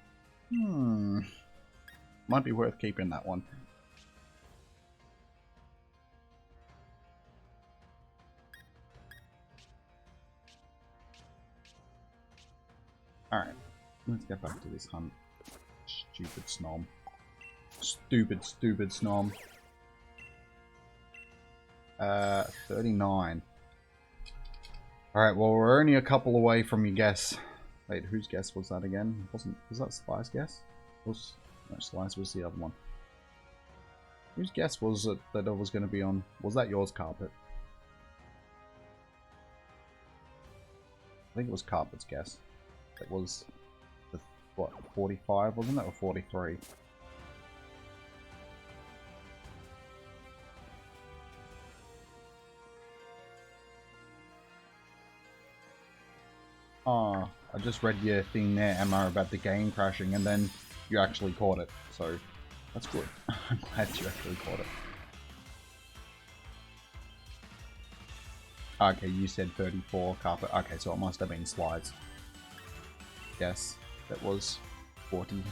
Might be worth keeping that one. Alright, let's get back to this hunt. Stupid Snom. Stupid Snom. 39. Alright, well we're only a couple away from your guess. Wait, whose guess was that again? Was that Sly's guess? No, Sly's was the other one. Whose guess was it that it was going to be on? Was that yours, Carpet? I think it was Carpet's guess. It was, what, 45, wasn't it? Or 43? Oh, I just read your thing there, Emma, about the game crashing, and then you actually caught it. So, that's good. I'm glad you actually caught it. Okay, you said 34, Carpet. Okay, so it must have been Slides. Yes, that was 40.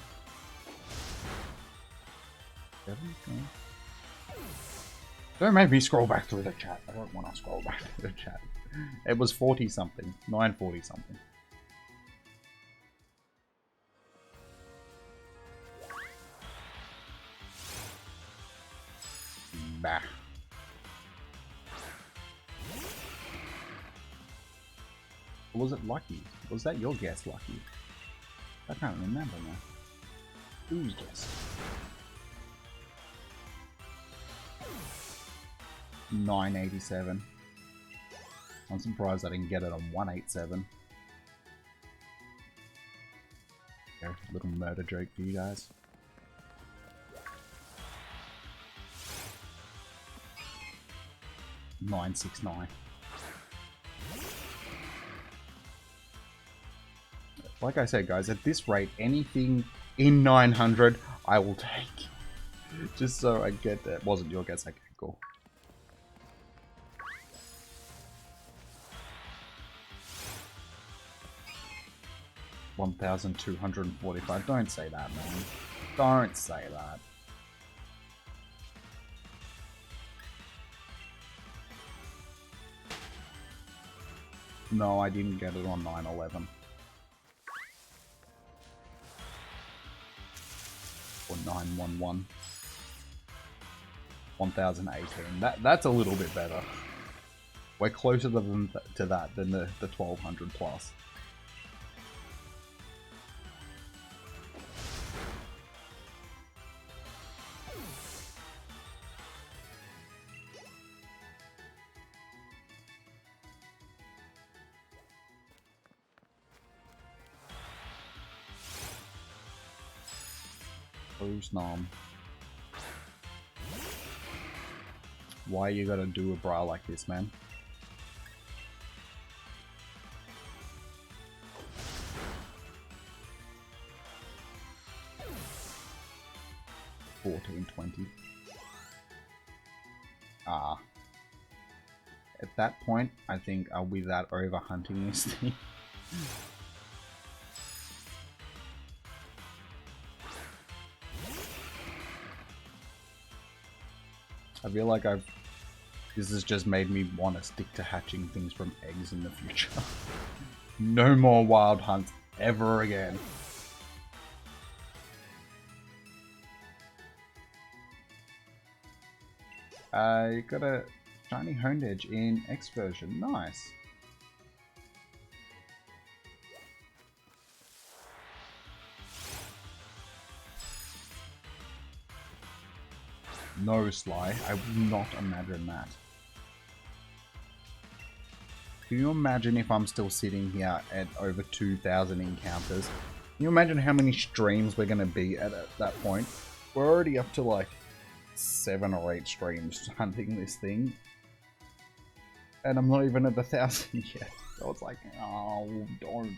Don't make me scroll back through the chat. I don't want to scroll back through the chat. It was 40 something. 940 something. Bah. Or was it Lucky? Was that your guess, Lucky? I can't remember now. Whose guess? 987. I'm surprised I didn't get it on 187. Okay, little murder joke for you guys. $969. Like I said, guys, at this rate, anything in 900, I will take. Just so I get that. Wasn't your guess? Okay, cool. $1,245. Don't say that, man. Don't say that. No, I didn't get it on 911. Or 911. 1018. That's a little bit better. We're closer to that than the 1200 plus. Snom. Why you gotta do a bra like this, man? $14.20. Ah. At that point, I think I'll be that over hunting this thing. I feel like this has just made me want to stick to hatching things from eggs in the future. No more wild hunts ever again. You got a shiny honed edge in X version. Nice. No, Sly, I would not imagine that. Can you imagine if I'm still sitting here at over 2,000 encounters? Can you imagine how many streams we're going to be at that point? We're already up to like 7 or 8 streams hunting this thing. And I'm not even at the 1,000 yet. So it's like, oh, don't.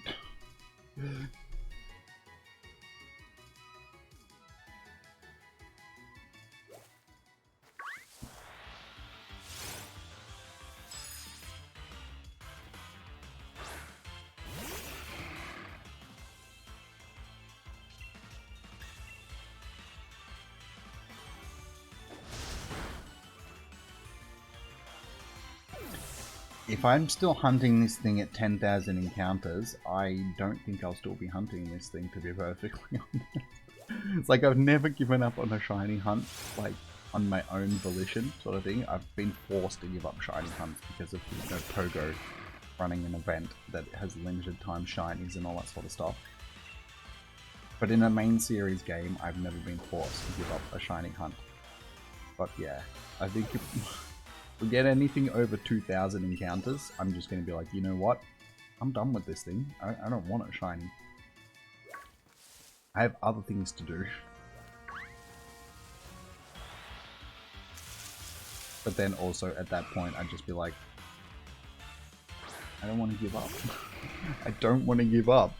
If I'm still hunting this thing at 10,000 encounters, I don't think I'll still be hunting this thing, to be perfectly honest. It's like I've never given up on a shiny hunt, like, on my own volition, sort of thing. I've been forced to give up shiny hunts because of, you know, Pogo running an event that has limited time shinies and all that sort of stuff. But in a main series game, I've never been forced to give up a shiny hunt. But yeah, I think if we get anything over 2,000 encounters, I'm just going to be like, you know what? I'm done with this thing. I don't want it shiny. I have other things to do. But then also at that point, I'd just be like, I don't want to give up. I don't want to give up.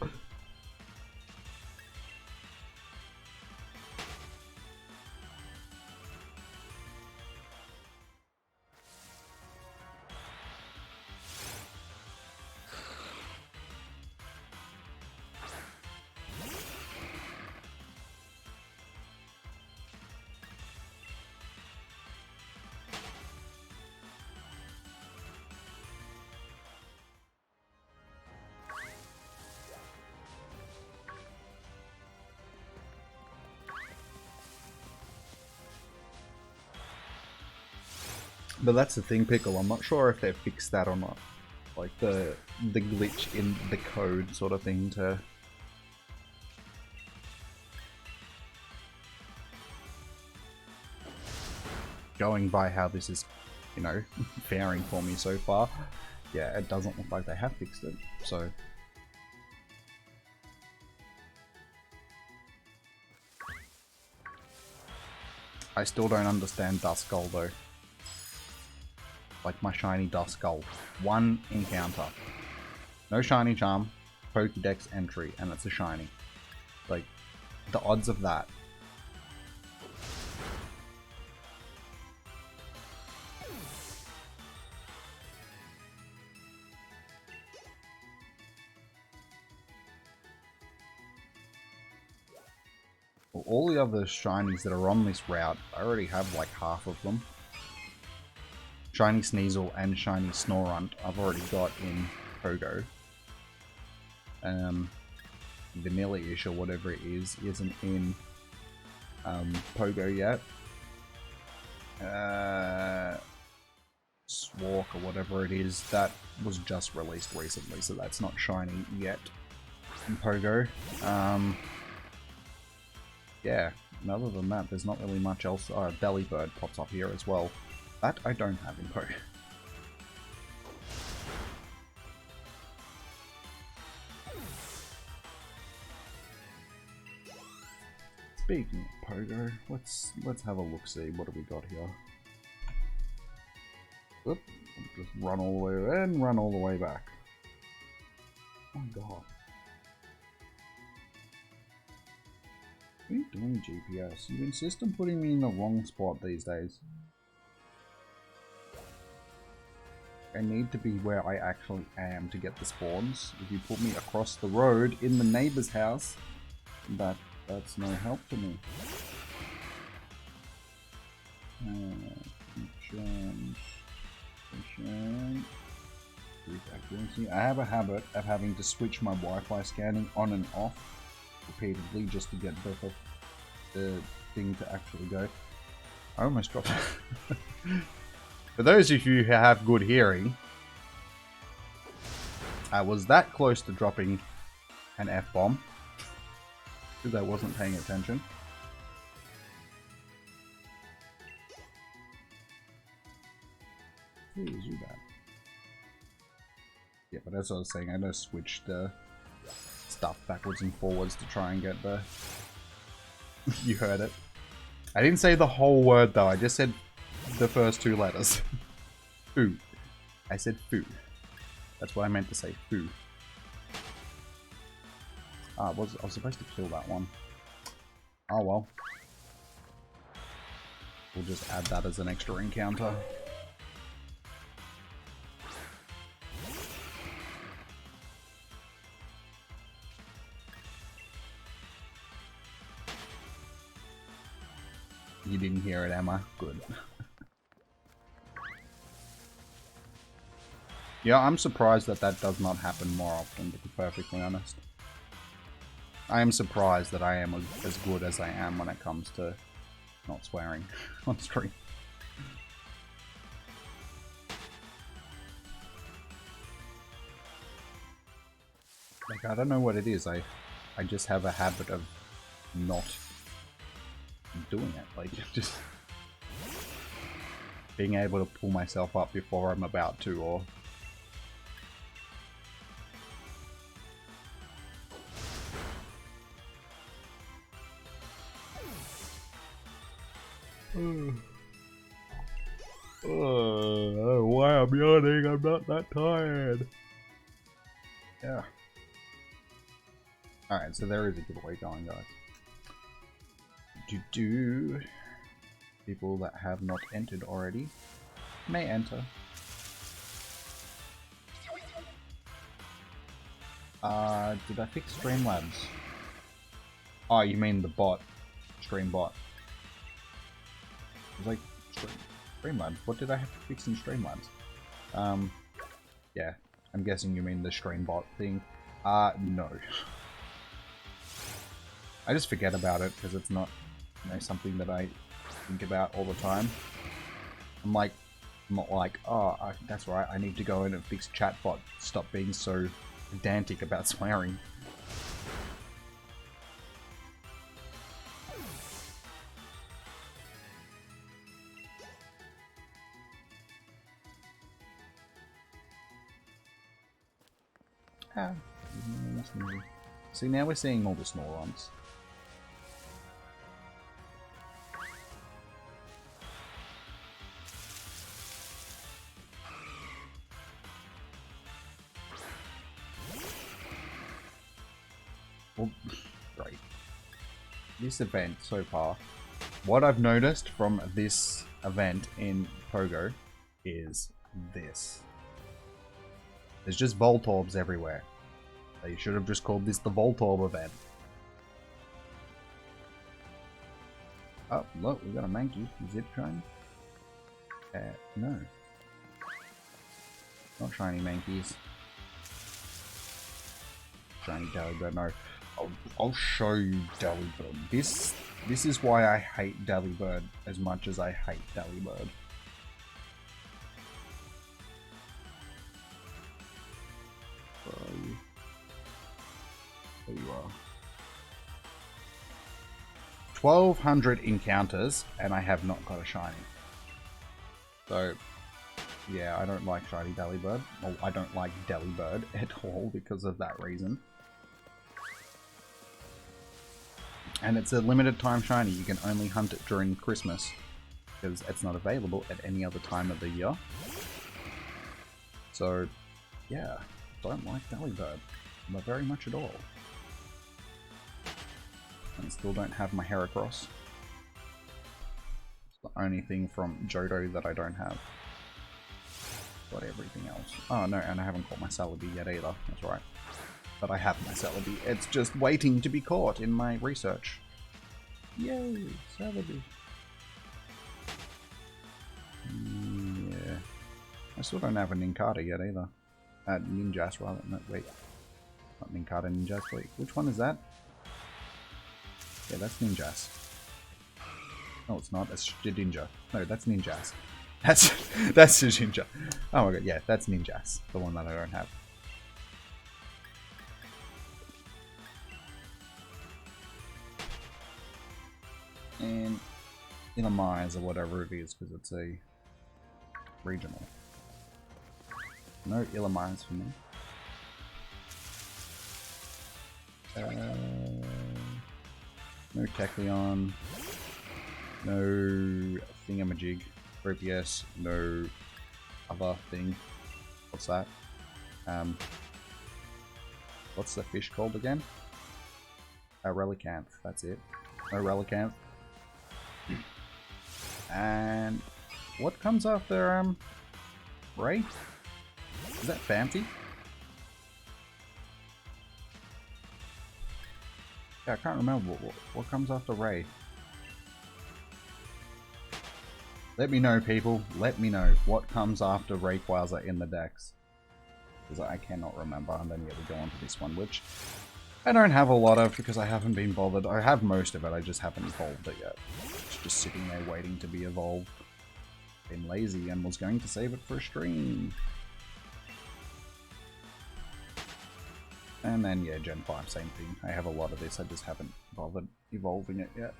But that's the thing, Pickle, I'm not sure if they've fixed that or not. Like the glitch in the code sort of thing to... Going by how this is, you know, faring for me so far, yeah, it doesn't look like they have fixed it, so... I still don't understand Duskull though. Like my shiny Duskull. One encounter. No shiny charm, Pokédex entry, and it's a shiny. Like, the odds of that. Well, all the other shinies that are on this route, I already have like half of them. Shiny Sneasel and Shiny Snorunt I've already got in Pogo. Vanilla-ish or whatever it is isn't in Pogo yet. Swark or whatever it is, that was just released recently, so that's not shiny yet in Pogo. Yeah, and other than that, there's not really much else. Delibird pops up here as well. That I don't have in Pogo. Speaking of Pogo, let's have a look. See what do we got here. Oop, just run all the way and run all the way back. Oh my god. What are you doing, GPS? You insist on putting me in the wrong spot these days. I need to be where I actually am to get the spawns. If you put me across the road in the neighbor's house, that's no help to me. I have a habit of having to switch my Wi-Fi scanning on and off repeatedly just to get the thing to actually go. I almost dropped it. For those of you who have good hearing, I was that close to dropping an F-bomb because I wasn't paying attention. Who is you that? Yeah, but as I was saying, I just switched stuff backwards and forwards to try and get the... You heard it. I didn't say the whole word though, I just said the first two letters. Two. I said foo. That's what I meant to say, foo. Ah, I was supposed to kill that one. Oh well. We'll just add that as an extra encounter. You didn't hear it, Emma? Good. Yeah, I'm surprised that that does not happen more often, to be perfectly honest. I am surprised that I am as good as I am when it comes to not swearing on stream. Like, I don't know what it is. I just have a habit of not doing it. Like, just being able to pull myself up before I'm about to, or... why I'm yawning, I'm not that tired. Yeah. Alright, so there is a giveaway going, guys. People that have not entered already may enter. Did I fix Streamlabs? Oh, you mean the bot. Streambot. It was like Streamlabs. What did I have to fix in Streamlabs? Yeah. I'm guessing you mean the Streambot thing. No. I just forget about it because it's not, you know, something that I think about all the time. I'm not like, oh, that's right, I need to go in and fix chatbot. Stop being so pedantic about swearing. See, now we're seeing all the Snorons. Well, right. This event so far, what I've noticed from this event in Pogo is this. There's just Voltorbs everywhere. They should have just called this the Voltorb event. Oh, look, we got a Mankey. Zip shiny? No. Not shiny Mankeys. Shiny Delibird, no. I'll show you Delibird. This is why I hate Delibird as much as I hate Delibird. Where are you? There you are. 1,200 encounters, and I have not got a shiny. So, yeah, I don't like shiny Delibird. Well, I don't like Delibird at all because of that reason. And it's a limited time shiny. You can only hunt it during Christmas because it's not available at any other time of the year. So, yeah, don't like Delibird. Not very much at all. And still don't have my Heracross. It's the only thing from Johto that I don't have. Got everything else. Oh no, and I haven't caught my Celebi yet either. That's right. But I have my Celebi. It's just waiting to be caught in my research. Yay, Celebi. Yeah. I still don't have a Nincada yet either. Ninjas rather. No, wait. Not Nincada, Ninjas. Wait, which one is that? Yeah, that's Ninjas. No, it's not. That's Shedinja. No, that's Ninjas. That's Shedinja. Oh my god, yeah, that's Ninjas. The one that I don't have. And Illamais or whatever it is, because it's a regional. No Illamais for me. No Tachyon. No Thingamajig. Propius. No other thing. What's that? What's the fish called again? A relicanth, that's it. A relicanth. And what comes after Ray? Is that Fancy? Yeah, I can't remember what comes after Ray. Let me know, people. Let me know what comes after Rayquaza in the decks. Because I cannot remember. And then we go on to this one, which I don't have a lot of because I haven't been bothered. I have most of it, I just haven't evolved it yet. It's just sitting there waiting to be evolved. Been lazy and was going to save it for a stream. And then, yeah, Gen 5, same thing. I have a lot of this, I just haven't bothered evolving it yet.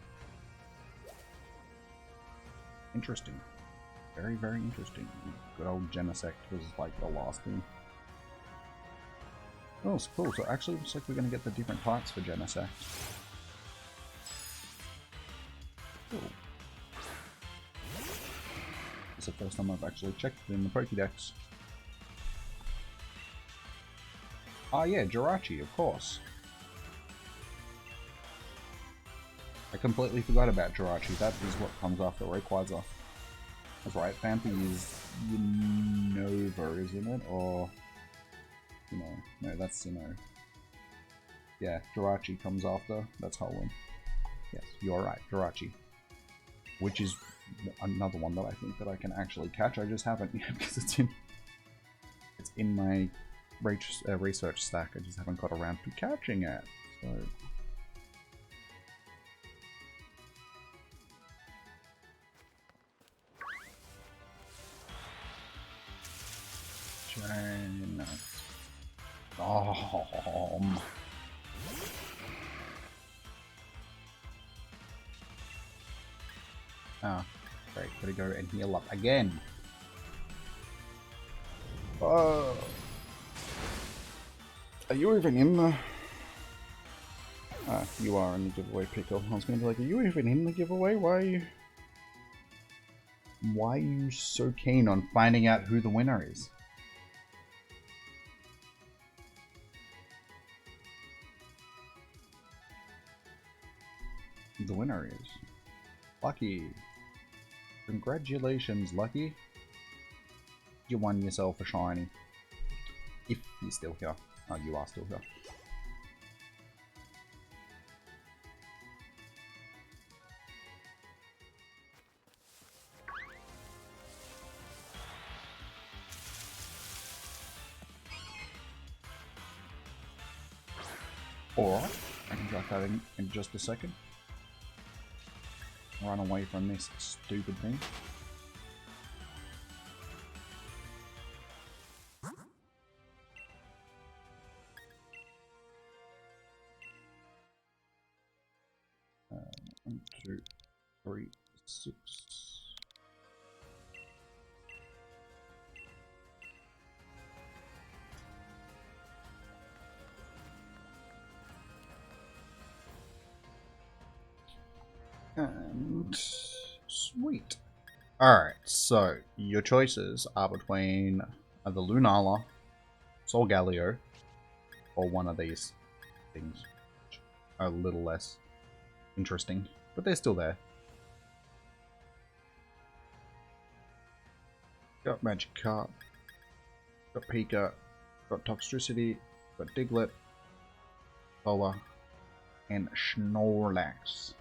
Interesting. Very, very interesting. Good old Genesect was like the last thing. Oh, it's cool. So actually looks like we're going to get the different types for Genesect. Cool. It's the first time I've actually checked it in the Pokédex. Ah yeah, Jirachi, of course. I completely forgot about Jirachi. That is what comes after Rayquaza. That's right, Phanpy is Unova, isn't it? Or... no, that's Sinnoh. Yeah, Jirachi comes after. That's Hoenn. Yes, you're right, Jirachi. Which is another one that I think that I can actually catch. I just haven't yet because it's in my research stack. I just haven't got around to catching it. So China. Ah, great. Gotta go and heal up again. Are you even in the... Ah, you are in the giveaway, Pickle. I was gonna be like, are you even in the giveaway? Why are you so keen on finding out who the winner is? The winner is Lucky. Congratulations, Lucky. You won yourself a shiny. If you're still here. Oh, you are still here. Alright, I can drop that in just a second. Run away from this stupid thing. One, two, three, 6. And sweet. Alright, so your choices are between the Lunala, Solgaleo, or one of these things. Which are a little less interesting, but they're still there. Got Magikarp, got Pika, got Toxtricity, got Diglett, Bola, and Snorlax.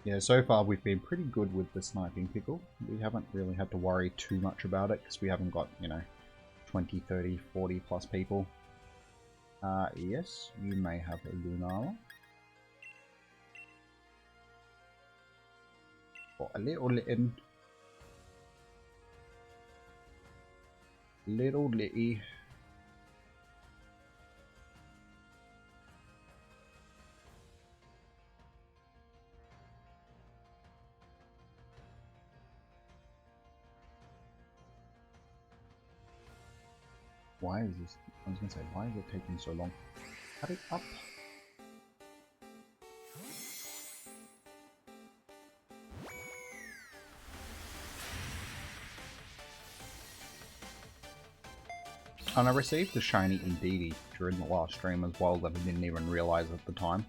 Yeah, so far we've been pretty good with the sniping, Pickle. We haven't really had to worry too much about it because we haven't got, 20, 30, 40 plus people. Yes, you may have a Lunala. Or a little litty. Little litty. Why is this? I was gonna say, why is it taking so long? Hurry up! And I received a shiny Indeedee during the last stream as well that I didn't even realize at the time.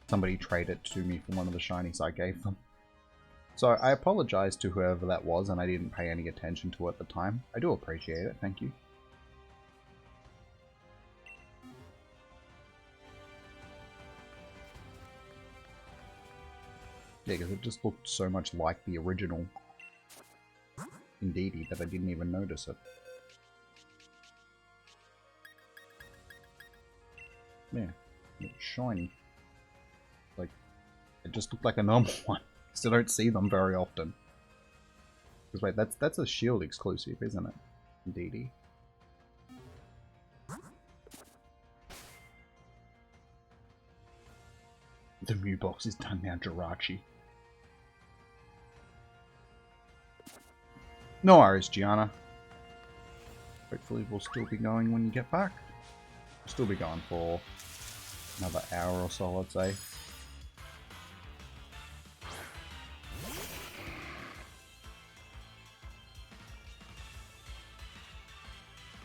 Somebody traded it to me for one of the shinies I gave them. So I apologize to whoever that was, and I didn't pay any attention to it at the time. I do appreciate it, thank you. Yeah, because it just looked so much like the original Indeedee that I didn't even notice it. Yeah, it's shiny. Like, it just looked like a normal one. Still don't see them very often. Because wait, that's a Shield exclusive, isn't it? Indeedee. The Mew box is done now, Jirachi. No worries, Gianna. Hopefully we'll still be going when you get back. We'll still be going for another hour or so, I'd say.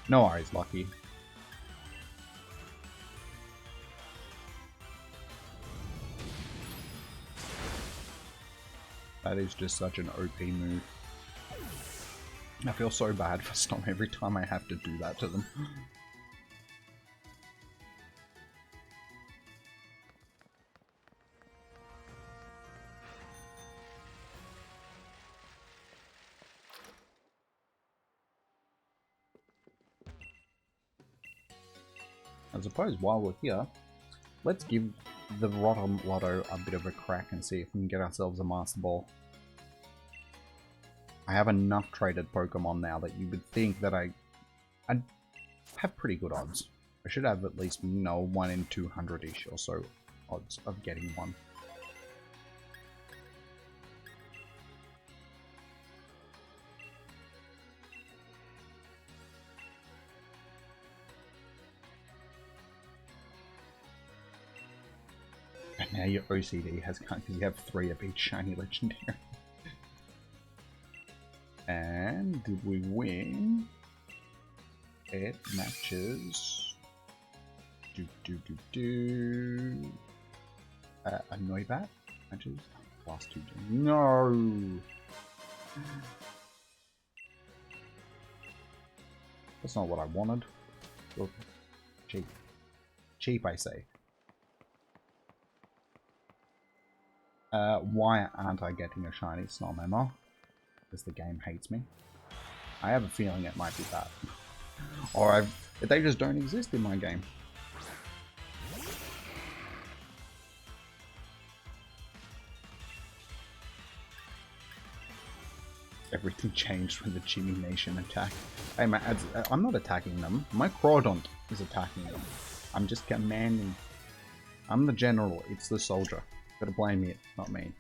No worries, Lucky. That is just such an OP move. I feel so bad for Snom every time I have to do that to them. I suppose while we're here, let's give the Rotom Lotto a bit of a crack and see if we can get ourselves a Master Ball. I have enough traded Pokemon now that you would think that I'd have pretty good odds. I should have at least, you know, 1 in 200-ish or so odds of getting one. And now your OCD has come because you have 3 of each shiny legendary. And did we win? It matches. A Noibat matches. Last 2 games. No! That's not what I wanted. Look, cheap. Cheap, I say. Why aren't I getting a shiny Snom ammo? Because the game hates me. I have a feeling it might be that. Or they just don't exist in my game. Everything changed when the Jimmy Nation attacked. Hey man, I'm not attacking them. My Crawdont is attacking them. I'm just commanding. I'm the general, it's the soldier. Gotta blame it, not me.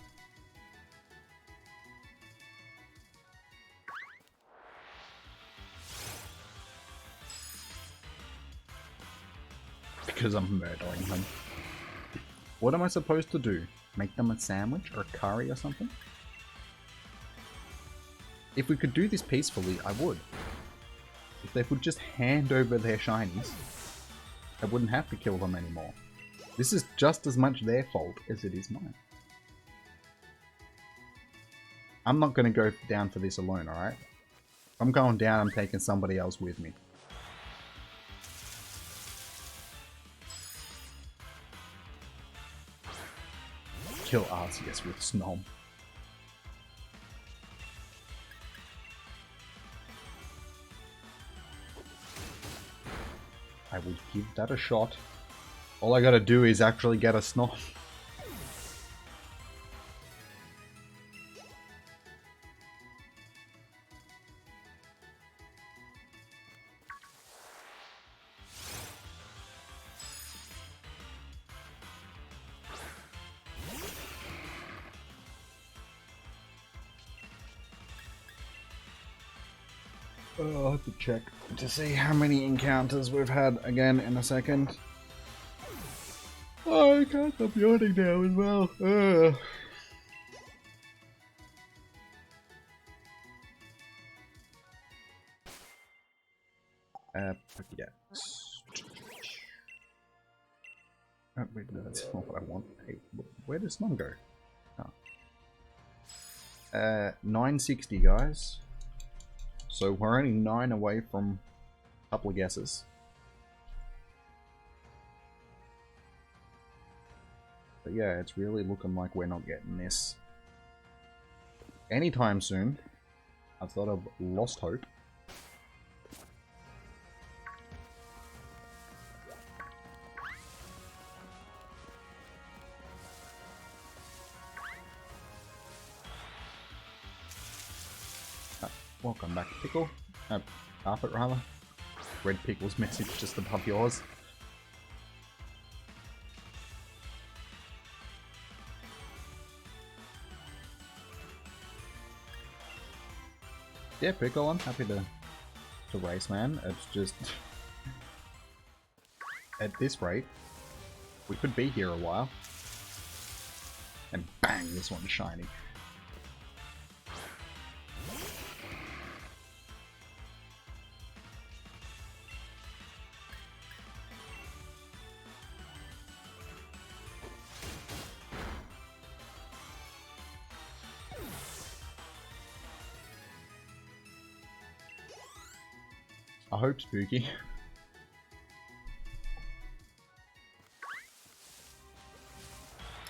Because I'm murdering them. What am I supposed to do? Make them a sandwich or a curry or something? If we could do this peacefully, I would. If they would just hand over their shinies, I wouldn't have to kill them anymore. This is just as much their fault as it is mine. I'm not going to go down for this alone, alright? If I'm going down, I'm taking somebody else with me. Kill Arceus with Snom. I will give that a shot. All I gotta do is actually get a Snom. I'll have to check to see how many encounters we've had again in a second. Oh, I can't stop yawning now as well. Ugh. Pokédex. Oh, wait, no, that's not what I want. Hey, where does Snom go? Oh. 960, guys. So we're only 9 away from a couple of guesses. But yeah, it's really looking like we're not getting this anytime soon. I've sort of lost hope. Welcome back, Pickle. Carpet, rather. Red Pickle's message just above yours. Yeah, Pickle, I'm happy to race, man. It's just... at this rate, we could be here a while. And bang, this one's shiny. I hope spooky.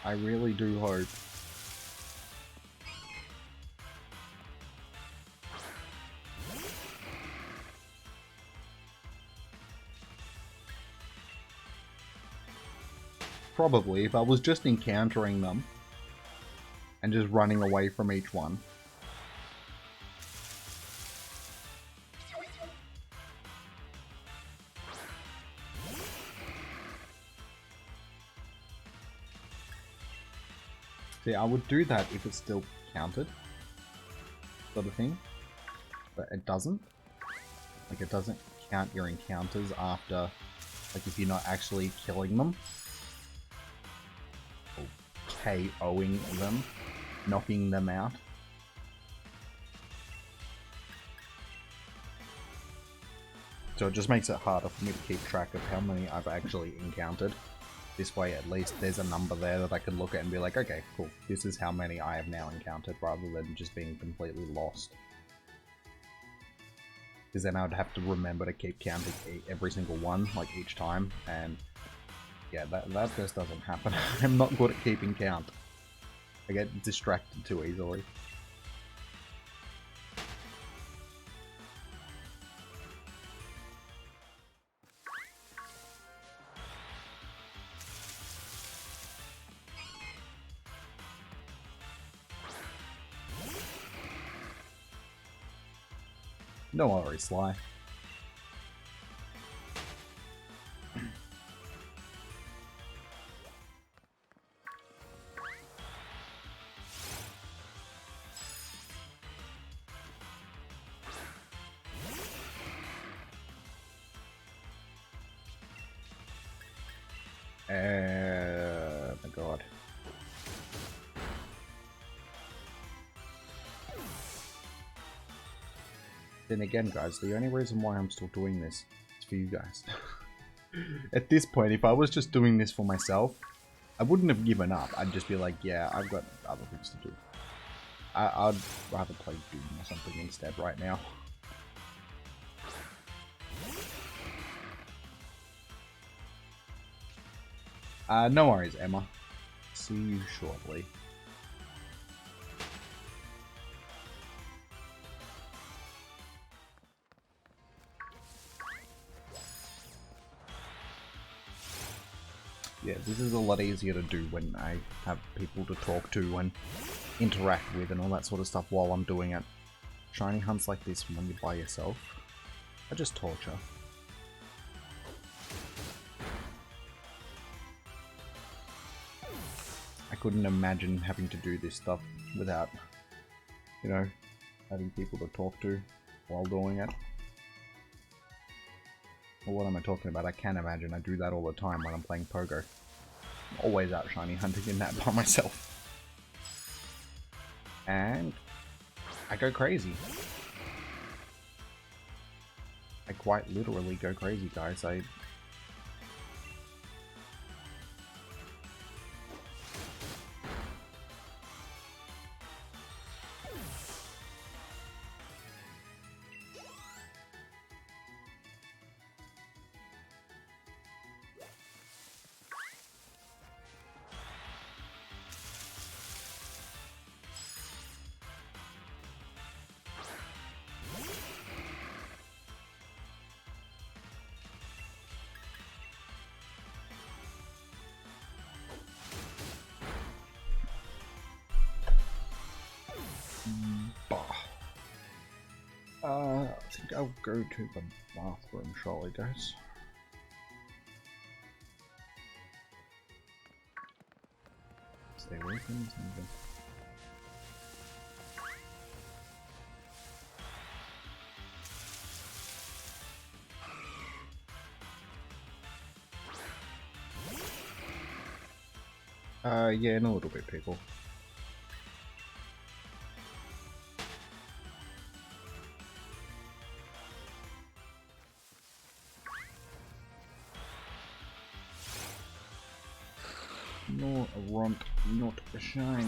I really do hope. Probably, if I was just encountering them and just running away from each one. See, I would do that if it still counted, sort of thing, but it doesn't. Like, it doesn't count your encounters after, like, if you're not actually killing them, or KOing them, knocking them out. So it just makes it harder for me to keep track of how many I've actually encountered. This way, at least, there's a number there that I can look at and be like, okay, cool, this is how many I have now encountered, rather than just being completely lost. Because then I would have to remember to keep counting every single one, like, each time, and yeah, that just doesn't happen. I'm not good at keeping count. I get distracted too easily. No worries, Sly. My god. Then again, guys, the only reason why I'm still doing this is for you guys. At this point, if I was just doing this for myself, I wouldn't have given up. I'd just be like, yeah, I've got other things to do. I'd rather play Doom or something instead right now. No worries, Emma. See you shortly. Yeah, this is a lot easier to do when I have people to talk to and interact with and all that sort of stuff while I'm doing it. Shiny hunts like this when you're by yourself are just torture. I couldn't imagine having to do this stuff without, you know, having people to talk to while doing it. Well, what am I talking about? I can't imagine. I do that all the time when I'm playing Pogo. I'm always out shiny hunting in that by myself. And I go crazy. I quite literally go crazy, guys. I think I'll go to the bathroom shortly, guys. Stay away from something. Yeah, in a little bit, people. Not a runt, not a shiny.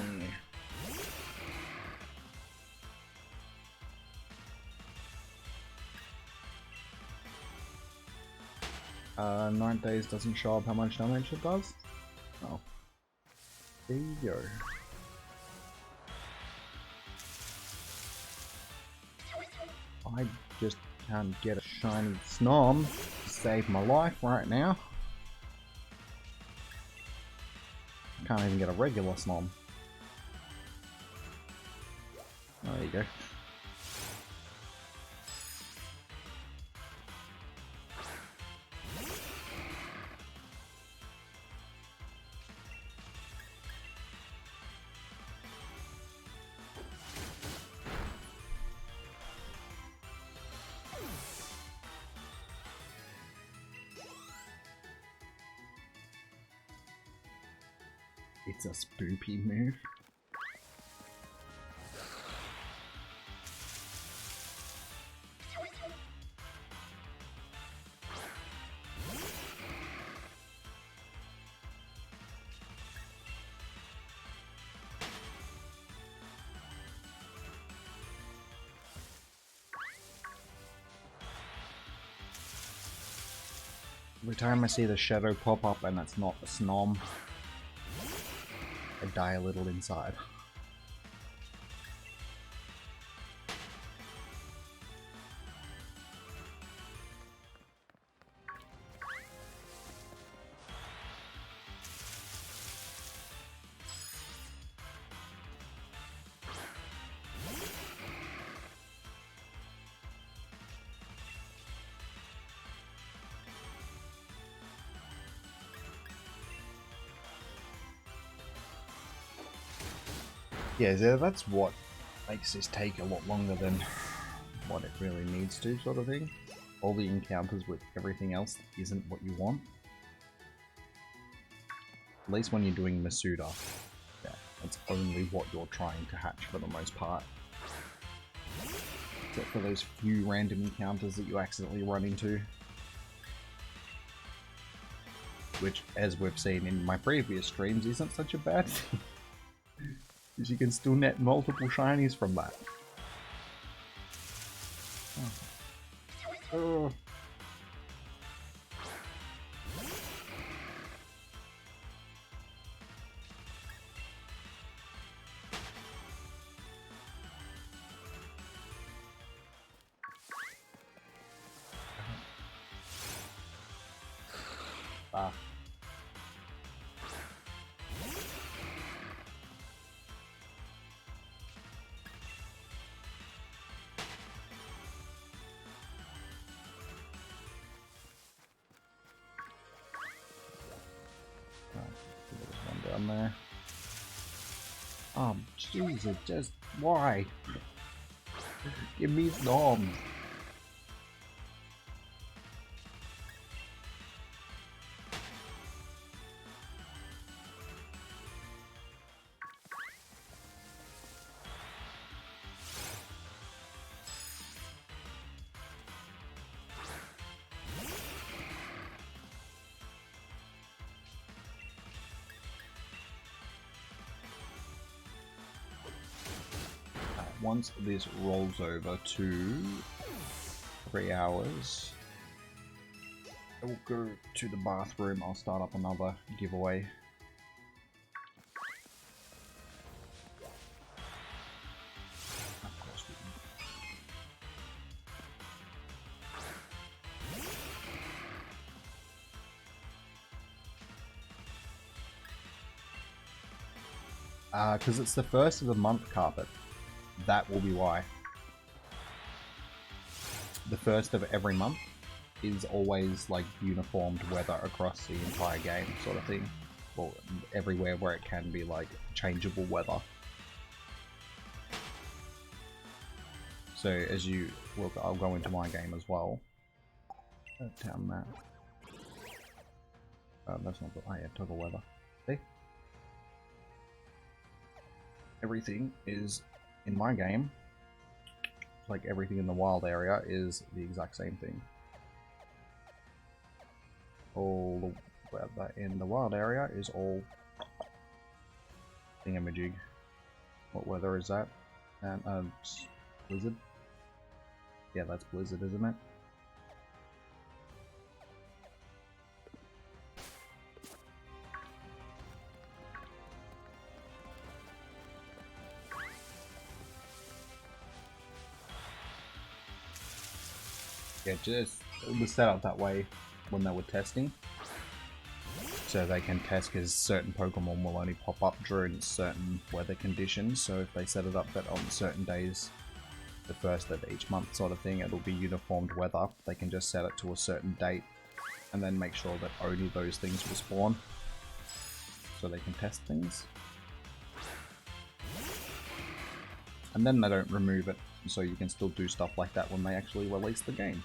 9 days doesn't show up how much damage it does? Oh. There you go. I just can't get a shiny Snom to save my life right now. Can't even get a regular Snom. Oh, there you go. It's a spoopy move. Every time I see the shadow pop up and it's not a Snom, I die a little inside. Yeah, so that's what makes this take a lot longer than what it really needs to, sort of thing. All the encounters with everything else isn't what you want. At least when you're doing Masuda, yeah, that's only what you're trying to hatch for the most part. Except for those few random encounters that you accidentally run into. Which, as we've seen in my previous streams, isn't such a bad thing. Because you can still net multiple shinies from that. Oh. Ah. Down there. Oh, Jesus, just why? Give me Snom. once this rolls over to 3 hours, I will go to the bathroom. I'll start up another giveaway. Because it's the first of the month, Carpet. That will be why. The first of every month is always like uniformed weather across the entire game, sort of thing. Or everywhere where it can be like changeable weather. So as you look, I'll go into my game as well. Town map. That's not the. Oh yeah, toggle weather. See? Everything is in my game, like everything in the wild area, is the exact same thing. All the weather in the wild area is all thingamajig. What weather is that? And blizzard. Yeah, that's blizzard, isn't it? Yeah, just it was set up that way when they were testing, so they can test because certain Pokemon will only pop up during certain weather conditions. So if they set it up that on certain days, the first of each month sort of thing, it'll be uniformed weather. They can just set it to a certain date and then make sure that only those things will spawn, so they can test things. And then they don't remove it, so you can still do stuff like that when they actually release the game.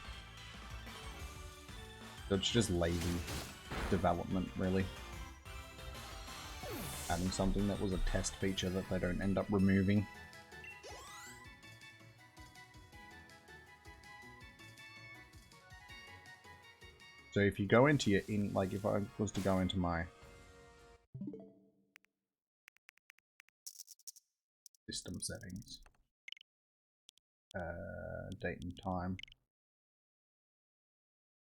So it's just lazy development, really. Adding something that was a test feature that they don't end up removing. So if you go into your like if I was to go into my system settings, date and time.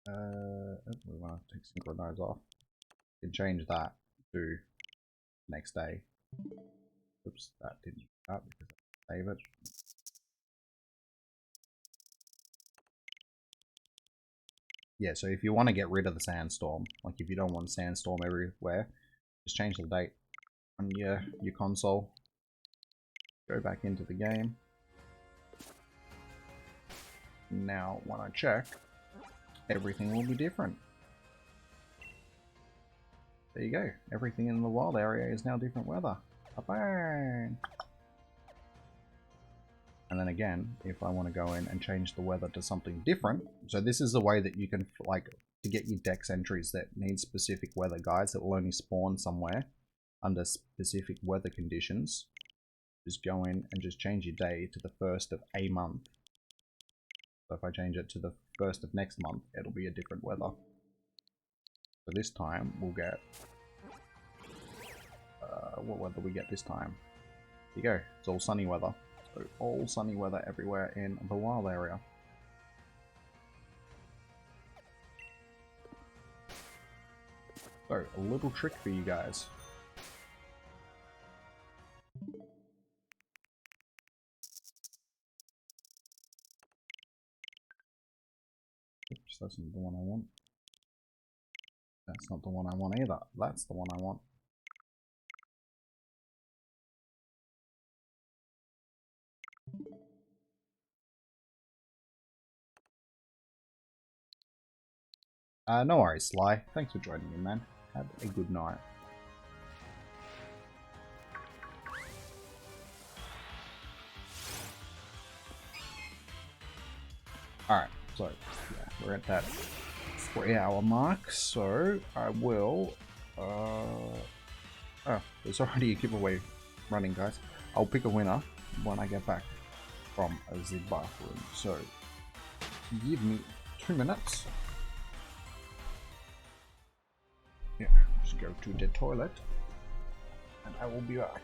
We want to take synchronize off. You can change that to next day. Oops, that didn't do that because I save it. Yeah, so if you want to get rid of the sandstorm, like if you don't want sandstorm everywhere, just change the date on your console. Go back into the game. Now, when I check, everything will be different. There you go. Everything in the wild area is now different weather. Bang! And then again, if I want to go in and change the weather to something different, so this is the way that you can, like, to get your dex entries that need specific weather guides that will only spawn somewhere under specific weather conditions. Just go in and just change your day to the first of a month. So if I change it to the first of next month, it'll be a different weather. So this time we'll get what weather we get this time? There you go. It's all sunny weather. So all sunny weather everywhere in the wild area. So a little trick for you guys. Oops, that's not the one I want. That's not the one I want either. That's the one I want. No worries, Sly. Thanks for joining me, man. Have a good night. Alright, so, yeah, we're at that 3-hour mark, so I will, oh, there's already a giveaway running, guys. I'll pick a winner when I get back from the bathroom, so give me 2 minutes. Yeah, just go to the toilet, and I will be back.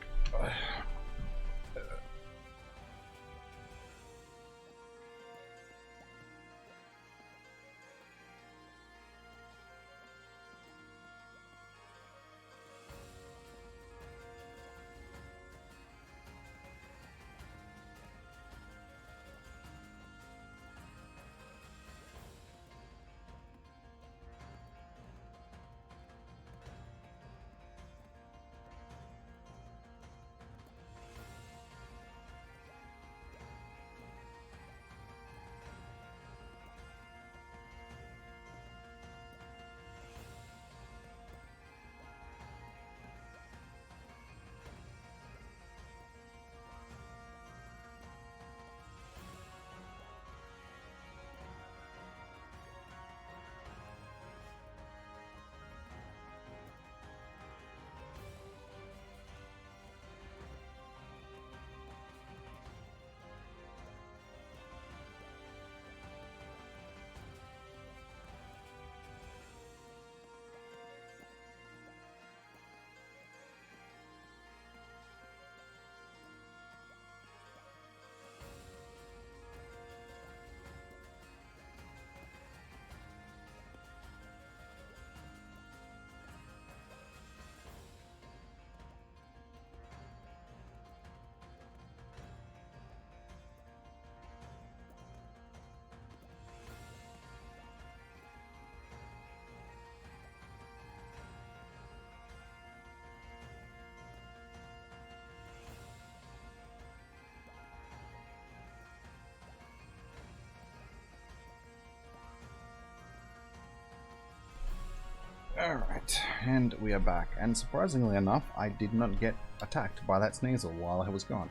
Alright, and we are back. And surprisingly enough, I did not get attacked by that Sneasel while I was gone.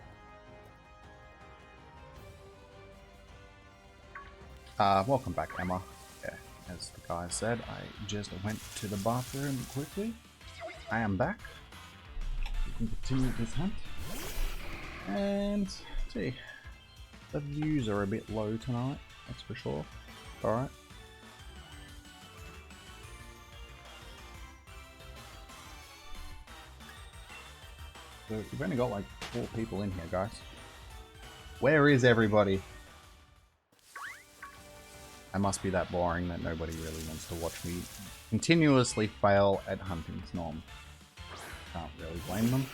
Welcome back, Emma. Yeah, as the guy said, I just went to the bathroom quickly. I am back. We can continue this hunt. And, see, the views are a bit low tonight, that's for sure. Alright. So we've only got like 4 people in here, guys. Where is everybody? I must be that boring that nobody really wants to watch me continuously fail at hunting Snom. Can't really blame them.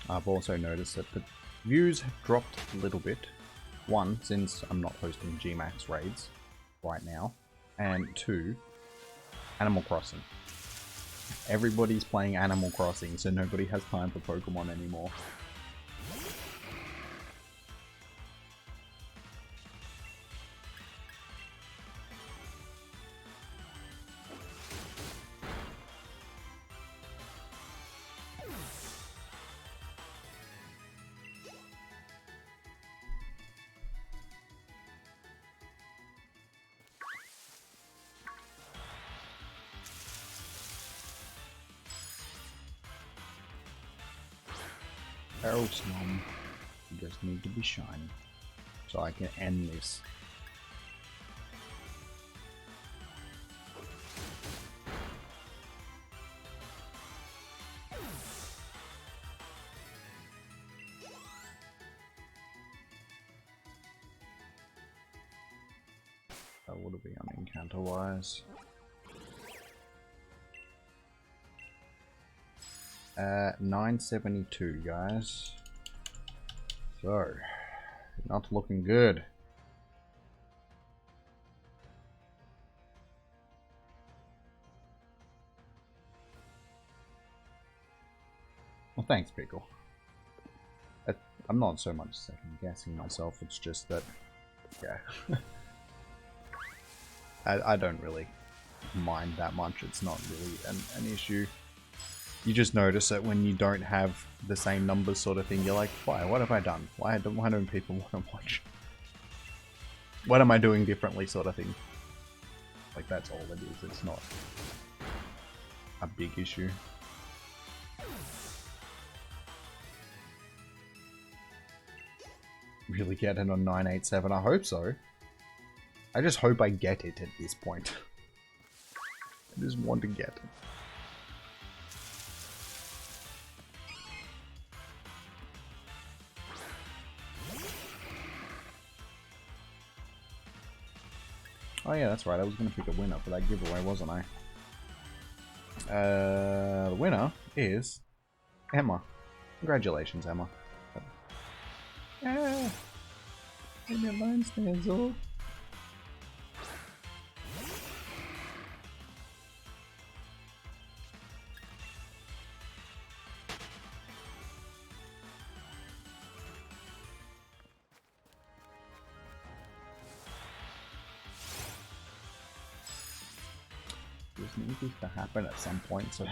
I've also noticed that the views have dropped a little bit. One, since I'm not posting Gmax raids right now. And 2, Animal Crossing. Everybody's playing Animal Crossing, so nobody has time for Pokemon anymore. Oh, Snom. You just need to be shiny. So I can end this. What do we on encounter wise? 972, guys. So, not looking good. Well, thanks, Pickle. I'm not so much second guessing myself, it's just that, yeah. I don't really mind that much, it's not really an issue. You just notice it when you don't have the same numbers sort of thing. You're like, why? What have I done? Why don't people want to watch? What am I doing differently sort of thing? Like, that's all it is. It's not a big issue. Really get it on 987? I hope so. I just hope I get it at this point. I just want to get it. Oh yeah, that's right, I was going to pick a winner for that giveaway, wasn't I? The winner is Emma. Congratulations, Emma. Ah, leave me alone, Snazzle. This needs to happen at some point so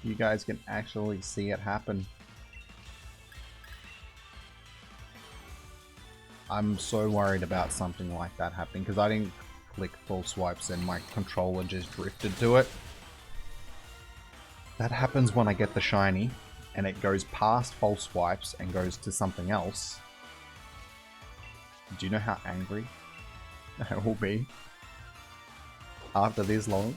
you guys can actually see it happen. I'm so worried about something like that happening because I didn't click full swipes and my controller just drifted to it. That happens when I get the shiny and it goes past full swipes and goes to something else. Do you know how angry I will be after this long?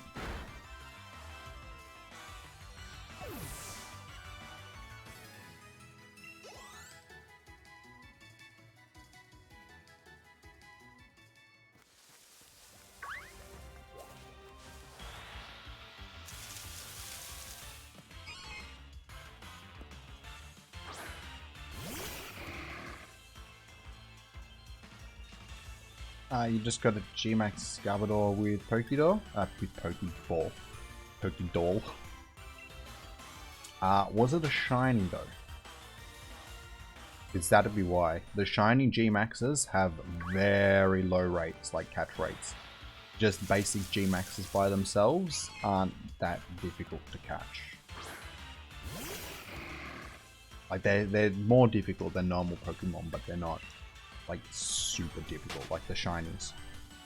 You just got a Gmax Garbodor with Pokédoll? With Pokeball. Pokédoll. Was it a shiny though? It's that'd be why. The shiny Gmaxes have very low rates, like catch rates. just basic G-Maxes by themselves aren't that difficult to catch. Like, they're more difficult than normal Pokemon, but they're not, like, super difficult like the shinies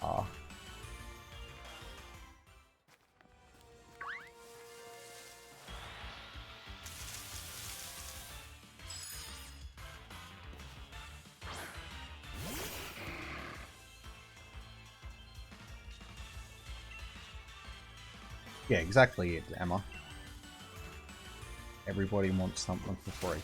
are. Yeah, exactly it, Emma. Everybody wants something for free.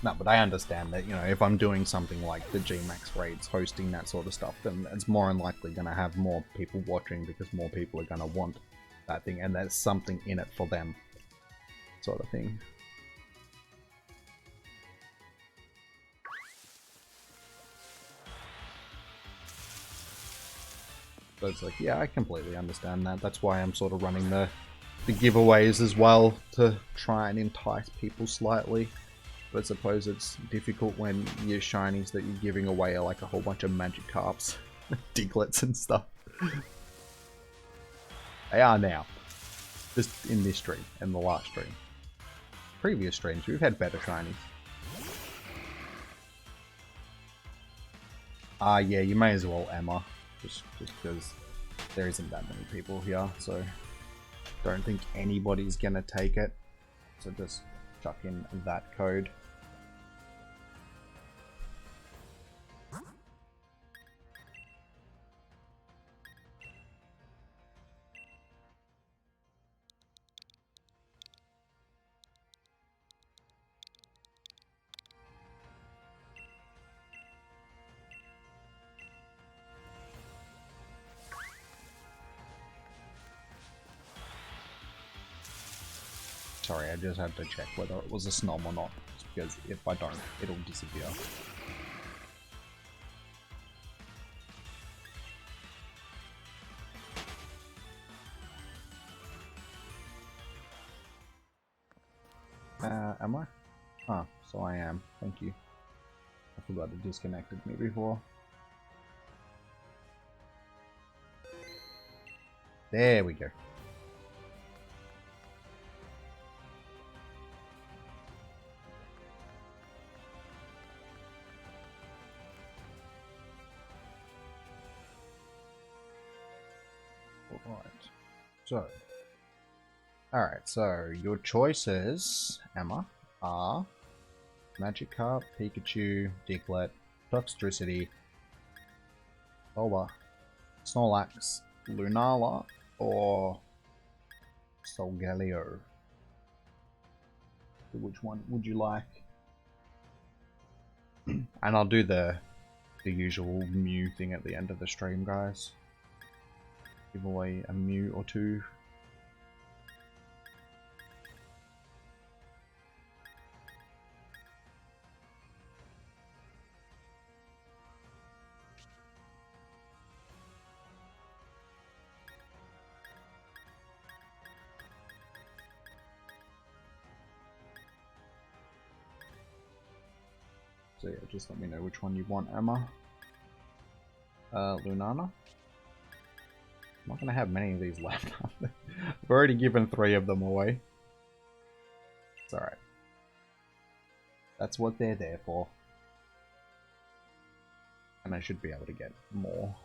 No, but I understand that, you know, if I'm doing something like the G-Max raids, hosting that sort of stuff, then it's more than likely going to have more people watching because more people are going to want that thing, and there's something in it for them, sort of thing. So it's like, yeah, I completely understand that. That's why I'm sort of running the giveaways as well, to try and entice people slightly. But I suppose it's difficult when your shinies that you're giving away are like a whole bunch of Magikarps, Diglets and stuff. They are now. Just in this stream, and the last stream. Previous streams, we've had better shinies. Yeah, you may as well, Emma. Just because there isn't that many people here, so don't think anybody's gonna take it. So just chuck in that code. Sorry, I just had to check whether it was a Snom or not, because if I don't, it'll disappear. Am I? Ah, so I am. Thank you. I forgot it disconnected me before. There we go. Alright, so your choices, Emma, are Magikarp, Pikachu, Diglett, Toxtricity, Bola, Snorlax, Lunala, or Solgaleo. Which one would you like? And I'll do the usual Mew thing at the end of the stream, guys. Give away a Mew or two. So yeah, just let me know which one you want, Emma. Lunana? I'm not gonna have many of these left. I've already given 3 of them away. It's alright. That's what they're there for. And I should be able to get more.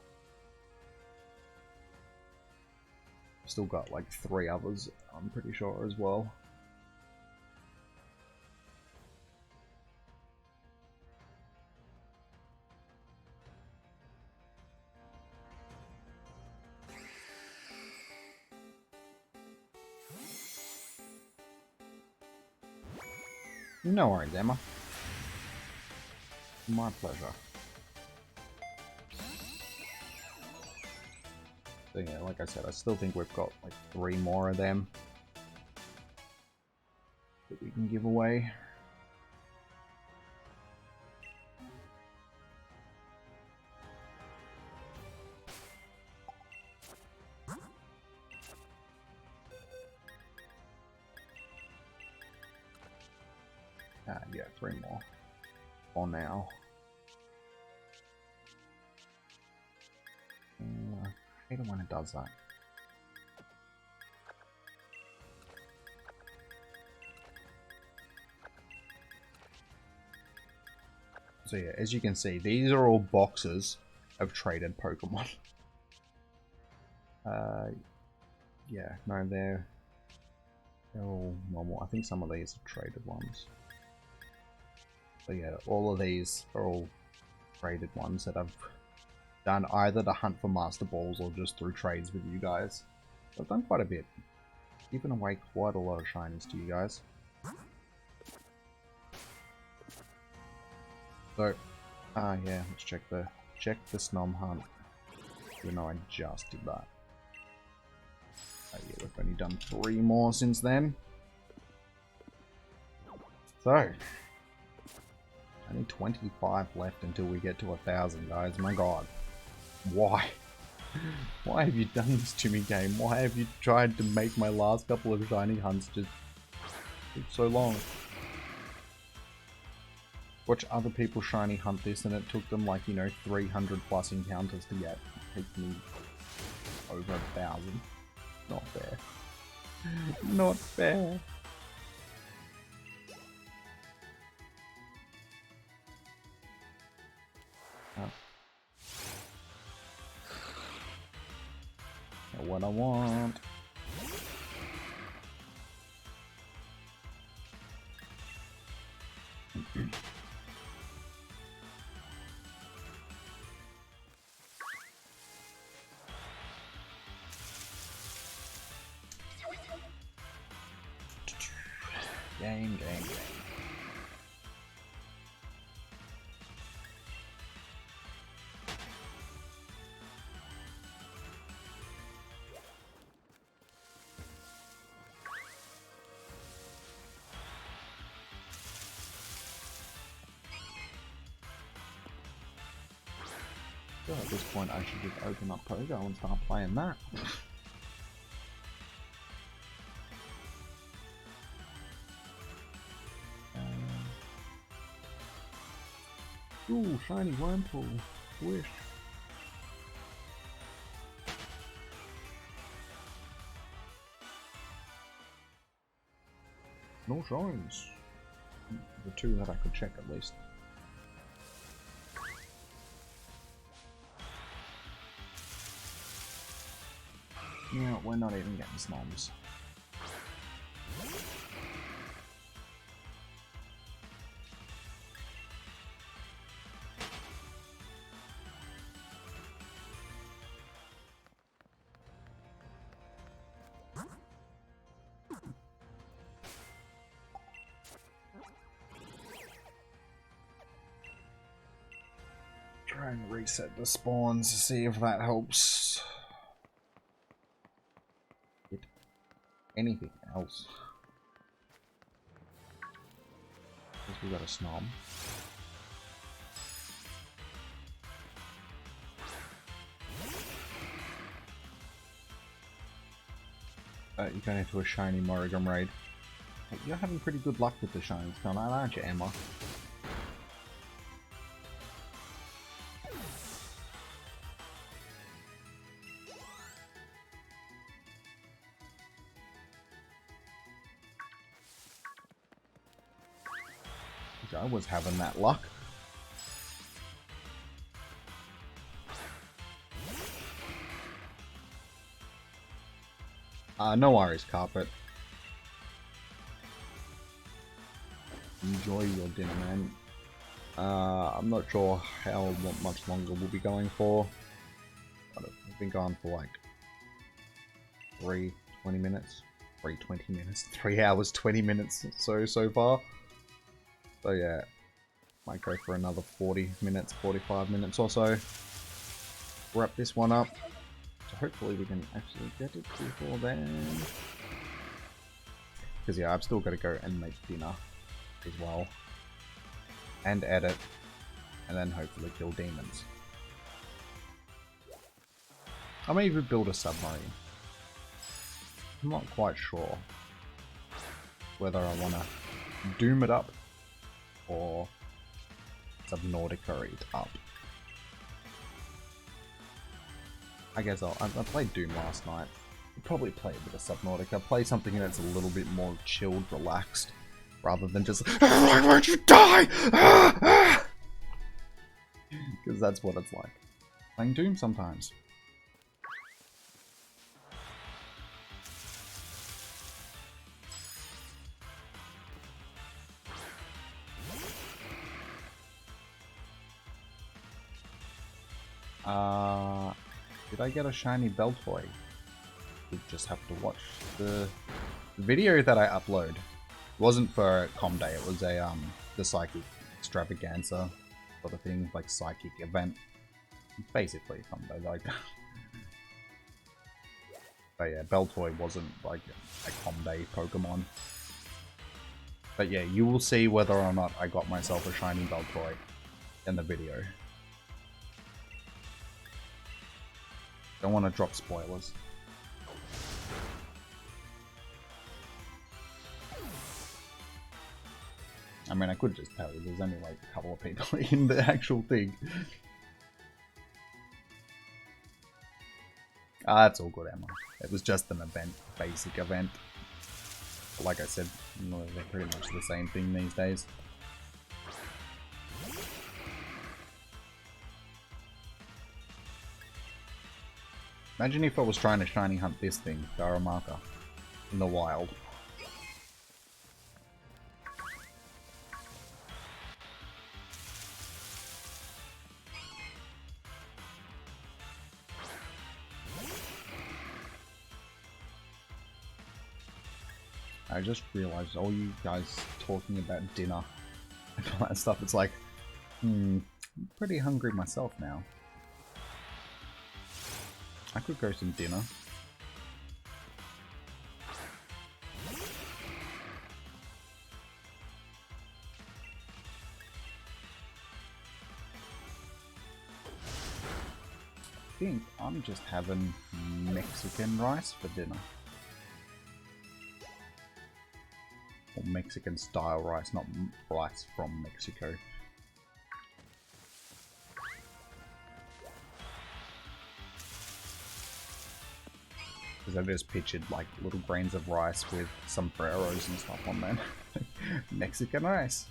I've still got like 3 others, I'm pretty sure, as well. No worries, Emma. My pleasure. So yeah, like I said, I still think we've got like 3 more of them that we can give away. Yeah, 3 more for now. hate it when it does that. So yeah, as you can see, these are all boxes of traded Pokemon. Yeah, no, they're all normal. I think some of these are traded ones. So yeah, all of these are all traded ones that I've done either to hunt for Master Balls or just through trades with you guys. I've done quite a bit. Given away quite a lot of shinies to you guys. So, yeah, let's check the Snom hunt. You know, I just did that. Oh yeah, we've only done 3 more since then. So, only 25 left until we get to 1,000, guys. My god. Why? Why have you done this to me, game? Why have you tried to make my last couple of shiny hunts just take so long? Watch other people shiny hunt this and it took them like, you know, 300 plus encounters to get. It takes me over 1,000. Not fair. Not fair. Oh. Not what I want. Game. So at this point I should just open up Pogo and start playing that. Ooh, shiny Wormpool. Wish. No shines. The 2 that I could check at least. Yeah, we're not even getting Snoms. Try and reset the spawns to see if that helps. Get anything else. Guess we got a Snom. You're going into a shiny Morrigan raid. You're having pretty good luck with the shinies tonight, aren't you, Emma? I was having that luck. No worries, Carpet. Enjoy your dinner, man. I'm not sure how much longer we'll be going for. We've been going for like 3 hours 20 minutes so far. So yeah, might go for another 40 minutes, 45 minutes or so. Wrap this one up. So hopefully we can actually get it before then. Because yeah, I've still got to go and make dinner as well. And edit. And then hopefully kill demons. I may even build a submarine. I'm not quite sure whether I want to doom it up or Subnautica it up. I guess I played Doom last night. I'll probably play a bit of Subnautica. Play something that's a little bit more chilled, relaxed, rather than just why won't you die? Because that's what it's like. Playing Doom sometimes. Did I get a shiny Beltoy? You just have to watch the video that I upload. It wasn't for Com Day, it was a the psychic extravaganza sort of thing, like psychic event. Basically Com Day, like but yeah, Beltoy wasn't like a Com Day Pokemon. But yeah, you will see whether or not I got myself a shiny Beltoy in the video. Don't want to drop spoilers. I mean, I could just tell you, there's only like a couple of people in the actual thing. That's all good, Emma. It was just an event, basic event. But like I said, they're pretty much the same thing these days. Imagine if I was trying to shiny hunt this thing, Daramaka, in the wild. I just realized all you guys talking about dinner and all that stuff, it's like, I'm pretty hungry myself now. I could go some dinner. I think I'm just having Mexican rice for dinner. Or Mexican style rice, not rice from Mexico. Because I've just pictured like little grains of rice with sombreros and stuff on them. Mexican rice.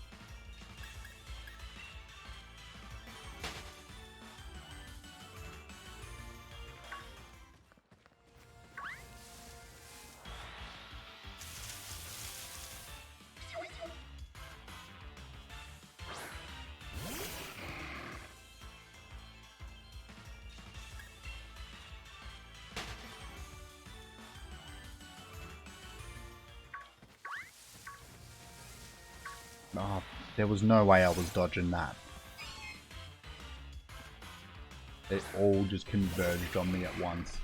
Oh, there was no way I was dodging that. It all just converged on me at once.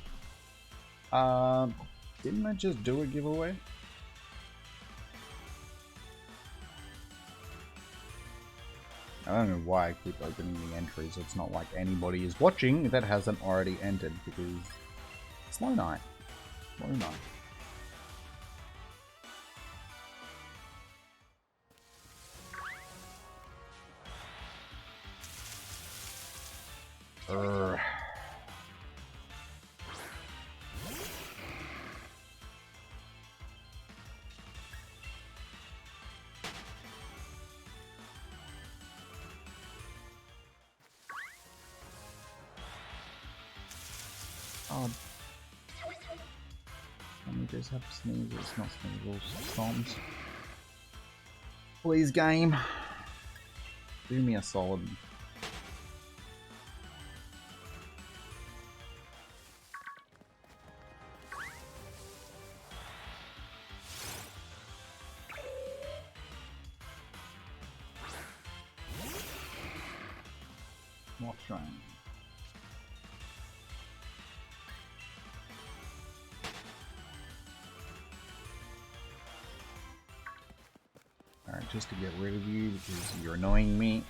Didn't I just do a giveaway? I don't know why I keep opening the entries. It's not like anybody is watching that hasn't already entered because slow night. Slow night. Oh. Let me just have sneezes, not sneezes, Snoms. Please, game. Do me a solid. Not trying. Alright, just to get rid of you because you're annoying me.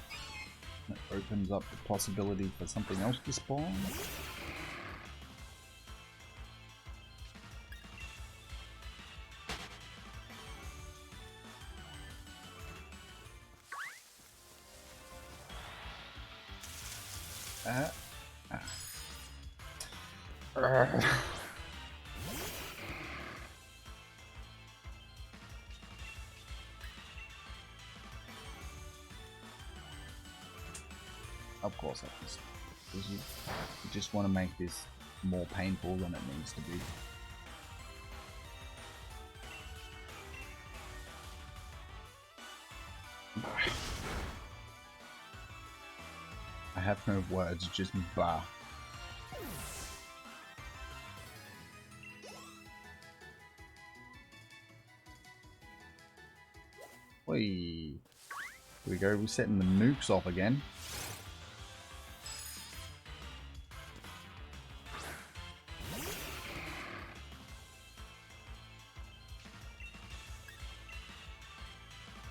That opens up the possibility for something else to spawn. Ugh. Of course, I just because you just want to make this more painful than it needs to be. I have no words, just bah. Whee! Here we go, we're setting the nukes off again.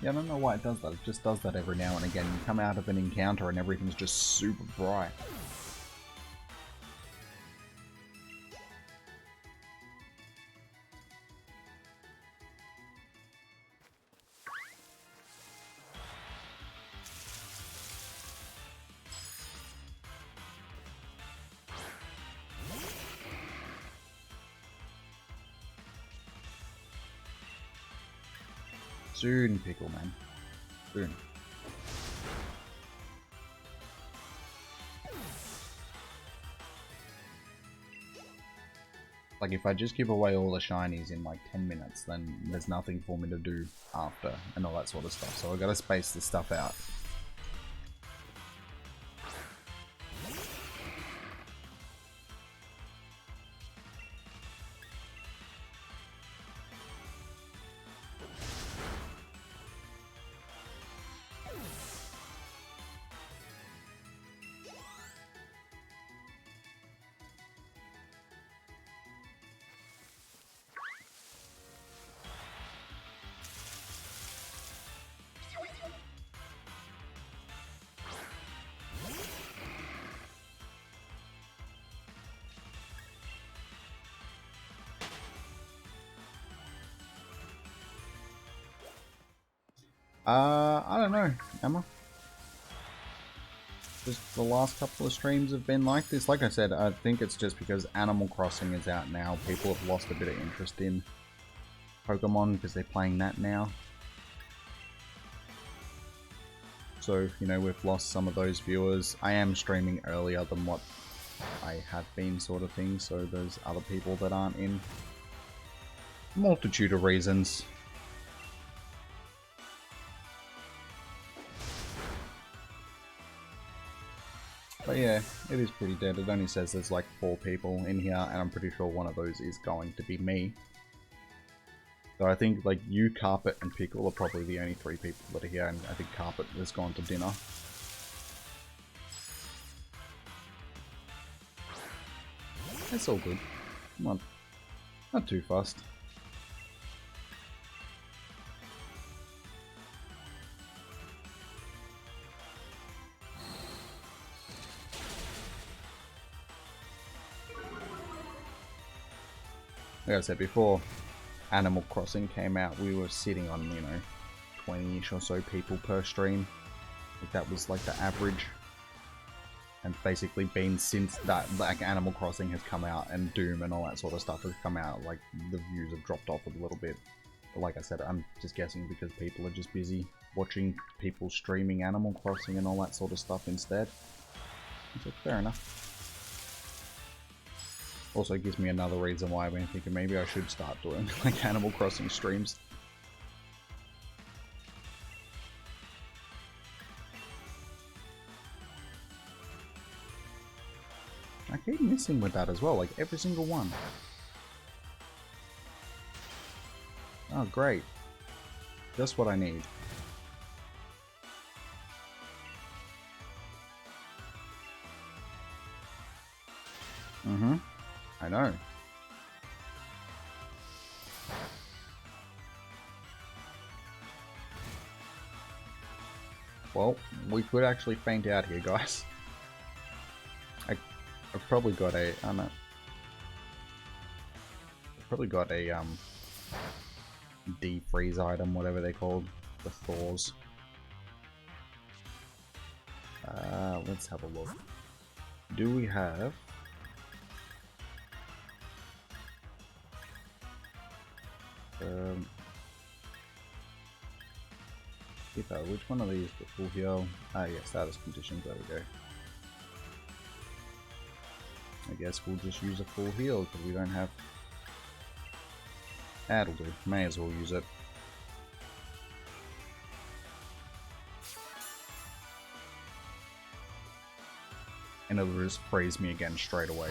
Yeah, I don't know why it does that. It just does that every now and again. You come out of an encounter and everything's just super bright. Soon, Pickle Man. Soon. Like, if I just give away all the shinies in like 10 minutes, then there's nothing for me to do after and all that sort of stuff. So I gotta space this stuff out. I don't know, Emma. Just the last couple of streams have been like this. Like I said, I think it's just because Animal Crossing is out now. People have lost a bit of interest in Pokemon because they're playing that now. So, you know, we've lost some of those viewers. I am streaming earlier than what I have been, sort of thing, so there's other people that aren't in. Multitude of reasons. But yeah, it is pretty dead. It only says there's like 4 people in here, and I'm pretty sure one of those is going to be me. So I think like you, Carpet, and Pickle are probably the only 3 people that are here, and I think Carpet has gone to dinner. It's all good. Come on. Not too fast. Like I said before, Animal Crossing came out, we were sitting on, you know, 20-ish or so people per stream. Like that was like the average. And basically been since that, like, Animal Crossing has come out and Doom and all that sort of stuff has come out, like the views have dropped off a little bit. But like I said, I'm just guessing because people are just busy watching people streaming Animal Crossing and all that sort of stuff instead. So fair enough. Also gives me another reason why I've been thinking maybe I should start doing like Animal Crossing streams. I keep missing with that as well, like every single one. Oh great. Just what I need. Mm-hmm. I know. Well, we could actually faint out here, guys. I've probably got a... oh no. I've probably got a, defreeze item, whatever they're called. The Thors. Let's have a look. Do we have... Hippo, which one of these the full heal? Ah, yeah, status conditions, there we go. I guess we'll just use a full heal because we don't have... That'll do, may as well use it. And it'll just freeze me again straight away.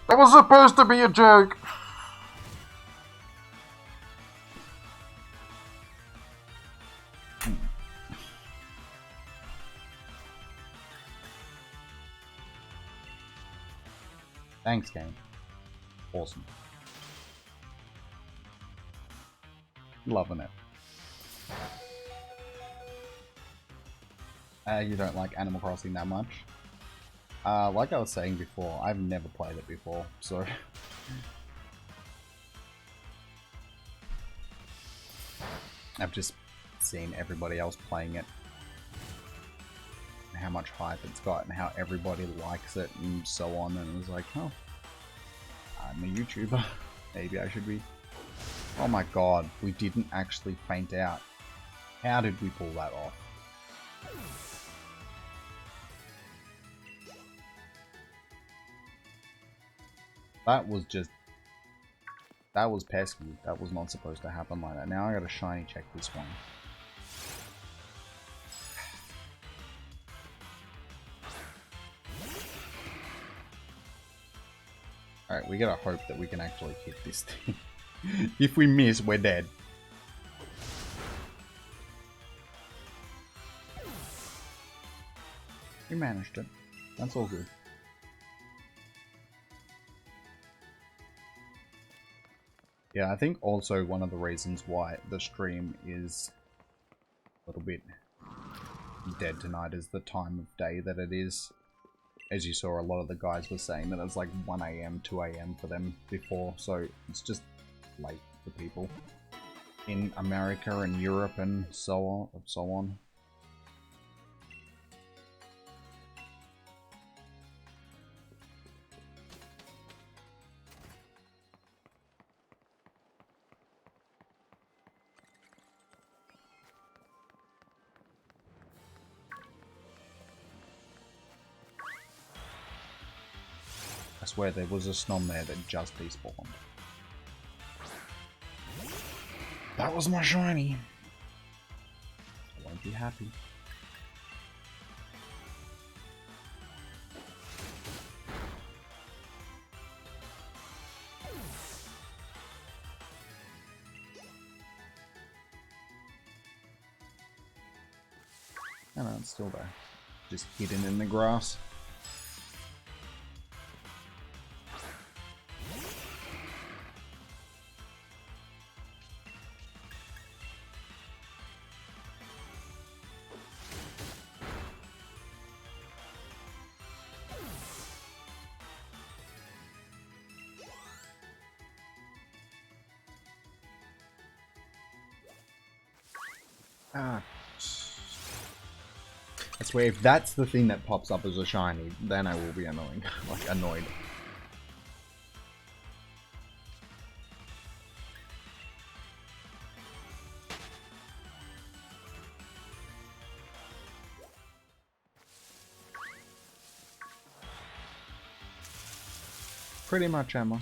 That was supposed to be a joke! Thanks, game. Awesome. Loving it. You don't like Animal Crossing that much? Like I was saying before, I've never played it before, so... I've just seen everybody else playing it. And how much hype it's got, and how everybody likes it, and so on, and it was like, oh, I'm a YouTuber. Maybe I should be. Oh my god, we didn't actually faint out. How did we pull that off? That was just... That was pesky. That was not supposed to happen like that. Now I gotta shiny check this one. Alright, we gotta hope that we can actually hit this thing. If we miss, we're dead. We managed it. That's all good. Yeah, I think also one of the reasons why the stream is a little bit dead tonight is the time of day that it is. As you saw, a lot of the guys were saying that it's like 1 AM, 2 AM for them before, so it's just late for people in America and Europe and so on. I swear there was a Snom there that just despawned. That was my shiny. I won't be happy. Oh no, it's still there. Just hidden in the grass. Ah. I swear, if that's the thing that pops up as a shiny, then I will be annoying. Like, annoyed. Pretty much, Emma.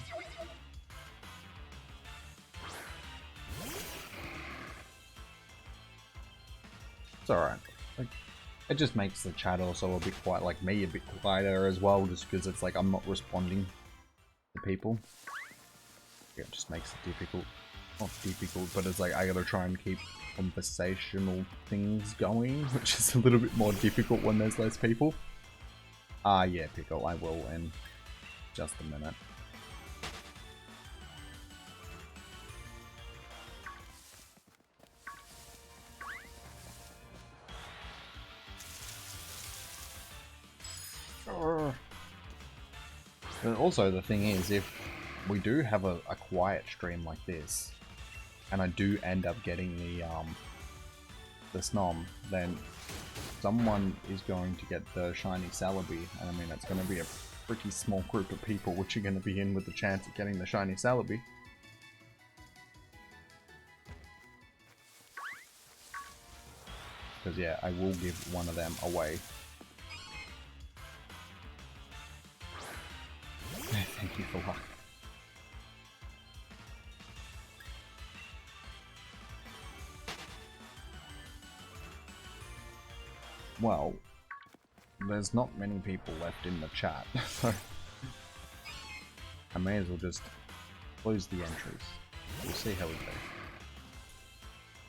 It's alright. Like, it just makes the chat also a bit quiet, like me a bit quieter as well, just because it's like I'm not responding to people. Yeah, it just makes it difficult. Not difficult, but it's like I gotta try and keep conversational things going, which is a little bit more difficult when there's less people. Yeah, Pickle, I will in just a minute. But also the thing is, if we do have a quiet stream like this, and I do end up getting the Snom, then someone is going to get the shiny Celebi, and I mean it's going to be a pretty small group of people which are going to be in with the chance of getting the shiny Celebi. Because yeah, I will give one of them away. Thank you for luck. Well, there's not many people left in the chat, so I may as well just close the entries. We'll see how we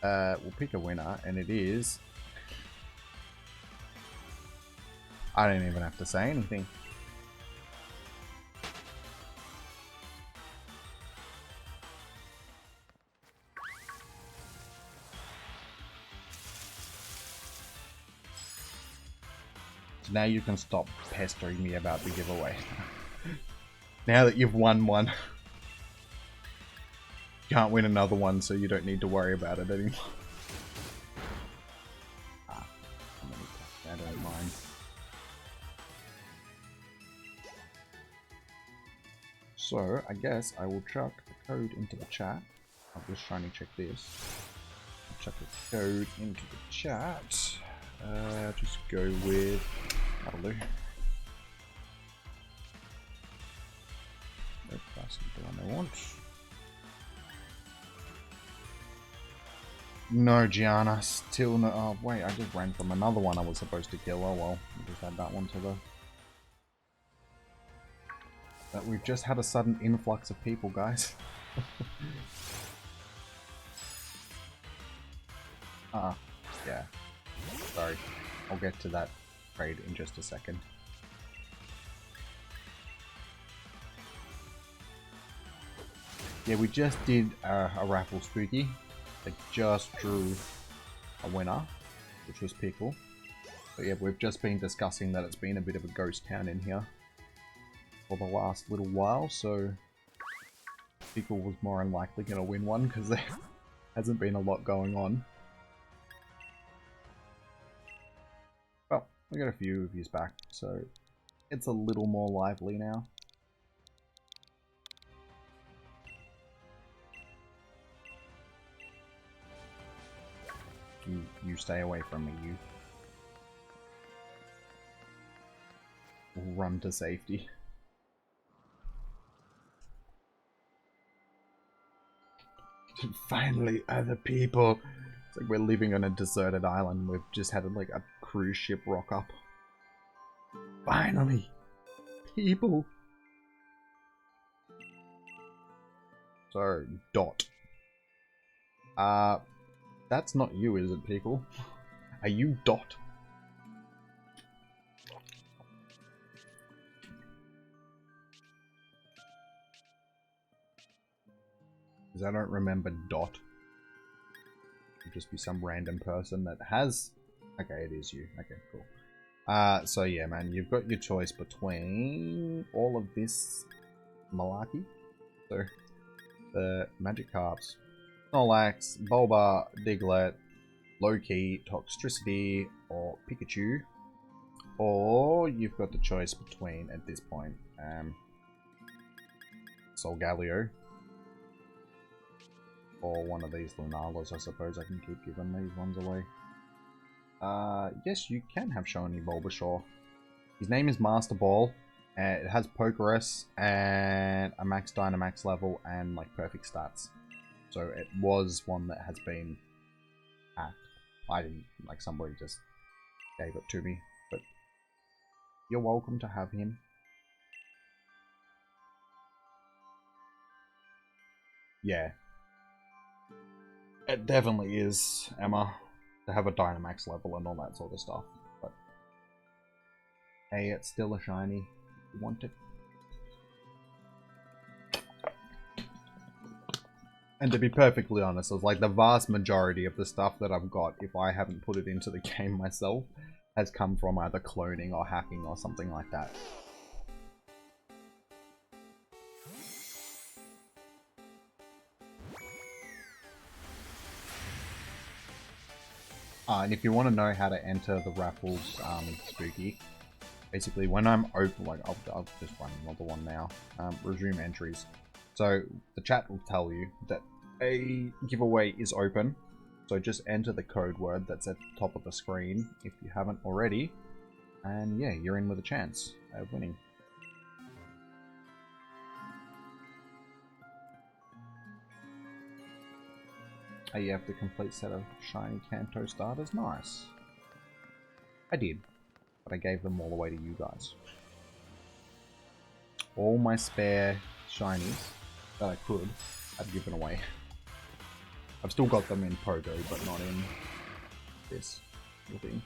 go. We'll pick a winner, and it is... I don't even have to say anything. So now you can stop pestering me about the giveaway. Now that you've won one, you can't win another one, so you don't need to worry about it anymore. I don't mind. So, I guess I will chuck the code into the chat. I'll just shiny check this. I'll chuck the code into the chat. Just go with... that'll do. Nope, that's not the one I want. No, Gianna, still no... oh, wait, I just ran from another one I was supposed to kill. Oh well, I just add that one to the... that we've just had a sudden influx of people, guys. Yeah. Sorry. I'll get to that trade in just a second. Yeah, we just did a raffle spooky. It just drew a winner, which was Pickle. But yeah, we've just been discussing that it's been a bit of a ghost town in here for the last little while, so Pickle was more than likely going to win one because there hasn't been a lot going on. Well, we got a few of yous back, so it's a little more lively now. You stay away from me, you. Run to safety. Finally, other people. It's like we're living on a deserted island. We've just had like a cruise ship rock up. Finally, people. So, Dot. That's not you, is it, people? Are you Dot? Because I don't remember Dot. It'd just be some random person that has... okay, it is you. Okay, cool. So yeah, man, you've got your choice between all of this malarkey. So, the Magikarps, Snorlax, Bulba, Diglett, Loki, Toxtricity, or Pikachu. Or you've got the choice between, at this point, Solgaleo, or one of these Lunalas. I suppose I can keep giving these ones away. Yes, you can have Shiny Bulbasaur. His name is Master Ball. It has Pokerus and a max Dynamax level and like perfect stats. So it was one that has been hacked. I didn't, like, somebody just gave it to me, but you're welcome to have him. Yeah. It definitely is, Emma, to have a Dynamax level and all that sort of stuff. But hey, it's still a shiny. If you want it. And to be perfectly honest, it's like the vast majority of the stuff that I've got, if I haven't put it into the game myself, has come from either cloning or hacking or something like that. And if you want to know how to enter the raffles, Spooky, basically when I'm open, like I'll just run another one now. Resume entries. So the chat will tell you that a giveaway is open. So just enter the code word that's at the top of the screen if you haven't already. And yeah, you're in with a chance of winning. Oh, you have the complete set of shiny Kanto starters? Nice. I did, but I gave them all away to you guys. All my spare shinies that I could, I've given away. I've still got them in Pogo, but not in this little thing.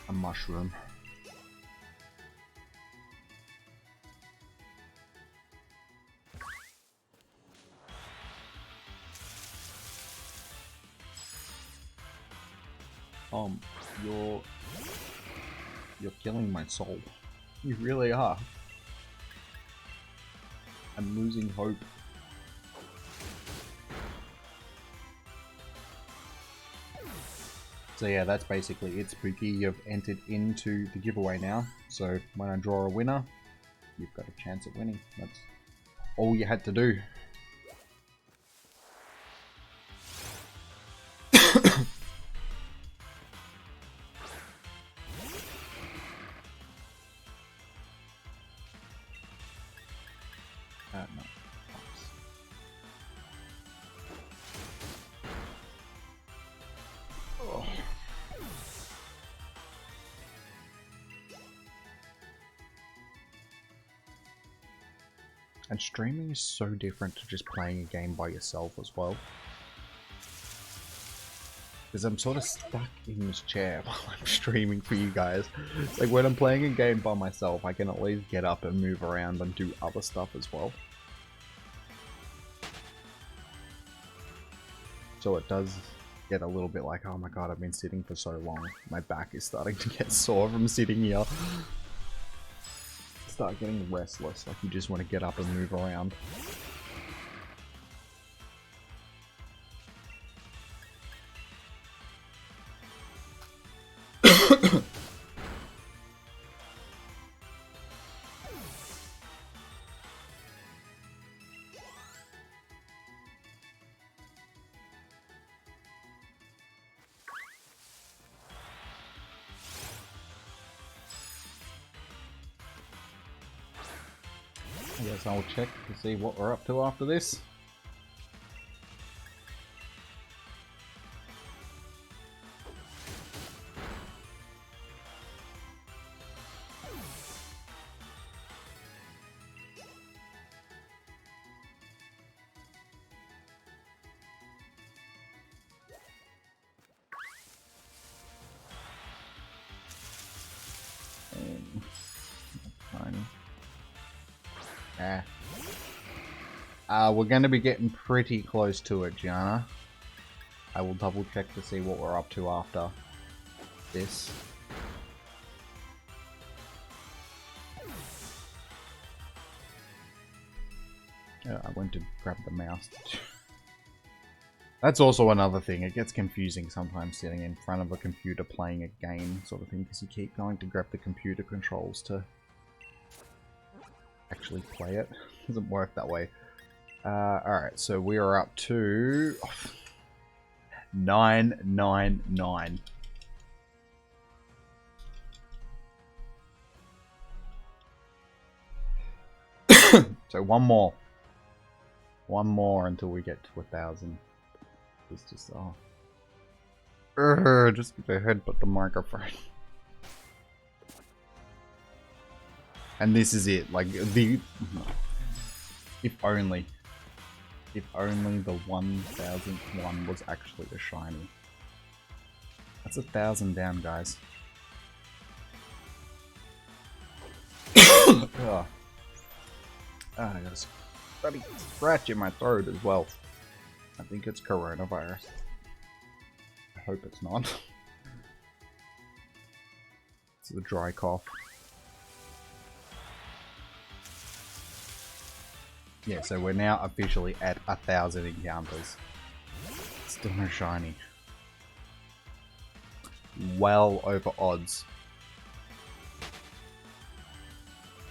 A mushroom. You're killing my soul. You really are. I'm losing hope. So yeah, that's basically it, Spooky. You've entered into the giveaway now. So when I draw a winner, you've got a chance at winning. That's all you had to do. No. Oh. And streaming is so different to just playing a game by yourself as well. Because I'm sort of stuck in this chair while I'm streaming for you guys. Like when I'm playing a game by myself, I can at least get up and move around and do other stuff as well. So it does get a little bit like, oh my god, I've been sitting for so long. My back is starting to get sore from sitting here. Start getting restless, like you just want to get up and move around. I guess I'll check to see what we're up to after this. We're going to be getting pretty close to it, Gianna. I will double check to see what we're up to after this. I went to grab the mouse. That's also another thing. It gets confusing sometimes sitting in front of a computer playing a game sort of thing, because you keep going to grab the computer controls to actually play it. It doesn't work that way. Alright, so we are up to 999. So one more. One more until we get to 1,000. It's just, just get the headbutt the microphone. And this is it, like, if only the 1,000th one was actually a shiny. That's 1,000 down, guys. Oh. I got a bloody scratch in my throat as well. I think it's coronavirus. I hope it's not. It's a dry cough. Yeah, so we're now officially at 1,000 encounters. Still no shiny. Well over odds.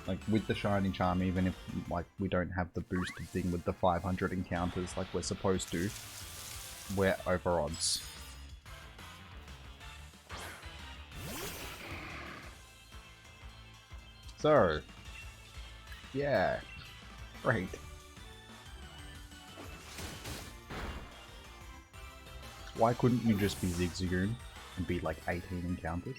Like with the shiny charm, even if like we don't have the boosted thing with the 500 encounters like we're supposed to, we're over odds. So, yeah, great. Why couldn't you just be Zigzagoon and be like 18 encounters?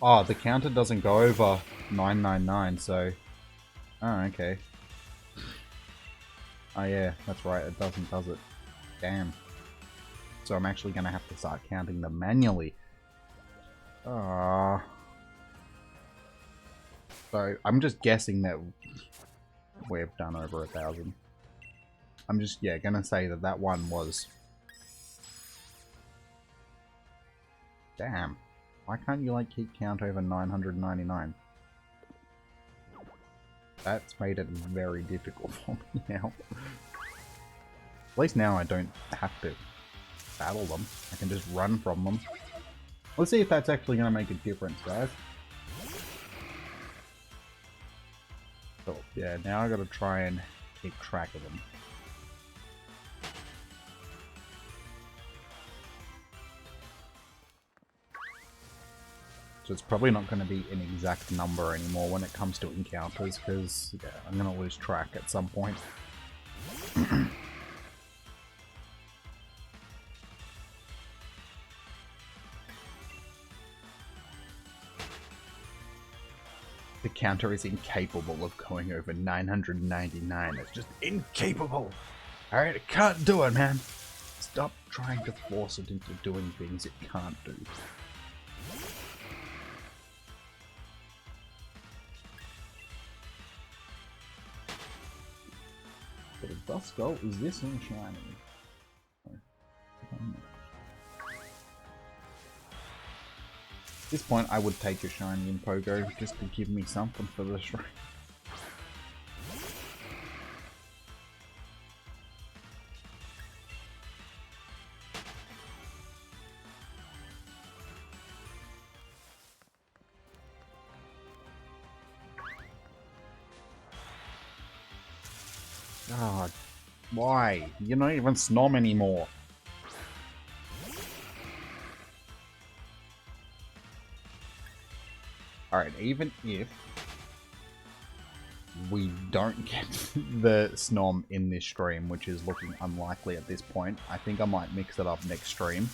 Oh, the counter doesn't go over 999, so... Oh, okay. Oh yeah, that's right, it doesn't, does it? Damn. So I'm actually gonna have to start counting them manually. So I'm just guessing that we've done over 1,000. I'm just, yeah, gonna say that that one was... Damn. Why can't you, like, keep count over 999? That's made it very difficult for me now. At least now I don't have to battle them. I can just run from them. Let's see if that's actually going to make a difference, guys. So, yeah, now I got to try and keep track of them. So it's probably not going to be an exact number anymore when it comes to encounters, because yeah, I'm going to lose track at some point. The counter is incapable of going over 999. It's just incapable! Alright, it can't do it, man! Stop trying to force it into doing things it can't do. But a Duskull, is this one shiny? At this point, I would take a shiny in Pogo just to give me something for the shrine. God, why? You're not even Snom anymore. Alright, even if we don't get the Snom in this stream, which is looking unlikely at this point, I think I might mix it up next stream.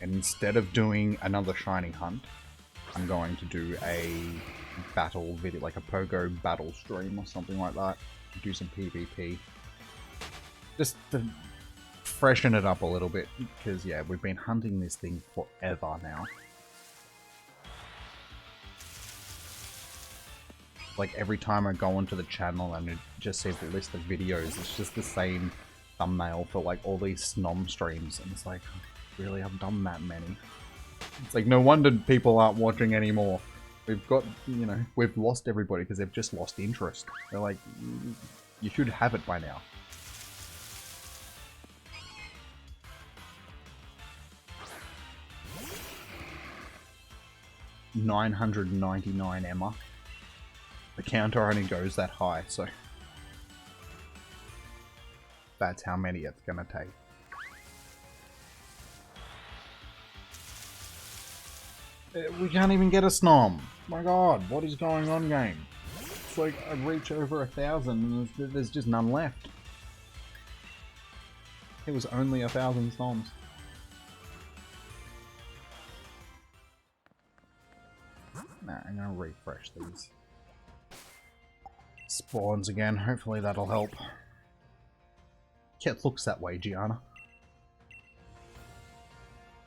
And instead of doing another shiny hunt, I'm going to do a battle video, like a Pogo battle stream or something like that. Do some PvP. Just to freshen it up a little bit, because yeah, we've been hunting this thing forever now. Like every time I go onto the channel and it just sees a list of videos, it's just the same thumbnail for like all these Snom streams, and it's like, really, I've done that many. It's like, no wonder people aren't watching anymore. We've got, you know, we've lost everybody because they've just lost interest. They're like, you should have it by now. $999 Emma. The counter only goes that high, so that's how many it's gonna take. We can't even get a Snom. My god, what is going on, game? It's like I reach over 1,000 and there's just none left. It was only 1,000 Snoms. Nah, I'm gonna refresh these. Spawns again, hopefully that'll help. Yeah, it looks that way, Gianna.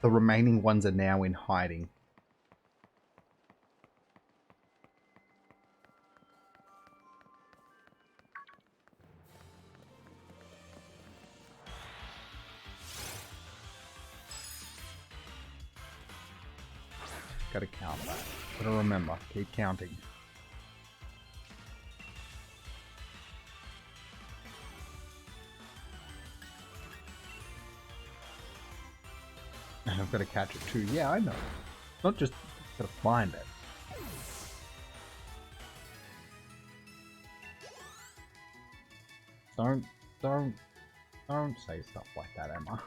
The remaining ones are now in hiding. Gotta count that. Gotta remember, keep counting. And I've got to catch it too. Yeah, I know. Not just gotta find it. Don't say stuff like that, Emma.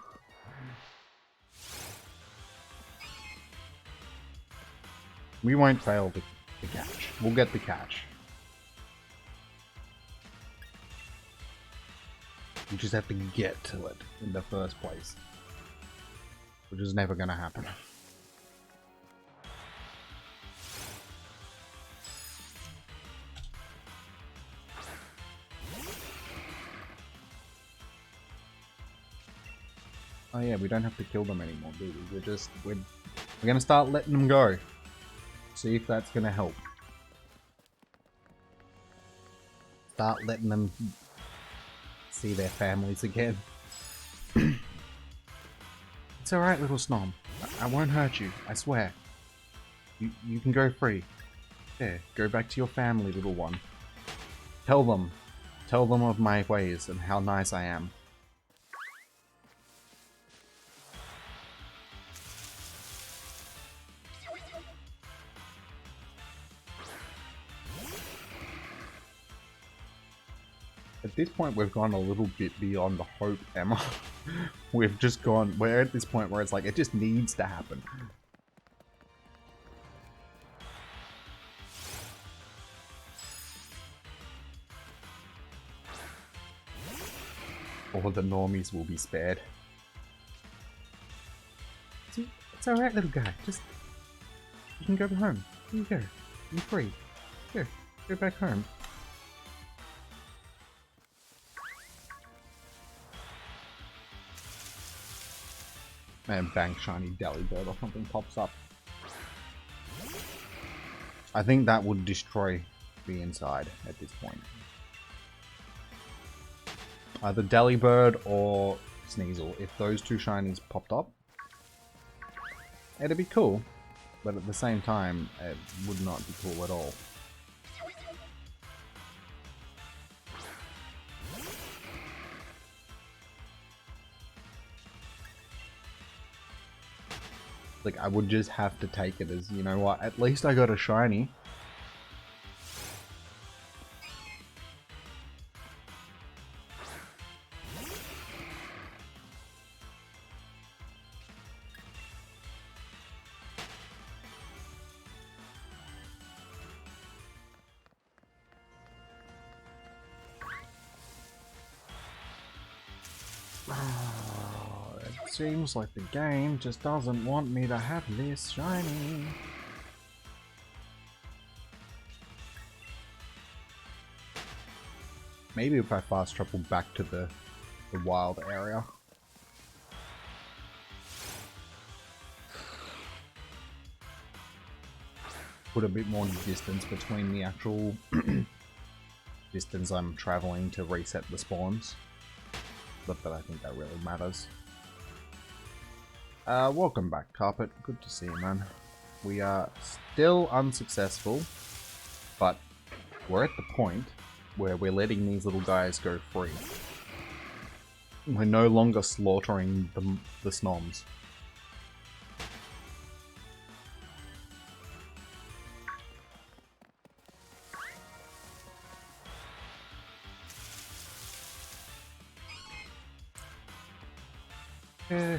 We won't fail the catch. We'll get the catch. You just have to get to it in the first place. Which is never gonna happen. Oh yeah, we don't have to kill them anymore, do we? We're gonna start letting them go. See if that's gonna help. Start letting them see their families again. It's alright, little Snom. I won't hurt you, I swear. You can go free. There, go back to your family, little one. Tell them of my ways and how nice I am. At this point, we've gone a little bit beyond the hope, Emma. We're at this point where it's like, it just needs to happen. All the normies will be spared. See, it's alright, little guy. Just, you can go home. Here you go. You're free. Here, go back home. And bang, shiny Delibird or something pops up. I think that would destroy the inside at this point. Either Delibird or Sneasel. If those two shinies popped up, it'd be cool. But at the same time, it would not be cool at all. Like, I would just have to take it as, you know what, at least I got a shiny. Seems like the game just doesn't want me to have this shiny. Maybe if I fast travel back to the wild area. Put a bit more distance between the actual distance I'm traveling to reset the spawns. Not that I think that really matters. Welcome back, Carpet. Good to see you, man. We are still unsuccessful, but we're at the point where we're letting these little guys go free. We're no longer slaughtering the Snoms.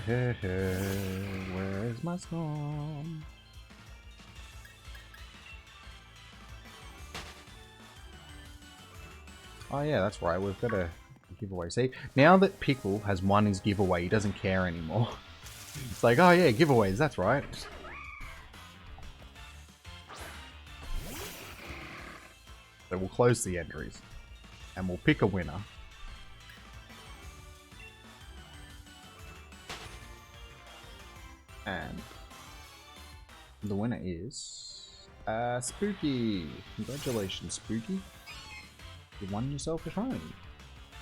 Where is my Snom? Oh yeah, that's right, we've got a giveaway. See, now that Pickle has won his giveaway, he doesn't care anymore. It's like, oh yeah, giveaways, that's right. So we'll close the entries, and we'll pick a winner. And the winner is Spooky. Congratulations, Spooky. You won yourself a shiny.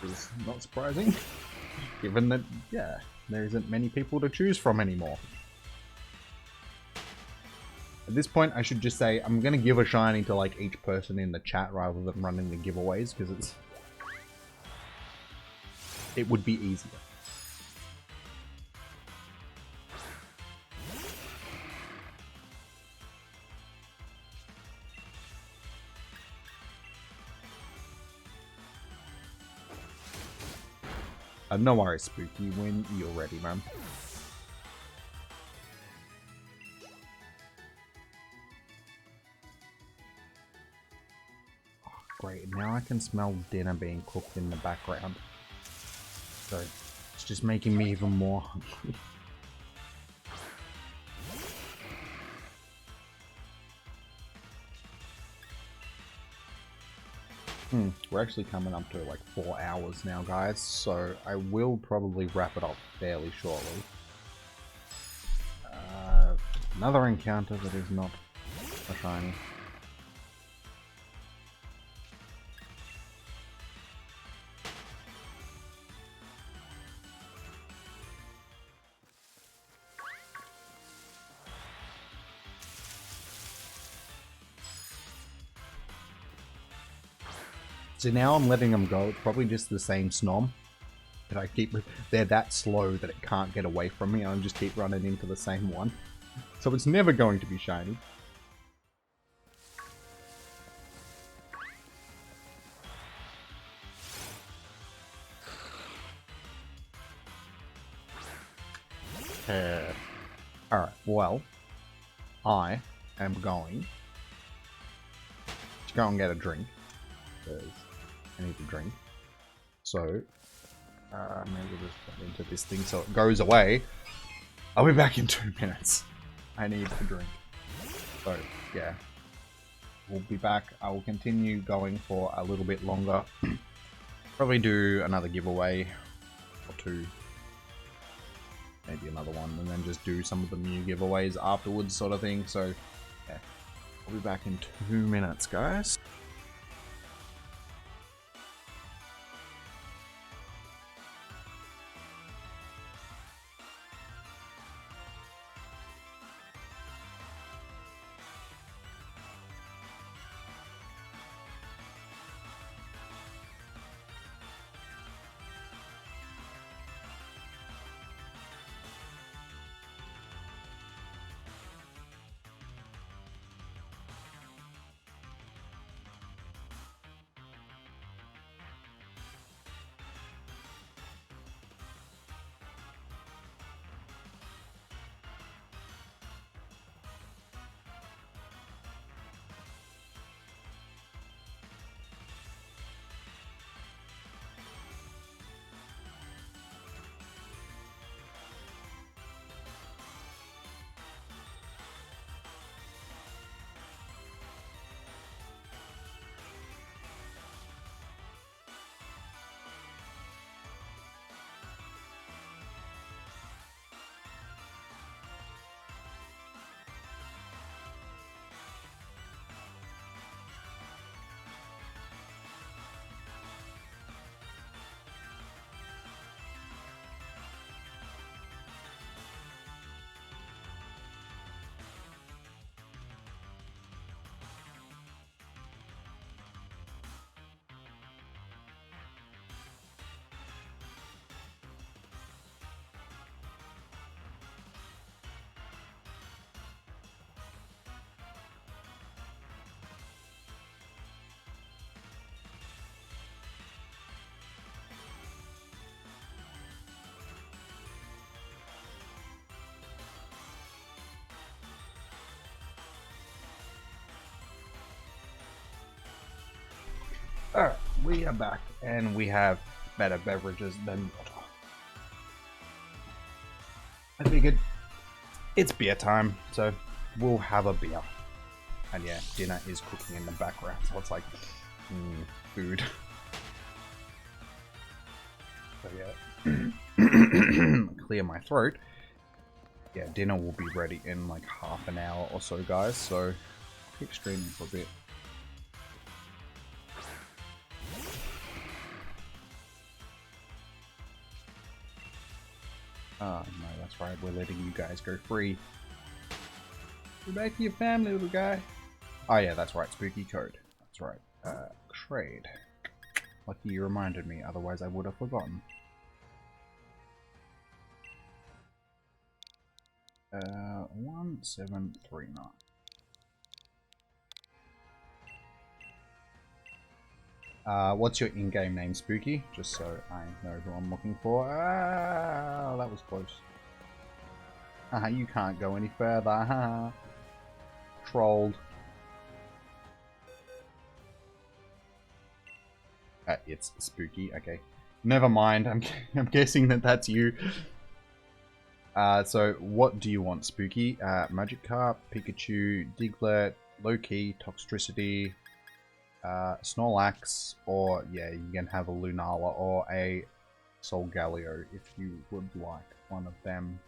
It's not surprising, given that, yeah, there isn't many people to choose from anymore. At this point, I should just say I'm gonna give a shiny to like each person in the chat rather than running the giveaways because it would be easier. No worries, Spooky. When you're ready, man. Oh, great. Now I can smell dinner being cooked in the background. So it's just making me even more hungry. We're actually coming up to like 4 hours now, guys, so I will probably wrap it up fairly shortly. Another encounter that is not a shiny. So now I'm letting them go. It's probably just the same Snom. That I keep. They're that slow that it can't get away from me. I just keep running into the same one. So it's never going to be shiny. Alright, well, I am going to go and get a drink. Because I need a drink. So, maybe we'll just run into this thing so it goes away. I'll be back in 2 minutes. I need a drink. So, yeah. We'll be back. I will continue going for a little bit longer. Probably do another giveaway or two. Maybe another one. And then just do some of the new giveaways afterwards sort of thing. So, yeah. I'll be back in 2 minutes, guys. Alright, we are back, and we have better beverages than water. I figured it's beer time, so we'll have a beer. And yeah, dinner is cooking in the background, so it's like, food. So yeah, clear my throat. Yeah, dinner will be ready in like half an hour or so, guys, so I'll keep streaming for a bit. Oh, no, that's right. We're letting you guys go free. Go back to your family, little guy. Oh yeah, that's right. Spooky code. That's right. Trade. Lucky you reminded me, otherwise I would have forgotten. 1739. What's your in-game name, Spooky? Just so I know who I'm looking for. Ah, that was close. You can't go any further. Trolled. It's Spooky. Okay. Never mind. I'm guessing that that's you. So what do you want, Spooky? Magikarp, Pikachu, Diglett, Loki, Toxtricity, Snorlax, or yeah, you can have a Lunala or a Solgaleo if you would like one of them.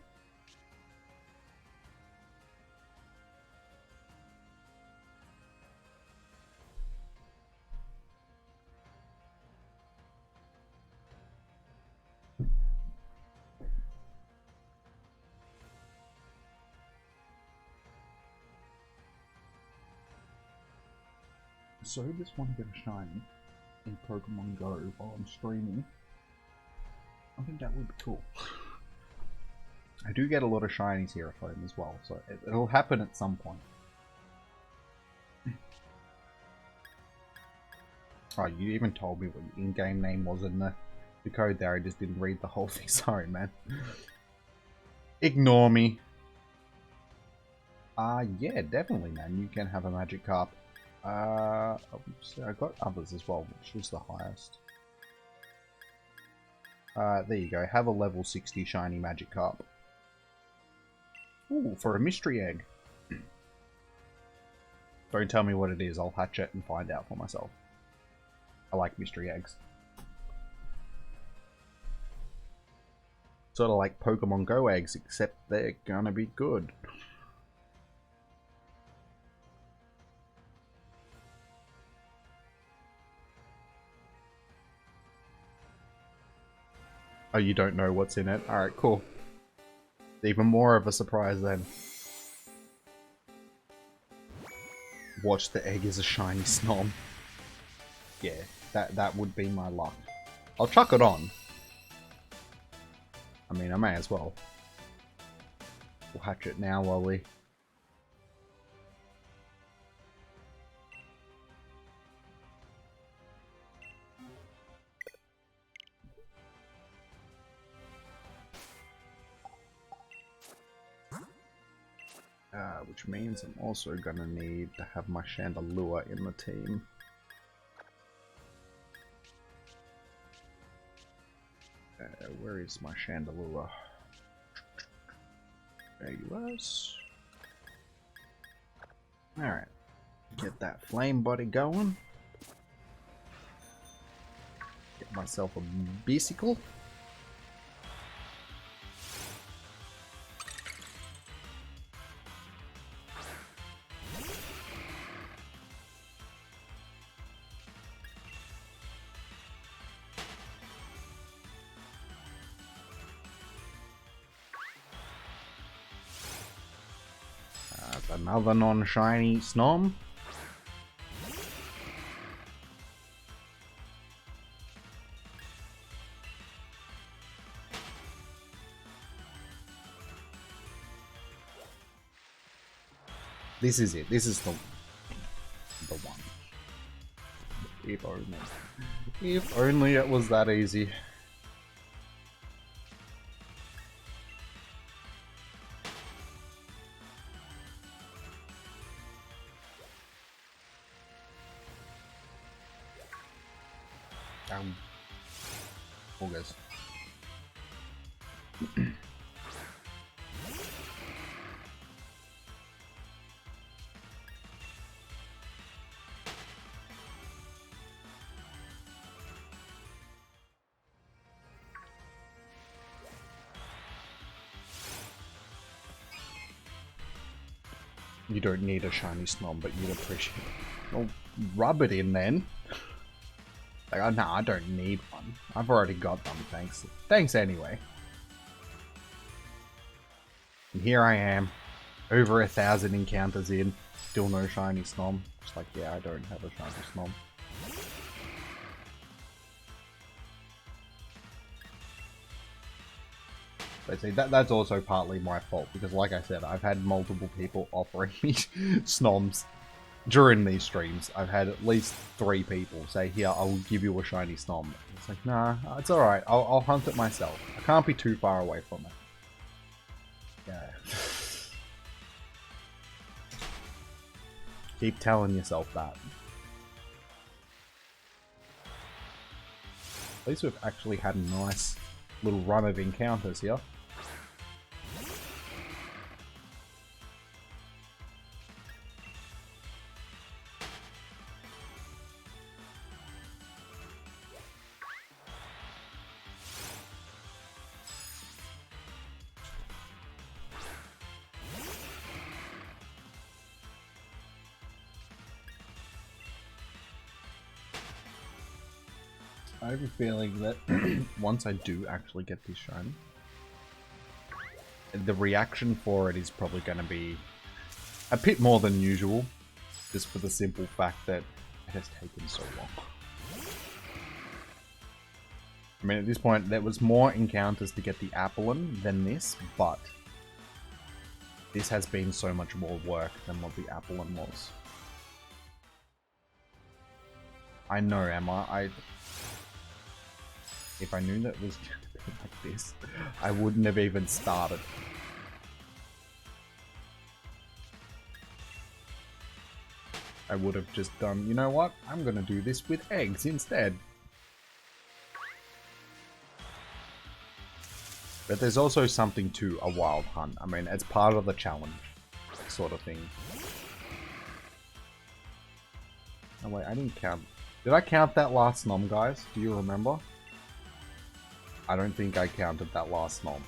So just want to get a shiny in Pokemon Go while I'm streaming. I think that would be cool. I do get a lot of shinies here at home as well, so it'll happen at some point. Oh, you even told me what your in-game name was in the code there. I just didn't read the whole thing. Sorry, man. Ignore me. Yeah, definitely, man. You can have a Magikarp. So I got others as well, which was the highest. There you go. Have a level 60 shiny Magikarp. Ooh, for a mystery egg. Don't tell me what it is. I'll hatch it and find out for myself. I like mystery eggs. Sort of like Pokemon Go eggs, except they're gonna be good. Oh, you don't know what's in it? Alright, cool. Even more of a surprise then. Watch, the egg is a shiny Snom. Yeah, that would be my luck. I'll chuck it on. I mean, I may as well. We'll hatch it now while we... which means I'm also gonna need to have my Chandelure in the team. Where is my Chandelure? There you is. Alright. Get that flame body going. Get myself a bicycle. Another non-shiny Snom. This is it. This is the one. If only. If only it was that easy. August. You don't need a shiny Snom, but you'd appreciate it. Well, rub it in then. Like, no, I don't need one. I've already got them, thanks. Thanks anyway. And here I am. Over 1,000 encounters in, still no shiny Snom. Just like, yeah, I don't have a shiny Snom. But see, that's also partly my fault, because like I said, I've had multiple people offering me Snoms during these streams. I've had at least 3 people say, here, I will give you a shiny Snom. It's like, nah, it's alright, I'll hunt it myself. I can't be too far away from it. Yeah. Keep telling yourself that. At least we've actually had a nice little run of encounters here. I have a feeling that once I do actually get this shiny, the reaction for it is probably going to be a bit more than usual, just for the simple fact that it has taken so long. I mean, at this point, there was more encounters to get the Applin than this, but this has been so much more work than what the Applin was. I know, Emma, if I knew that it was going to be like this, I wouldn't have even started. I would have just done, you know what? I'm going to do this with eggs instead. But there's also something to a wild hunt. I mean, it's part of the challenge, sort of thing. Oh wait, I didn't count. Did I count that last Snom, guys? Do you remember? I don't think I counted that last Snom.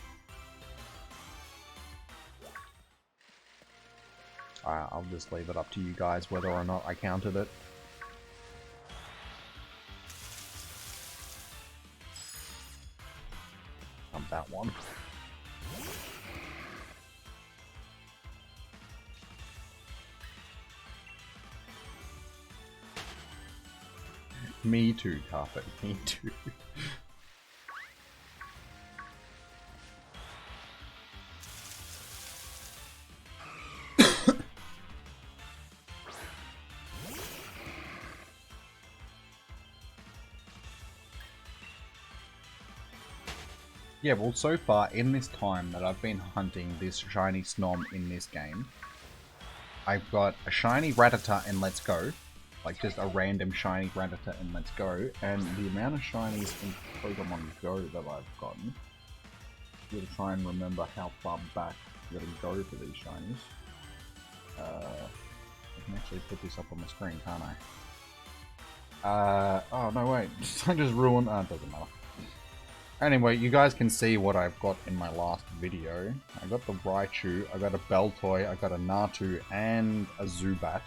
I'll just leave it up to you guys whether or not I counted it. That one. Me too, Carpet. Me too. Yeah, well, so far in this time that I've been hunting this shiny Snom in this game, I've got a shiny Rattata in Let's Go, like just a random shiny Rattata in Let's Go, and the amount of shinies in Pokemon Go that I've gotten, I'm going to try and remember how far back I'm going to go for these shinies. I can actually put this up on the screen, can't I? Oh no wait, I just ruined, it doesn't matter. Anyway, you guys can see what I've got in my last video. I got the Raichu, I got a Beltoy, I got a Natu, and a Zubat,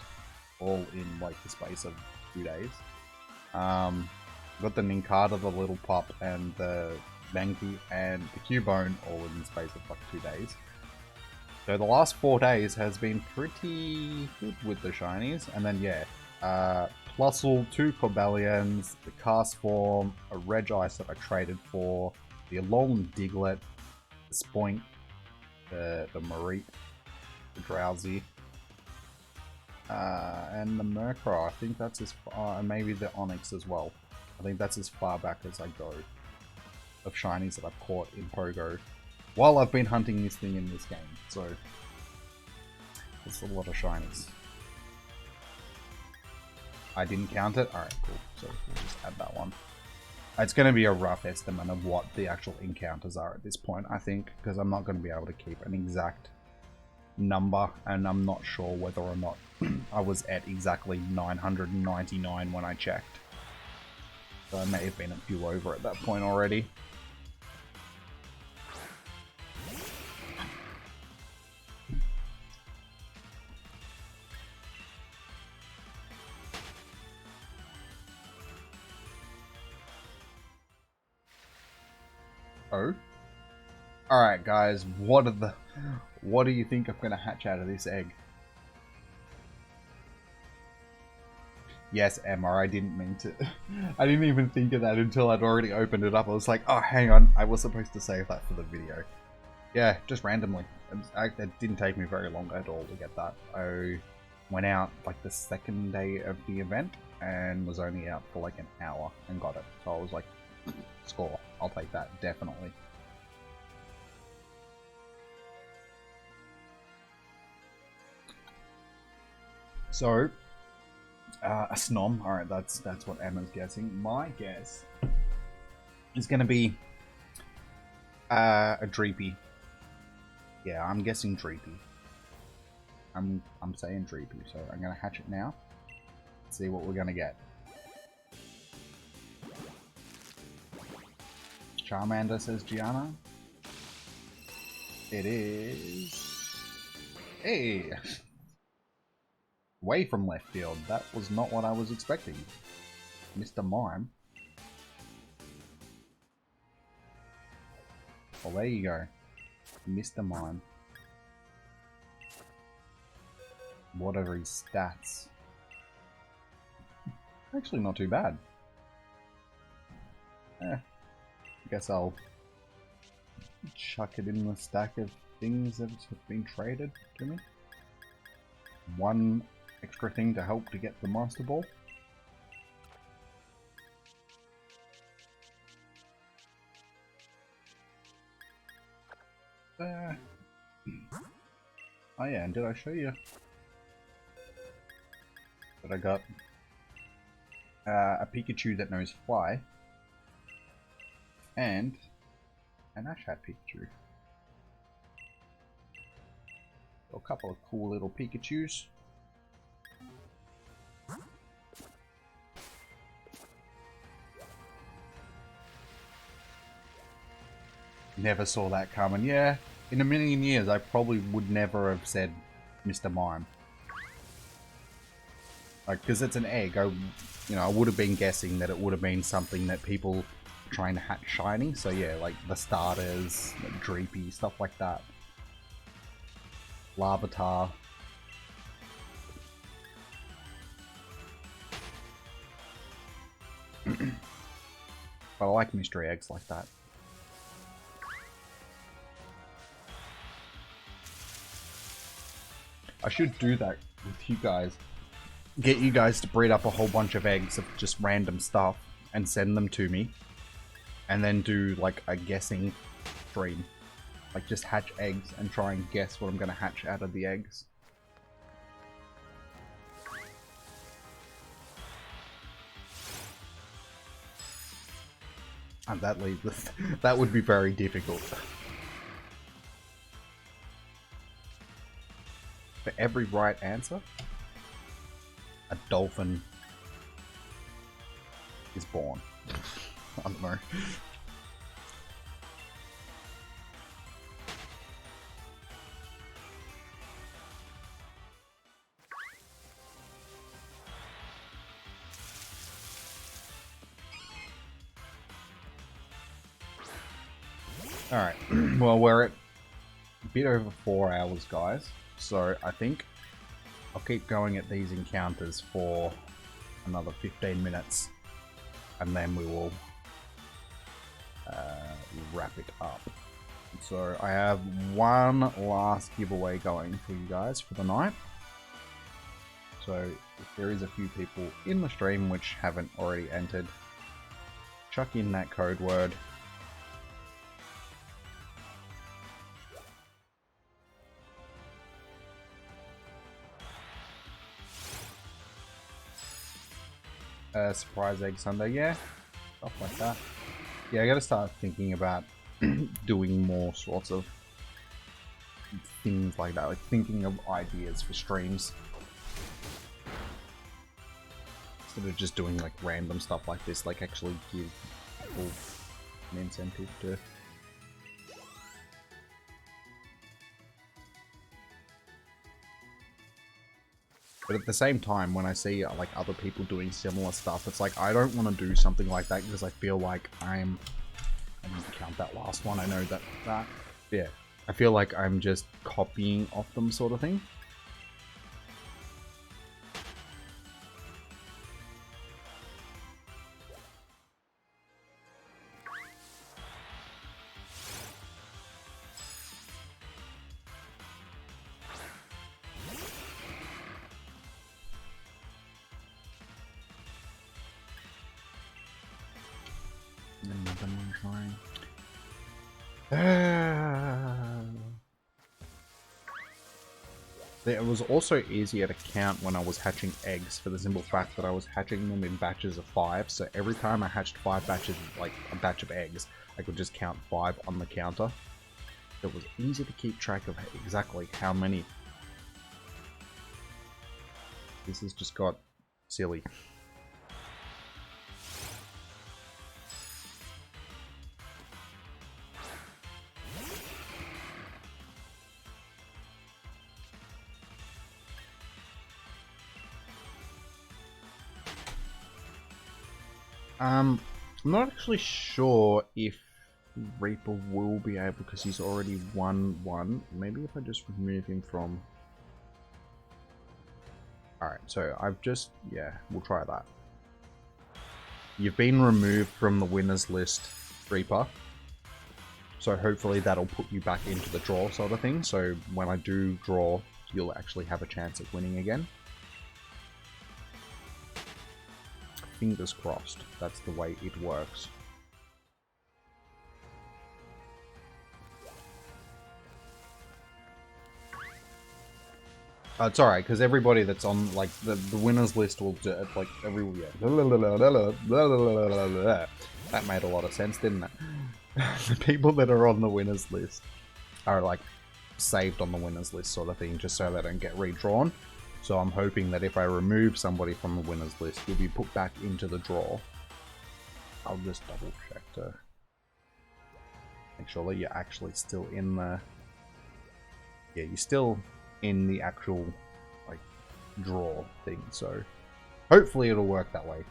all in like the space of 2 days. Got the Nincada, the Little Pup, and the Mankey, and the Cubone, all in the space of like 2 days. So the last 4 days has been pretty good with the shinies, and then yeah, Plusle, 2 Cobalions, the Castform, a Regice that I traded for, the Alolan Diglett, the Spoink, the Mareep, the Drowsy, and the Murkrow. I think that's as far, and maybe the Onix as well. I think that's as far back as I go of shinies that I've caught in Pogo while I've been hunting this thing in this game. So it's a lot of shinies. I didn't count it? Alright, cool. So we'll just add that one. It's going to be a rough estimate of what the actual encounters are at this point, I think, because I'm not going to be able to keep an exact number, and I'm not sure whether or not I was at exactly 999 when I checked. So I may have been a few over at that point already. Alright guys, what do you think I'm gonna hatch out of this egg? Yes, Emma, I didn't mean to. I didn't even think of that until I'd already opened it up. I was like, oh, hang on, I was supposed to save that for the video. Yeah, just randomly. It didn't take me very long at all to get that. I went out like the second day of the event and was only out for like an hour and got it. So I was like, score, I'll take that, definitely. So, a Snom. Alright, that's what Emma's guessing. My guess is going to be a Dreepy. Yeah, I'm guessing Dreepy. I'm saying Dreepy, so I'm going to hatch it now. See what we're going to get. Charmander, says Gianna. It is... Hey! Way from left field. That was not what I was expecting. Mr. Mime. Well, there you go. Mr. Mime. What are his stats? Actually not too bad. I guess I'll chuck it in the stack of things that have been traded to me. One extra thing to help to get the Master Ball. Oh yeah, and did I show you that I got a Pikachu that knows Fly and an Ash Hat Pikachu. So a couple of cool little Pikachus. Never saw that coming. Yeah, in a million years I probably would never have said Mr. Mime. Like, because it's an egg, I would have been guessing that it would have been something that people are trying to hatch shiny. So yeah, like the starters, like Dreepy, stuff like that. Larvitar. But I like mystery eggs like that. I should do that with you guys. Get you guys to breed up a whole bunch of eggs of just random stuff and send them to me. And then do like a guessing stream. Like just hatch eggs and try and guess what I'm going to hatch out of the eggs. And that would be very difficult. For every right answer, a dolphin is born. I don't know. Alright, well we're at a bit over 4 hours, guys. So I think I'll keep going at these encounters for another 15 minutes and then we will wrap it up. So I have one last giveaway going for you guys for the night. So if there is a few people in the stream which haven't already entered, chuck in that code word. Surprise egg sundae, yeah, stuff like that. Yeah, I gotta start thinking about doing more sorts of things like that, like thinking of ideas for streams. Instead of just doing like random stuff like this, like actually give people an incentive to... But at the same time, when I see like other people doing similar stuff, it's like I don't want to do something like that because I feel like I didn't count that last one. I know that yeah, I feel like I'm just copying off them sort of thing. It was also easier to count when I was hatching eggs for the simple fact that I was hatching them in batches of 5. So every time I hatched 5 batches, like a batch of eggs, I could just count 5 on the counter. It was easy to keep track of exactly how many. This has just got silly. I'm not actually sure if Reaper will be able, because he's already won one. Maybe if I just remove him from... Alright, so I've just... yeah, we'll try that. You've been removed from the winners list, Reaper. So hopefully that'll put you back into the draw sort of thing. So when I do draw, you'll actually have a chance at winning again. Fingers crossed, that's the way it works. It's alright, because everybody that's on, like, the winners list will do it, like, every... yeah. That made a lot of sense, didn't it? The people that are on the winners list are, like, saved on the winners list sort of thing, just so they don't get redrawn. So I'm hoping that if I remove somebody from the winners list, you'll be put back into the draw. I'll just double check to make sure that you're actually still in the... yeah, you're still in the actual, like, draw thing, so hopefully it'll work that way.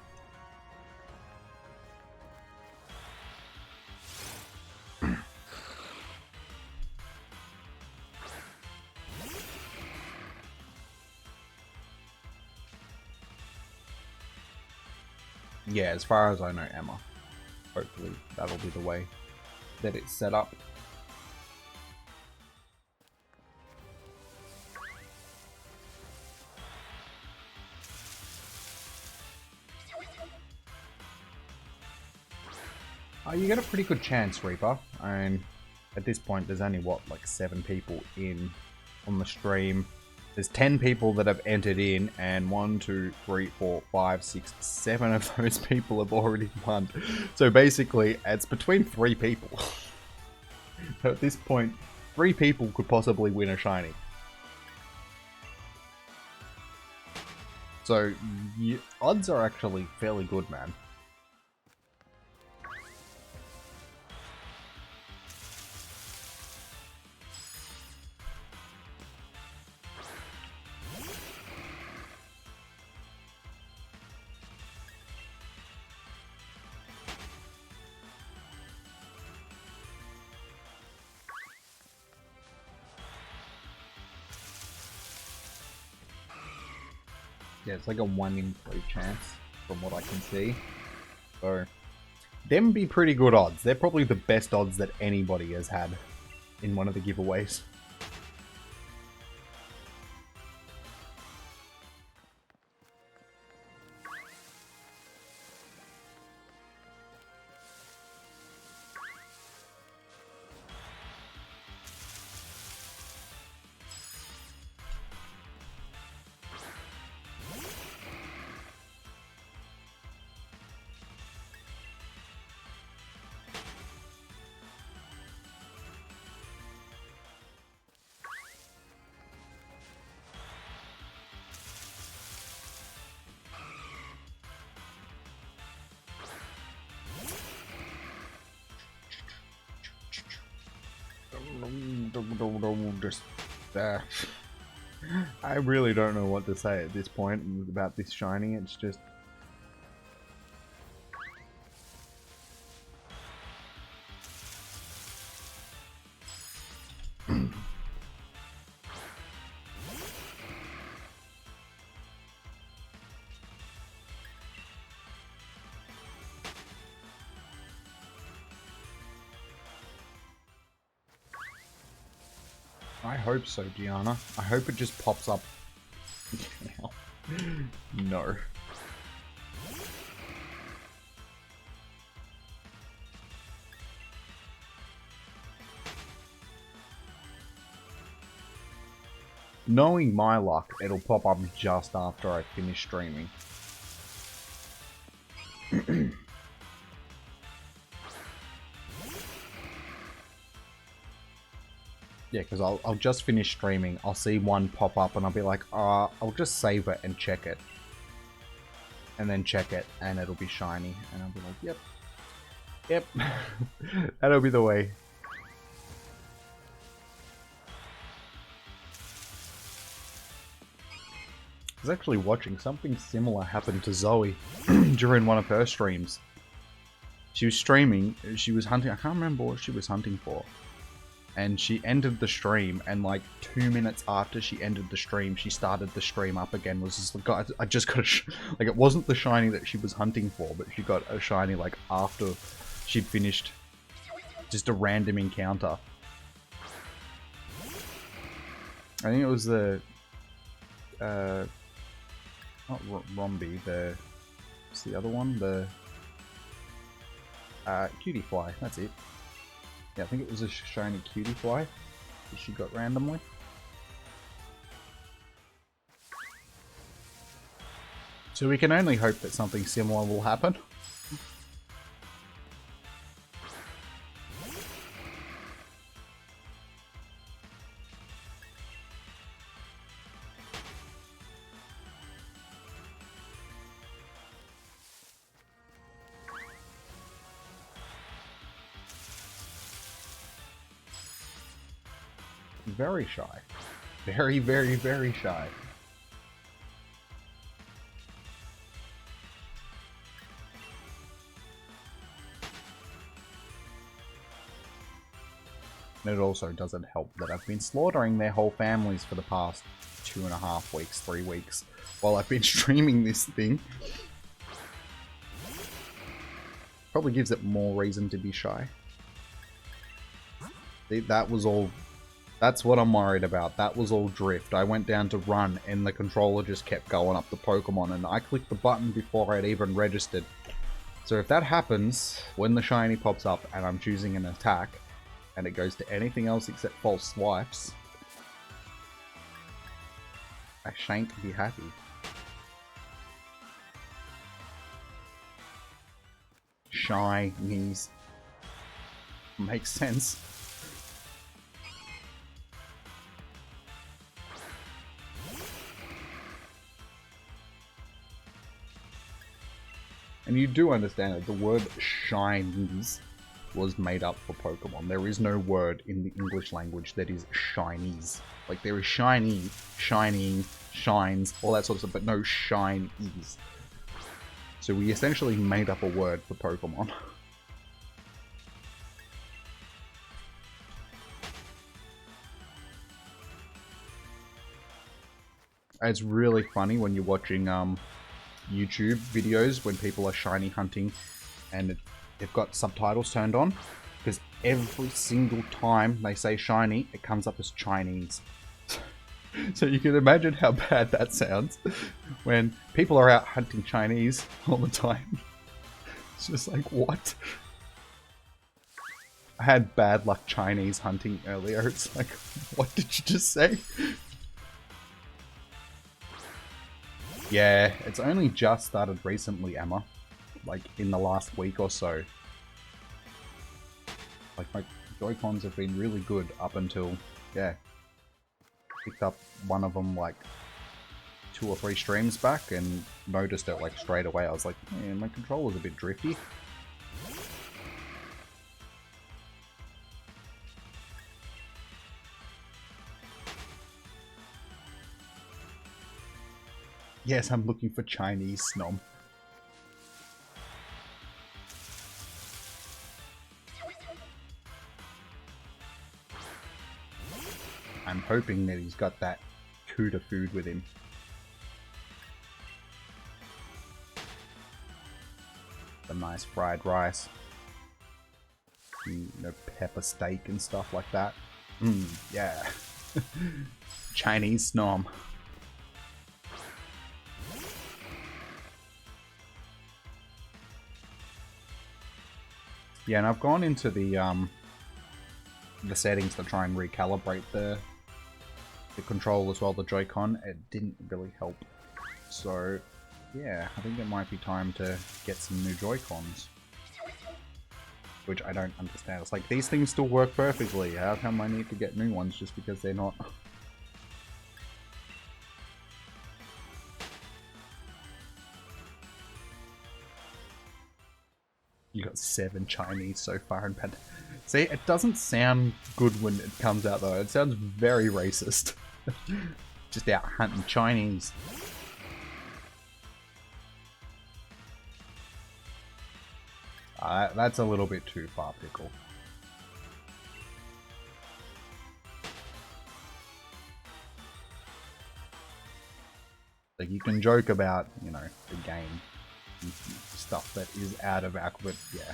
Yeah, as far as I know, Emma. Hopefully that'll be the way that it's set up. You get a pretty good chance, Reaper. And at this point, there's only, what, like 7 people in on the stream. There's 10 people that have entered in, and 1, 2, 3, 4, 5, 6, 7 of those people have already won. So basically, it's between 3 people. So at this point, 3 people could possibly win a shiny. So, odds are actually fairly good, man. Yeah, it's like a 1 in 3 chance, from what I can see. So, them be pretty good odds. They're probably the best odds that anybody has had in one of the giveaways. Just, I really don't know what to say at this point about this shiny. It's just... I hope so, Gianna. I hope it just pops up. No. Knowing my luck, it'll pop up just after I finish streaming. Yeah, because I'll just finish streaming, I'll see one pop up and I'll be like, I'll just save it and check it. And then check it and it'll be shiny and I'll be like, yep. Yep. That'll be the way. I was actually watching something similar happen to Zoe during one of her streams. She was streaming, she was hunting, I can't remember what she was hunting for. And she ended the stream, and like 2 minutes after she ended the stream, she started the stream up again. Was just like, God, I just got a like, it wasn't the shiny that she was hunting for, but she got a shiny like after she'd finished just a random encounter. I think it was the not Rombi, what's the other one? The Cutie Fly, that's it. Yeah, I think it was a shiny Cutie Fly that she got randomly. So we can only hope that something similar will happen. Very shy. Very, very, very shy. And it also doesn't help that I've been slaughtering their whole families for the past 2.5 weeks, 3 weeks, while I've been streaming this thing. Probably gives it more reason to be shy. That was all... That's what I'm worried about. That was all drift. I went down to run and the controller just kept going up the Pokemon and I clicked the button before I'd even registered. So if that happens, when the shiny pops up and I'm choosing an attack and it goes to anything else except false swipes, I shan't be happy. Shinies. Makes sense. And you do understand that the word shinies was made up for Pokemon. There is no word in the English language that is shinies. Like, there is shiny, shining, shines, all that sort of stuff, but no shinies. So we essentially made up a word for Pokemon. It's really funny when you're watching, YouTube videos when people are shiny hunting and they've got subtitles turned on, because every single time they say shiny, it comes up as Chinese. So you can imagine how bad that sounds when people are out hunting Chinese all the time. It's just like, what? I had bad luck Chinese hunting earlier. It's like, what did you just say? Yeah, it's only just started recently, Emma. Like, in the last week or so. Like, my Joy-Cons have been really good up until, yeah. Picked up one of them, like, 2 or 3 streams back and noticed it, like, straight away. I was like, man, my controller's a bit drifty. Yes, I'm looking for Chinese Snom. I'm hoping that he's got that Cuda food with him. The nice fried rice. And, you know, pepper steak and stuff like that. Yeah. Chinese Snom. Yeah, and I've gone into the settings to try and recalibrate the control as well, the Joy-Con. It didn't really help. So, yeah, I think it might be time to get some new Joy-Cons. Which I don't understand. It's like, these things still work perfectly. How come I need to get new ones just because they're not... You got 7 Chinese so far in Pand. See, it doesn't sound good when it comes out though. It sounds very racist. Just out hunting Chinese. That's a little bit too far, Pickle. Like, you can joke about, you know, the game and stuff that is out of our... But yeah.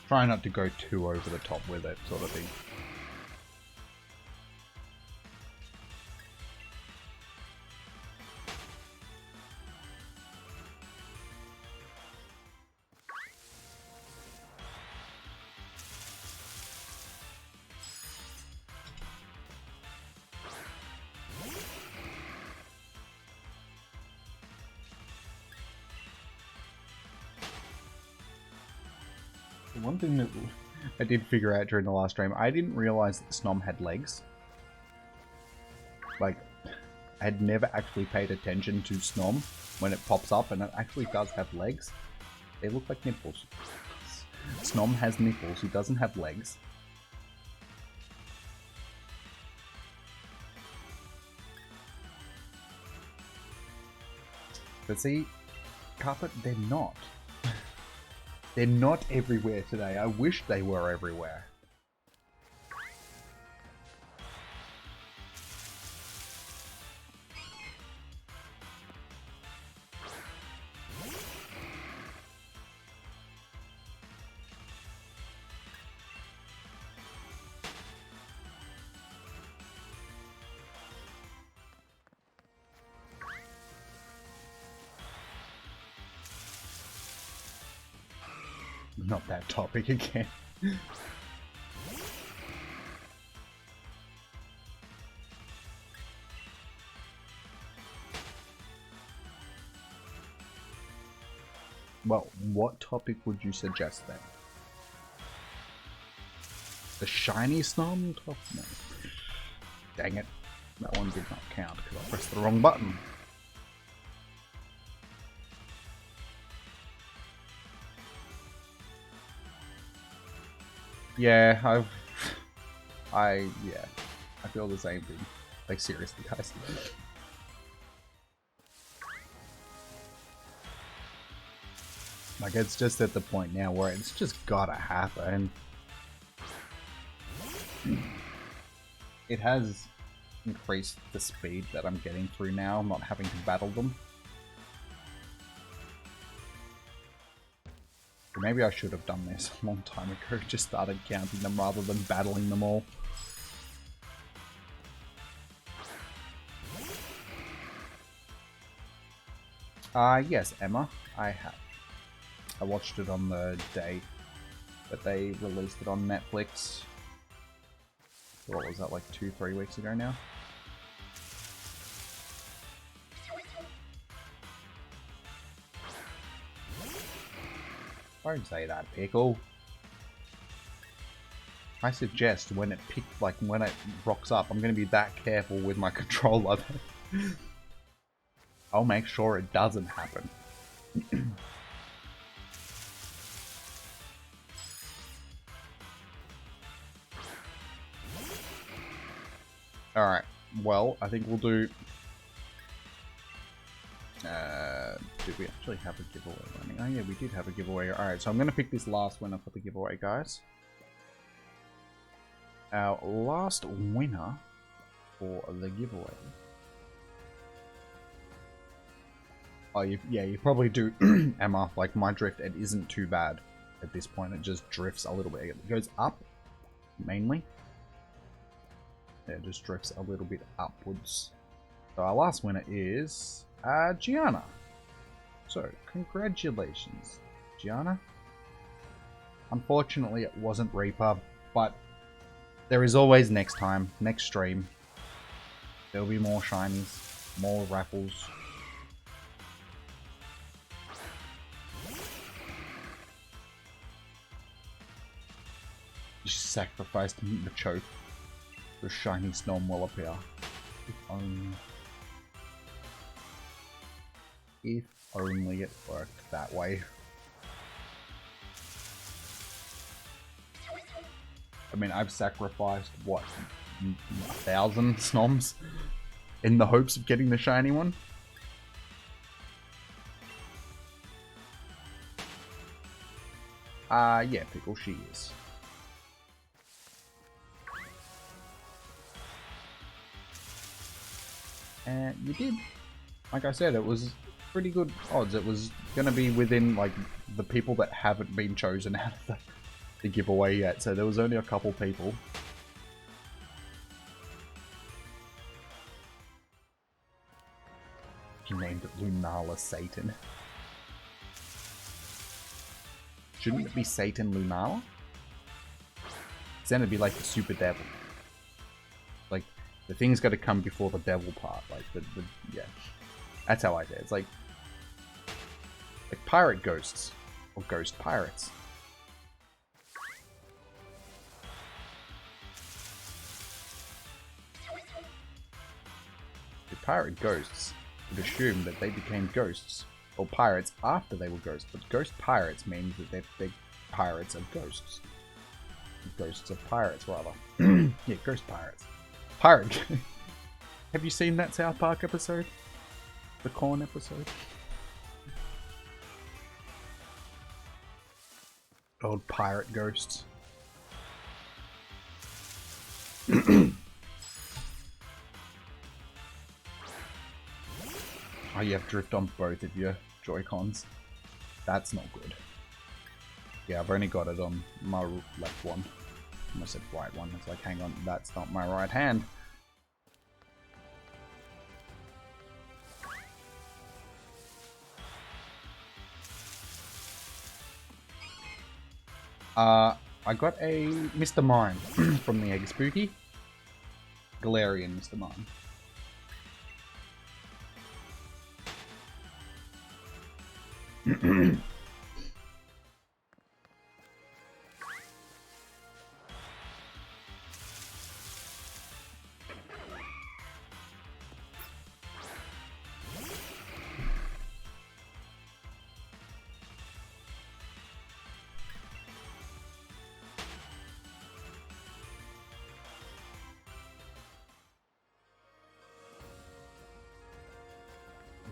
Try not to go too over the top with it, sort of thing. One thing that I did figure out during the last stream, I didn't realize that Snom had legs. Like, I had never actually paid attention to Snom when it pops up, and it actually does have legs. They look like nipples. Snom has nipples, he doesn't have legs. But see, Carpet, they're not. They're not everywhere today. I wish they were everywhere. Not that topic again. Well, what topic would you suggest then? The shiny Snom top? No. Dang it. That one did not count because I pressed the wrong button. Yeah, I feel the same thing. Like, seriously, guys. Like, it's just at the point now where it's just gotta happen. It has increased the speed that I'm getting through now, not having to battle them. Maybe I should have done this a long time ago, just started counting them rather than battling them all. Yes, Emma, I have. I watched it on the day that they released it on Netflix. What was that, like 2-3 weeks ago now? Don't say that, Pickle. I suggest when it when it rocks up, I'm gonna be that careful with my controller. I'll make sure it doesn't happen. Alright, well, I think we'll do... did we actually have a giveaway running? Oh yeah, we did have a giveaway. Alright, so I'm going to pick this last winner for the giveaway, guys. Our last winner for the giveaway. Oh, yeah, you probably do, Emma. Like, my drift, it isn't too bad at this point. It just drifts a little bit. It goes up, mainly. it just drifts a little bit upwards. So our last winner is Gianna. So congratulations, Gianna. Unfortunately, it wasn't Reaper, but there is always next time, next stream. There'll be more shinies, more raffles. You sacrificed the choke. The shiny Snom will appear. If only it worked that way. I mean, I've sacrificed, what, 1,000 Snoms in the hopes of getting the shiny one? Yeah, Pickle, she is. And you did. Like I said, it was pretty good odds. It was going to be within, like, the people that haven't been chosen out of the giveaway yet. So there was only a couple people. He named it Lunala Satan. Shouldn't it be Satan Lunala? Then it'd be like the super devil. Like, the thing's got to come before the devil part. Like, yeah. That's how I say it. It's like pirate ghosts. Or ghost pirates. The pirate ghosts would assume that they became ghosts. Or pirates after they were ghosts. But ghost pirates means that they're pirates of ghosts. Ghosts of pirates, rather. Yeah, ghost pirates. Pirate. Have you seen that South Park episode? The corn episode? Old pirate ghosts. Oh, you have drift on both of your Joy-Cons. That's not good. Yeah, I've only got it on my left one. I almost said right one. It's like, hang on, that's not my right hand. I got a Mr. Mime from the Egg Spooky. Galarian Mr. Mime.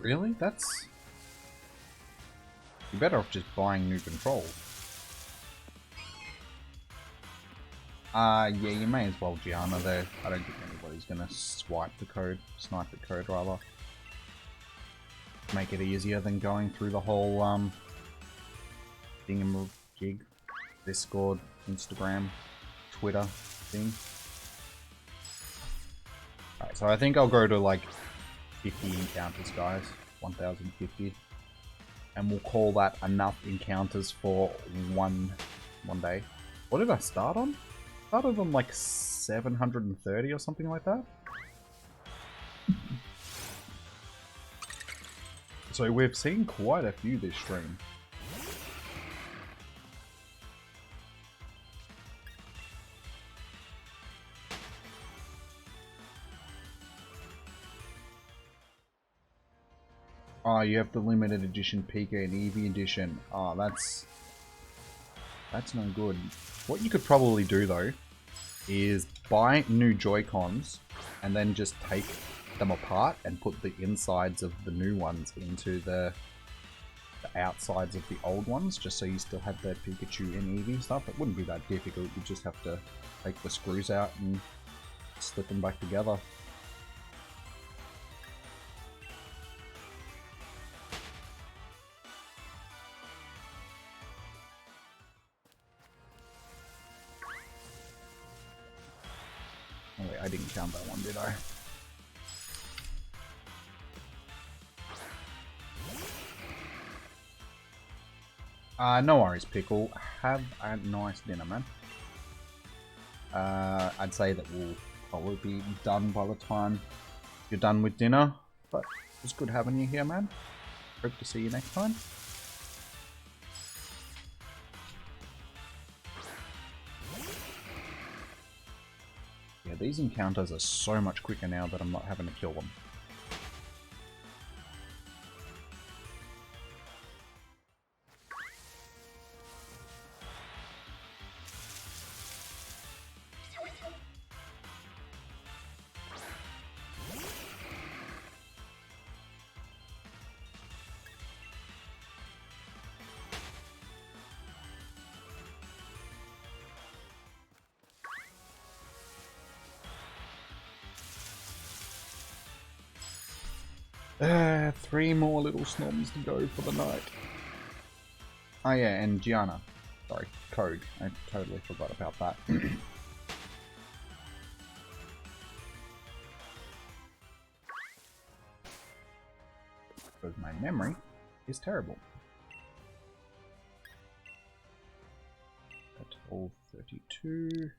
Really? That's... You're better off just buying new controls. Yeah, you may as well, Gianna, there. I don't think anybody's gonna snipe the code, rather. Make it easier than going through the whole, thingamajig, Discord, Instagram, Twitter thing. Alright, so I think I'll go to, like, 50 encounters, guys. 1050. And we'll call that enough encounters for one day. What did I start on? Started on like 730 or something like that. So we've seen quite a few this stream. Oh, you have the limited edition Pika and Eevee edition. Oh, that's no good. What you could probably do though is buy new Joy-Cons and then just take them apart and put the insides of the new ones into the outsides of the old ones, just so you still have the Pikachu and Eevee stuff. It wouldn't be that difficult. You just have to take the screws out and slip them back together. Oh wait, I didn't count that one, did I? No worries, Pickle. Have a nice dinner, man. I'd say that we'll probably be done by the time you're done with dinner. But it was good having you here, man. Hope to see you next time. Yeah, these encounters are so much quicker now that I'm not having to kill them. Three more little Snoms to go for the night. Oh yeah, and Gianna. Sorry, Code. I totally forgot about that. Because my memory is terrible. At 12:32.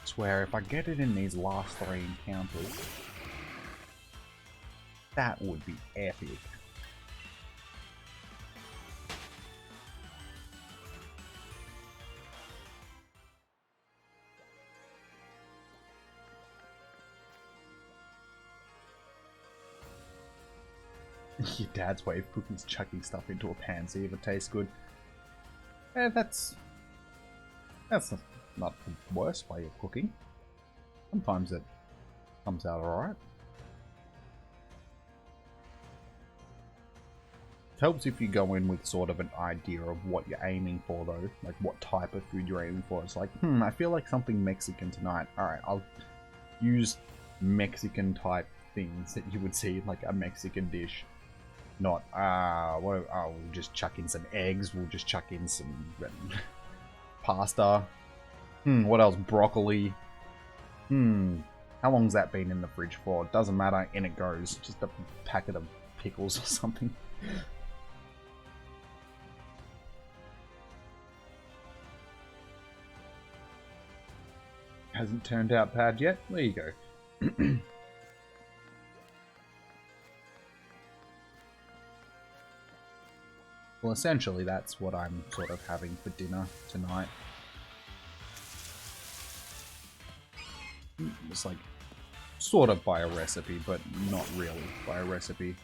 Swear, if I get it in these last 3 encounters, that would be epic. Your dad's way of cooking is chucking stuff into a pan, see if it tastes good. That's not the worst way of cooking. Sometimes it comes out alright. It helps if you go in with sort of an idea of what you're aiming for though, like what type of food you're aiming for. It's like, I feel like something Mexican tonight. Alright, I'll use Mexican type things that you would see in like a Mexican dish. Not, we'll just chuck in some eggs, we'll just chuck in some pasta. What else? Broccoli. How long's that been in the fridge for? Doesn't matter, in it goes. Just a packet of pickles or something. Hasn't turned out bad yet. There you go. Well, essentially that's what I'm sort of having for dinner tonight. It's like, sort of by a recipe, but not really by a recipe.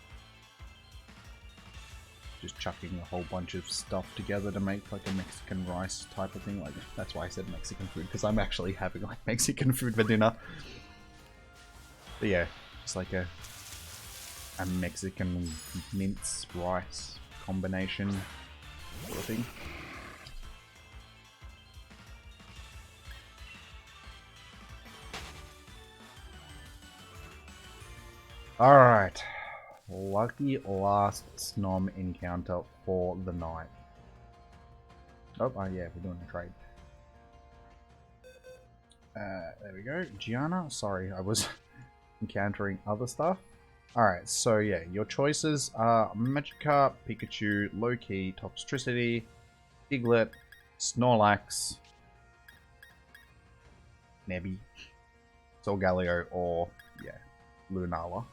Just chucking a whole bunch of stuff together to make like a Mexican rice type of thing. Like, that's why I said Mexican food, because I'm actually having like Mexican food for dinner. But yeah, it's like a Mexican mince rice combination sort of thing. Alright, lucky last Snom encounter for the night. Oh yeah, we're doing a trade. There we go. Gianna, sorry, I was encountering other stuff. Alright, so yeah, your choices are Magikarp, Pikachu, Low-Key, Toxtricity, Diglett, Snorlax, Nebby, Solgaleo, or, yeah, Lunala.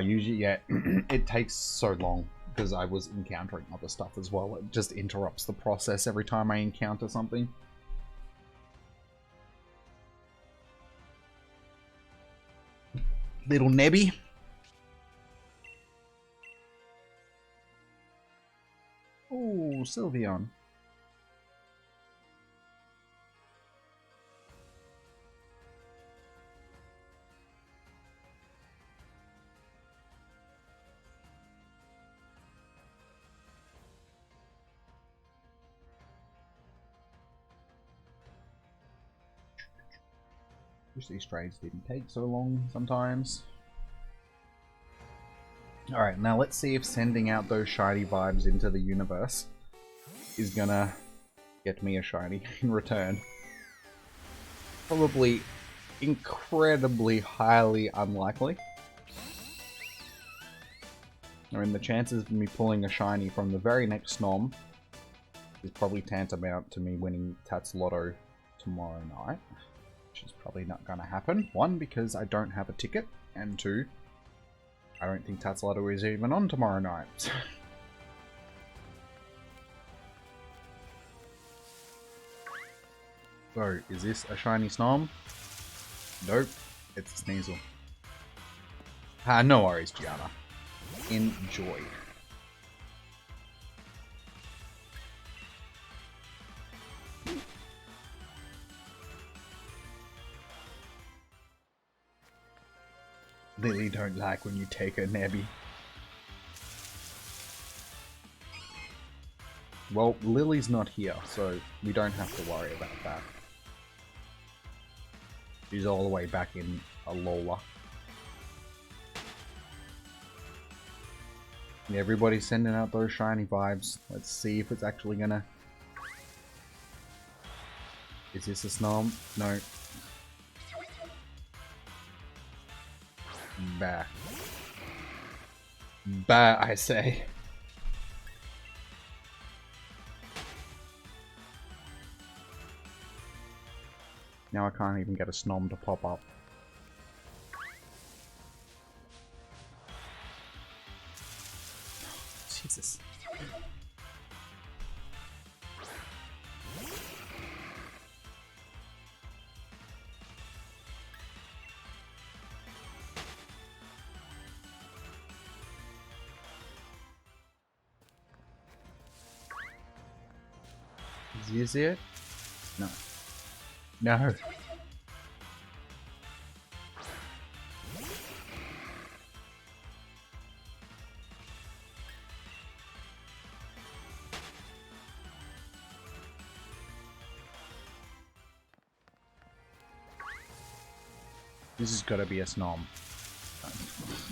Usually, yeah, it takes so long because I was encountering other stuff as well. It just interrupts the process every time I encounter something. Little Nebby. Oh, Sylveon. Wish these trades didn't take so long sometimes. Alright, now let's see if sending out those shiny vibes into the universe is gonna get me a shiny in return. Probably incredibly highly unlikely. I mean, the chances of me pulling a shiny from the very next Snom is probably tantamount to me winning Tats Lotto tomorrow night, which is probably not going to happen. One, because I don't have a ticket, and two, I don't think Tats Lotto is even on tomorrow night. So, is this a shiny Snom? Nope, it's a Sneasel. No worries, Gianna. Enjoy. Lily don't like when you take her Nebby. Well, Lily's not here, so we don't have to worry about that. She's all the way back in Alola. Yeah, everybody's sending out those shiny vibes. Let's see if it's actually gonna... Is this a Snom? No. Bah. Bah, I say. Now I can't even get a Snom to pop up. Jesus. Is this it? No. No. This has got to be a Snom.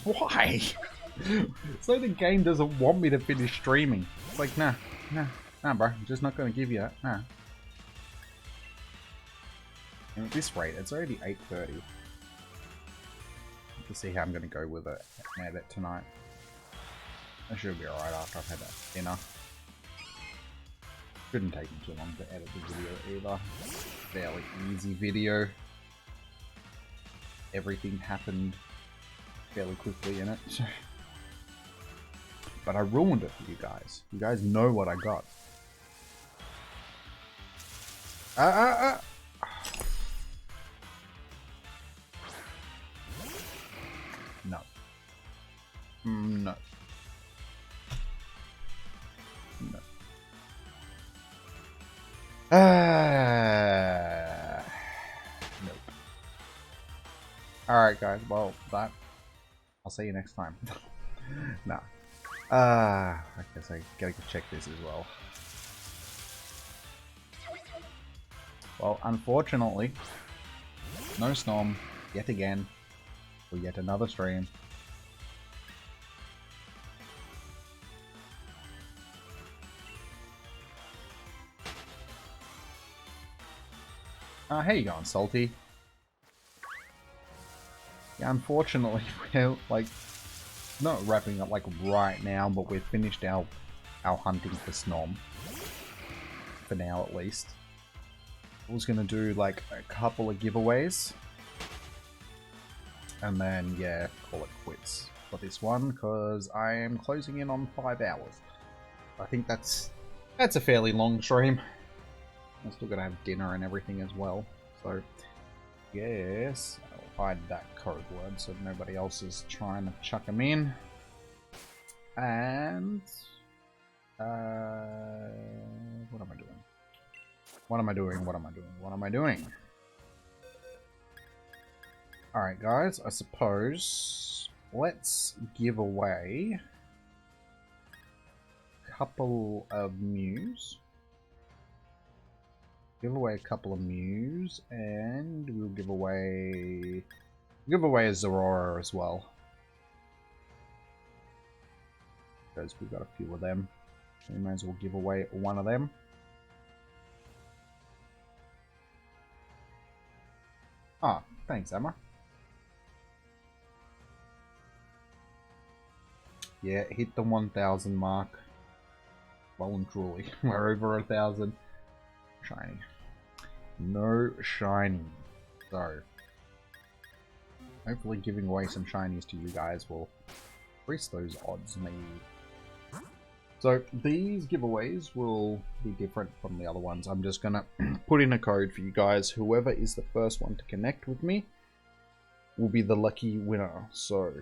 Why? It's like the game doesn't want me to finish streaming. It's like, nah, bro. I'm just not going to give you that. Nah. And at this rate, it's already 8:30. Let's see how I'm going to go with it at edit tonight. I should be alright after I've had that dinner. Shouldn't take me too long to edit the video either. Fairly easy video. Everything happened fairly quickly in it. But I ruined it for you guys. You guys know what I got. No. No. No. Nope. Alright guys, well, I'll see you next time. Nah. I guess I gotta go check this as well. Well, unfortunately, no Snom yet again for yet another stream. How you going, Salty? Yeah, unfortunately, we're like not wrapping up like right now, but we've finished our hunting for Snom. For now, at least. I was gonna do like a couple of giveaways, and then yeah, call it quits for this one because I am closing in on 5 hours. I think that's a fairly long stream. I'm still gonna have dinner and everything as well, so yes, I'll hide that code word so nobody else is trying to chuck them in. And what am I doing? What am I doing? What am I doing? What am I doing? Alright guys, I suppose let's give away a couple of Mews. give away a couple of Mews, and we'll give away a Zorora as well. Because we've got a few of them. We may as well give away one of them. Ah, thanks, Emma. Yeah, hit the 1,000 mark. Well and truly. We're over 1,000. Shiny. No shiny. So, hopefully giving away some shinies to you guys will increase those odds maybe. So, these giveaways will be different from the other ones. I'm just gonna put in a code for you guys. Whoever is the first one to connect with me will be the lucky winner. So,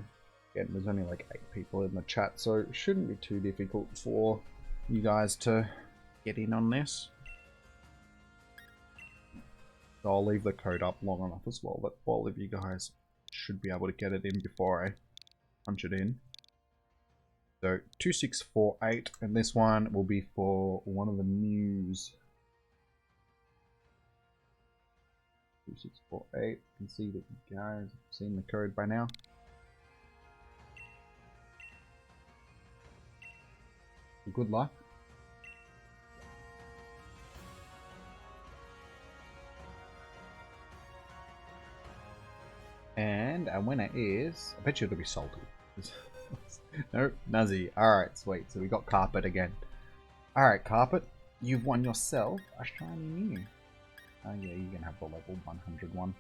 again, there's only like 8 people in the chat, so it shouldn't be too difficult for you guys to get in on this. So I'll leave the code up long enough as well that all of you guys should be able to get it in before I punch it in. So 2648, and this one will be for one of the Mews. 2648. You can see that you guys have seen the code by now. Good luck. And our winner is... I bet you it'll be salty. Nope, Nuzzy. Alright, sweet. So we got Carpet again. Alright, Carpet. You've won yourself a shiny Mew. Oh yeah, you can have the level 100 one.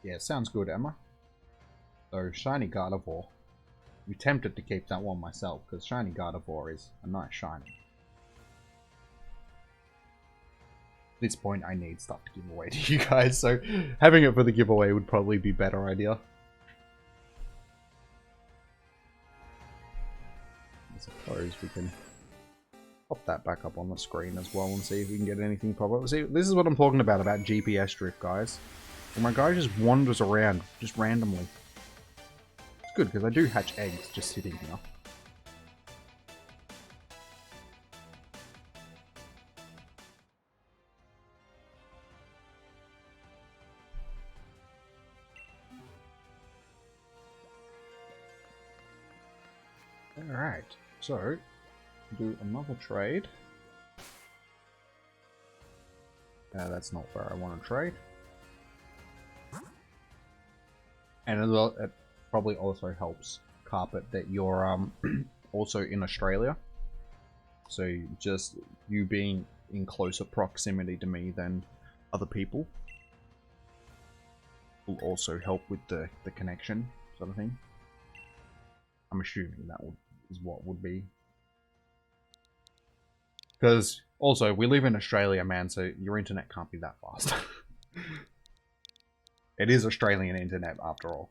Yeah, sounds good, Emma. So, Shiny Gardevoir. I'm tempted to keep that one myself, because Shiny Gardevoir is a nice shiny. At this point, I need stuff to give away to you guys, so having it for the giveaway would probably be a better idea. I suppose we can pop that back up on the screen as well and see if we can get anything pop up. See, this is what I'm talking about GPS drift, guys. And my guy just wanders around, just randomly. It's good, because I do hatch eggs just sitting here. Alright, so, do another trade. That's not where I want to trade. And it probably also helps, Carpet, that you're also in Australia. So just you being in closer proximity to me than other people will also help with the connection sort of thing. I'm assuming that is what would be. Because also we live in Australia, man, so your internet can't be that fast. It is Australian internet, after all.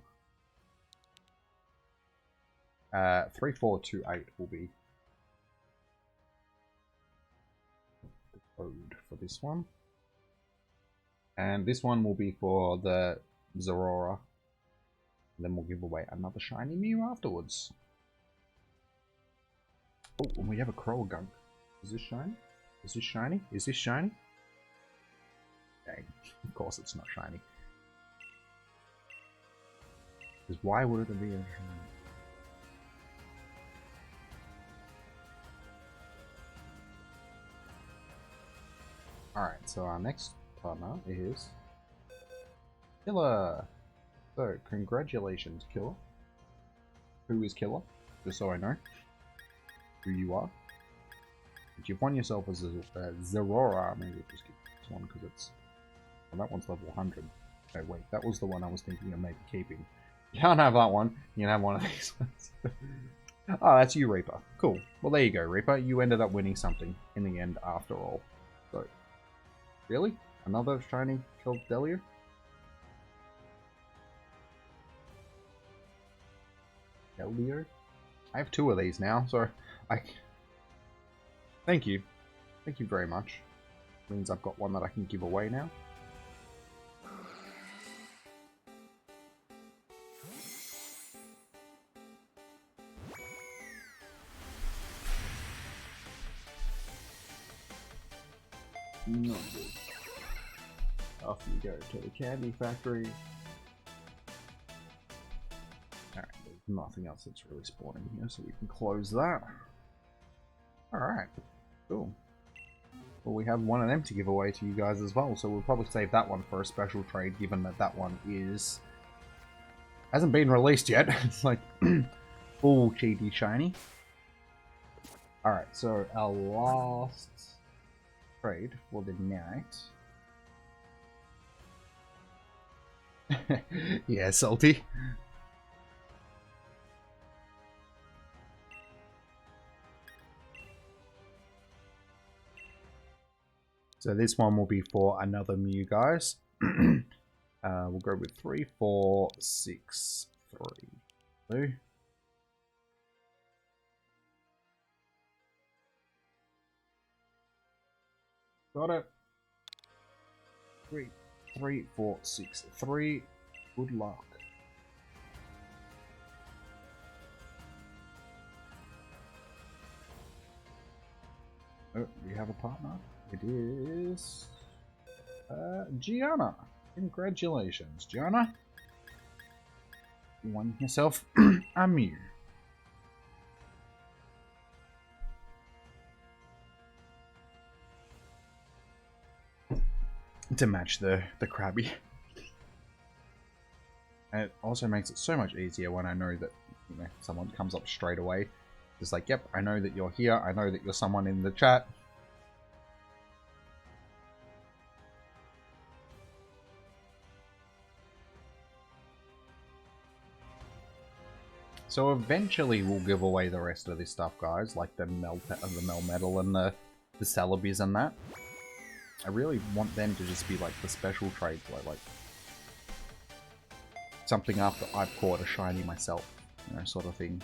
3428 will be the code for this one. And this one will be for the Zorora. And then we'll give away another shiny Mew afterwards. Oh, and we have a Croagunk. Is this shiny? Is this shiny? Is this shiny? Dang, of course it's not shiny. Because why would it be a shiny? Alright, so our next partner is Killer. So, congratulations, Killer. Who is Killer? Just so I know who you are. But you've won yourself as a Zorora. Maybe we'll just keep this one because it's... Well, that one's level 100. Okay, wait, that was the one I was thinking of maybe keeping. You can't have that one. You can have one of these ones. Oh, that's you, Reaper. Cool. Well, there you go, Reaper. You ended up winning something in the end after all. So, really? Another shiny Keldeo? Keldeo? I have 2 of these now, so I Thank you. Thank you very much. Means I've got one that I can give away now. Not good. Off you go to the candy factory. Alright, there's nothing else that's really spawning here, so we can close that. Alright, cool. Well, we have one of them to give away to you guys as well, so we'll probably save that one for a special trade, given that that one hasn't been released yet. It's like full cheaty shiny. Alright, so our last trade for the night. Yeah, salty. So this one will be for another Mew, guys. We'll go with 3, 4, 6, 3, 2. Got it. 3, 3, 4, 6, 3. Good luck. Oh, we have a partner. It is Gianna. Congratulations, Gianna. You won yourself a Mew. To match the Krabby. And it also makes it so much easier when I know that, you know, someone comes up straight away. It's like, yep, I know that you're here. I know that you're someone in the chat. So eventually we'll give away the rest of this stuff, guys, like the Melmetal and the Celebes and that. I really want them to just be like the special trades, like something after I've caught a shiny myself, you know, sort of thing.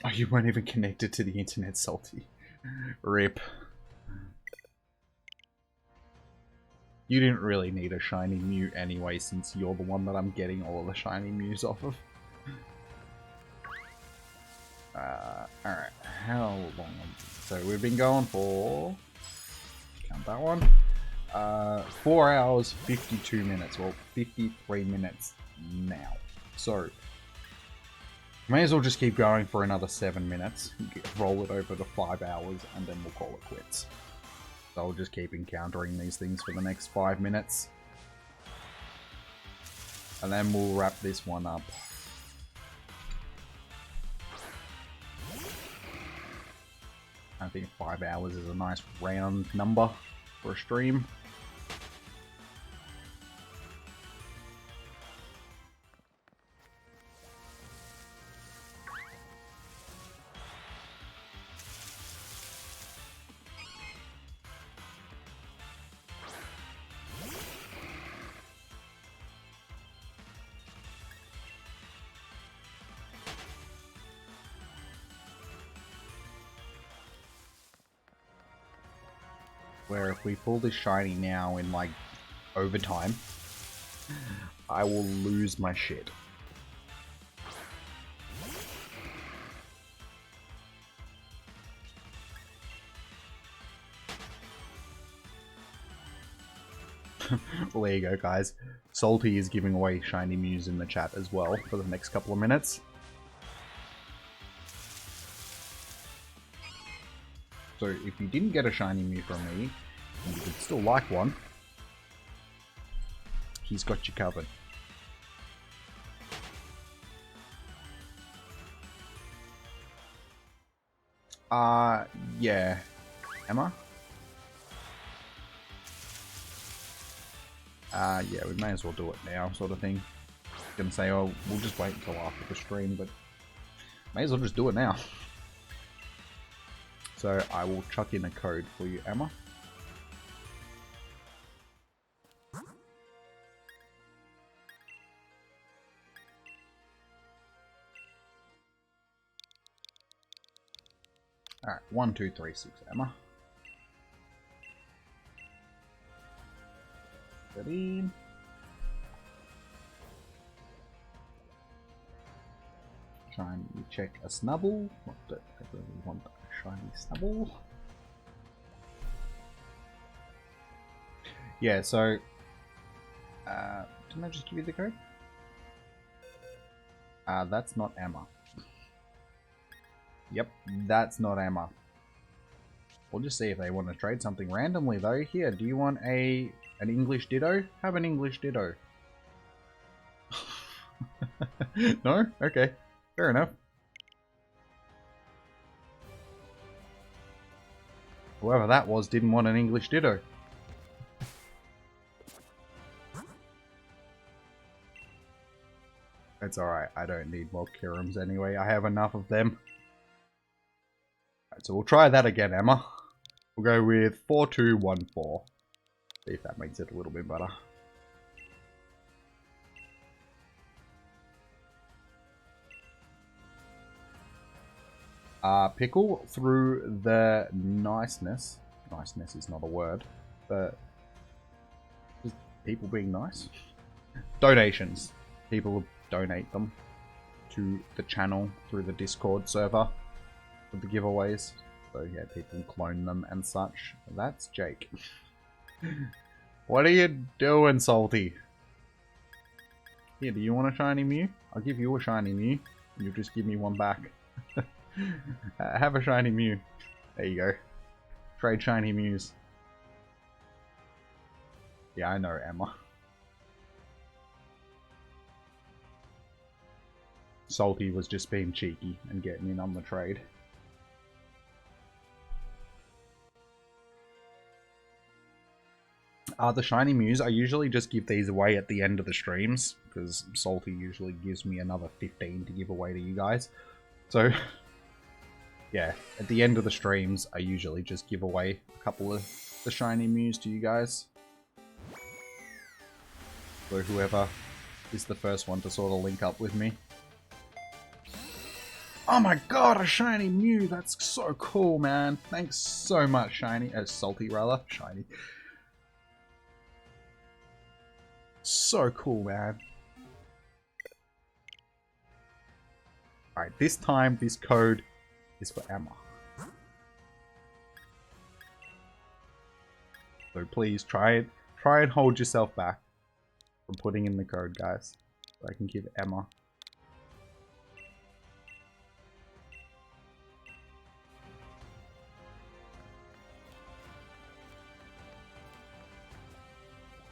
Oh, you weren't even connected to the internet, Salty. RIP. You didn't really need a shiny Mew anyway, since you're the one that I'm getting all of the shiny Mews off of. Alright, how long? So we've been going for... count that one. 4 hours, 52 minutes. Well, 53 minutes now. So, may as well just keep going for another 7 minutes. Roll it over to 5 hours, and then we'll call it quits. So I'll just keep encountering these things for the next 5 minutes. And then we'll wrap this one up. I think 5 hours is a nice round number for a stream. Where if we pull this shiny now in like overtime, I will lose my shit. Well, there you go, guys. Salty is giving away shiny Mews in the chat as well for the next couple of minutes. So if you didn't get a shiny Mew from me, and you could still like one, he's got you covered. Yeah. Emma? Yeah, we may as well do it now, sort of thing. Gonna say, oh, we'll just wait until after the stream, but may as well just do it now. So I will chuck in a code for you, Emma. Alright, 1, 2, 3, 6, Emma. 13. Try and check a Snubble. What do I really want a shiny Snubble? Yeah, so didn't I just give you the code? That's not Emma. Yep, that's not Emma. We'll just see if they want to trade something randomly though. Here, do you want an English Ditto? Have an English Ditto. No? Okay. Fair enough. Whoever that was didn't want an English Ditto. It's alright, I don't need more Kirums anyway, I have enough of them. Alright, so we'll try that again, Emma. We'll go with 4214. See if that makes it a little bit better. Pickle through the niceness. Niceness is not a word, but just people being nice. Donations. People donate them to the channel through the Discord server for the giveaways. So yeah, people clone them and such. That's Jake. What are you doing, Salty? Here, do you want a shiny Mew? I'll give you a shiny Mew. And you'll just give me one back. Have a shiny Mew. There you go. Trade shiny Mews. Yeah, I know, Emma. Salty was just being cheeky and getting in on the trade. The shiny Mews, I usually just give these away at the end of the streams, because Salty usually gives me another 15 to give away to you guys. So, yeah, at the end of the streams, I usually just give away a couple of the shiny Mews to you guys. So whoever is the first one to sort of link up with me. Oh my god, a shiny Mew! That's so cool, man. Thanks so much, Shiny. Salty, rather. Shiny. So cool, man. Alright, this time, this code is for Emma. So please, try and hold yourself back from putting in the code, guys. So I can give Emma.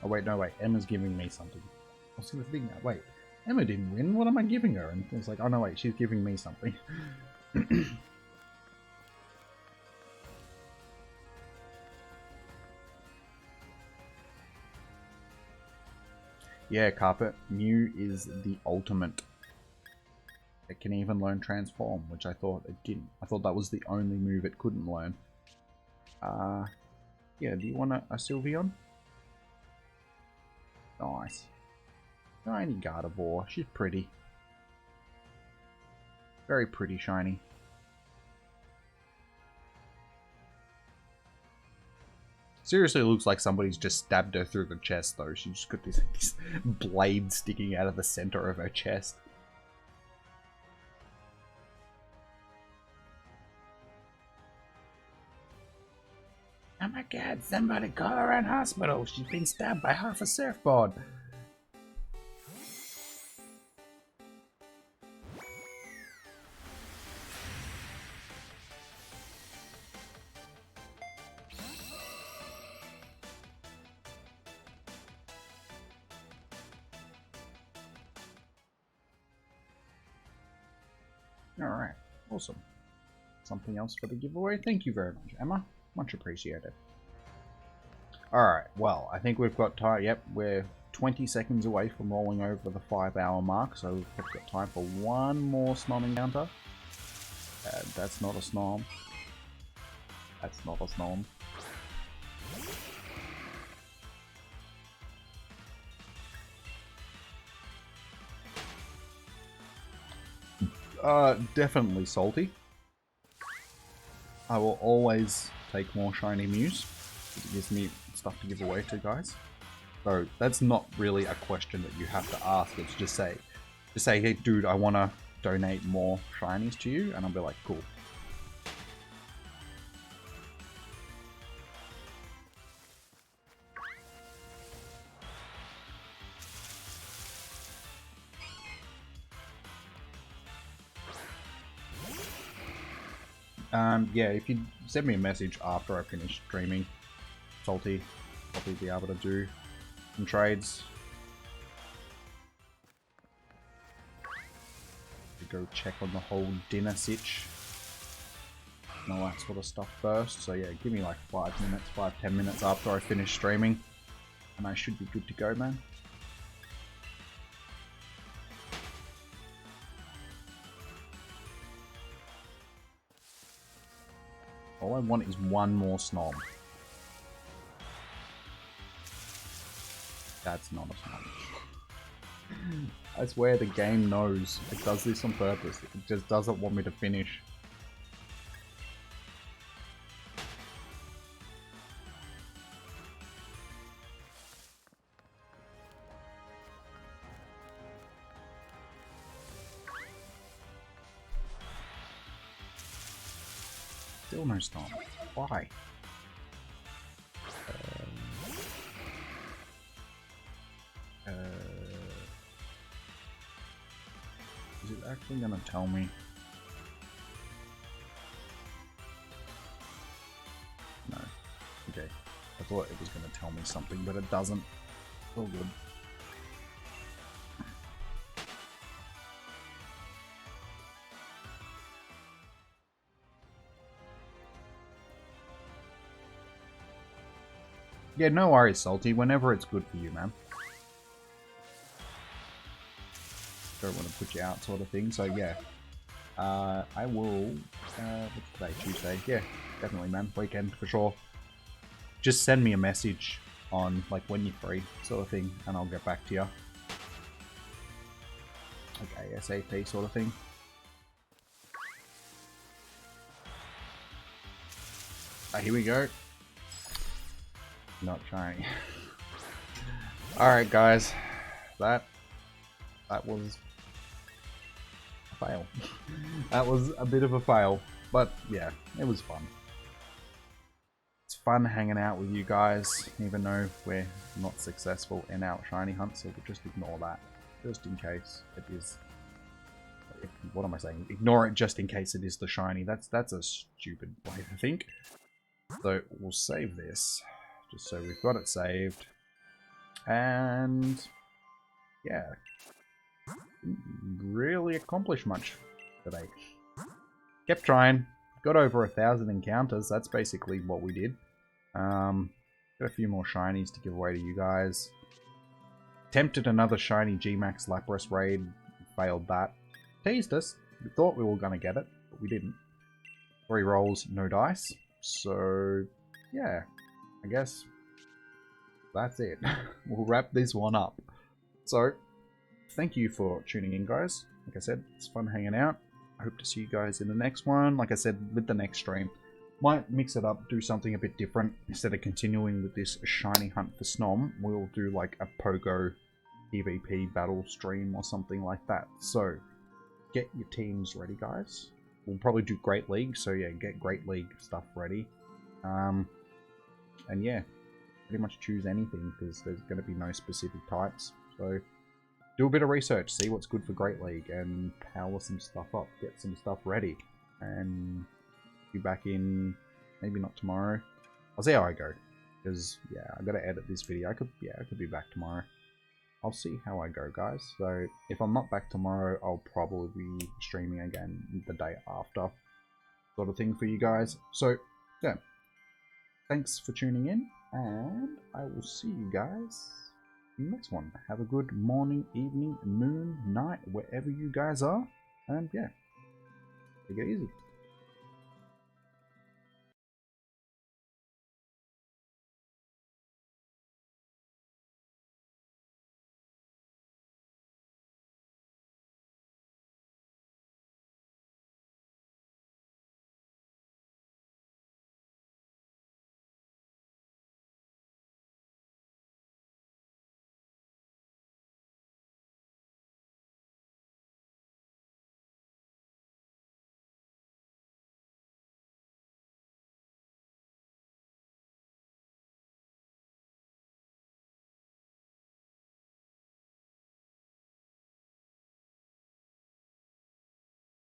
Oh wait, no wait, Emma's giving me something. I was thinking that, wait, Emma didn't win, what am I giving her? And it's like, oh no wait, she's giving me something. Yeah, Carpet, Mew is the ultimate. It can even learn Transform, which I thought it didn't. I thought that was the only move it couldn't learn. Yeah, do you want a Sylveon? Nice. Shiny Gardevoir. She's pretty. Very pretty shiny. Seriously, it looks like somebody's just stabbed her through the chest, though. She's just got this blade sticking out of the center of her chest. Oh my god, somebody call her in hospital. She's been stabbed by half a surfboard. Alright, awesome. Something else for the giveaway? Thank you very much, Emma. Much appreciated. Alright, well, I think we've got time. Yep, we're 20 seconds away from rolling over the 5-hour mark, so we've got time for one more Snom encounter. That's not a Snom. That's not a Snom. Definitely Salty. I will always take more shiny Mews. It gives me stuff to give away to guys. So that's not really a question that you have to ask. It's just say, hey dude, I want to donate more shinies to you, and I'll be like, cool. Yeah, if you send me a message after I finish streaming, Salty, I'll probably be able to do some trades. Go check on the whole dinner sitch and all that sort of stuff first. So yeah, give me like 5-10 minutes after I finish streaming, and I should be good to go, man. All I want is one more Snom. That's not a Snom. I swear the game knows. It does this on purpose. It just doesn't want me to finish. Still no Snom. Why? Is it actually gonna tell me? No. Okay. I thought it was gonna tell me something, but it doesn't. All good. Yeah, no worries, Salty. Whenever it's good for you, man. Don't want to put you out, sort of thing. So yeah, I will. What's today? Tuesday. Yeah, definitely, man. Weekend for sure. Just send me a message on like when you're free, sort of thing, and I'll get back to you. Okay, SAP sort of thing. Here we go. Not shiny. Alright guys, that was a fail. That was a bit of a fail, but yeah, it was fun. It's fun hanging out with you guys, even though we're not successful in our shiny hunt, so we'll just ignore that, just in case it is. What am I saying? Ignore it just in case it is the shiny. That's a stupid way to think. So we'll save this. Just so we've got it saved. And yeah, didn't really accomplish much today. Kept trying. Got over 1,000 encounters. That's basically what we did. Got a few more shinies to give away to you guys. Attempted another shiny G-Max Lapras raid. Failed that. Teased us. We thought we were going to get it, but we didn't. 3 rolls, no dice. So yeah, I guess that's it. We'll wrap this one up. So, thank you for tuning in, guys. Like I said, it's fun hanging out. I hope to see you guys in the next one. Like I said, with the next stream, might mix it up, do something a bit different. Instead of continuing with this shiny hunt for Snom, we'll do like a Pogo PvP battle stream or something like that. So, get your teams ready, guys. We'll probably do Great League, so yeah, get Great League stuff ready. And yeah, pretty much choose anything because there's going to be no specific types. So do a bit of research, see what's good for Great League, and power some stuff up, get some stuff ready, and be back in maybe not tomorrow. I'll see how I go because yeah, I got to edit this video. I could be back tomorrow. I'll see how I go, guys. So if I'm not back tomorrow, I'll probably be streaming again the day after, sort of thing for you guys. So yeah, thanks for tuning in, and I will see you guys in the next one. Have a good morning, evening, noon, night, wherever you guys are, and yeah, take it easy.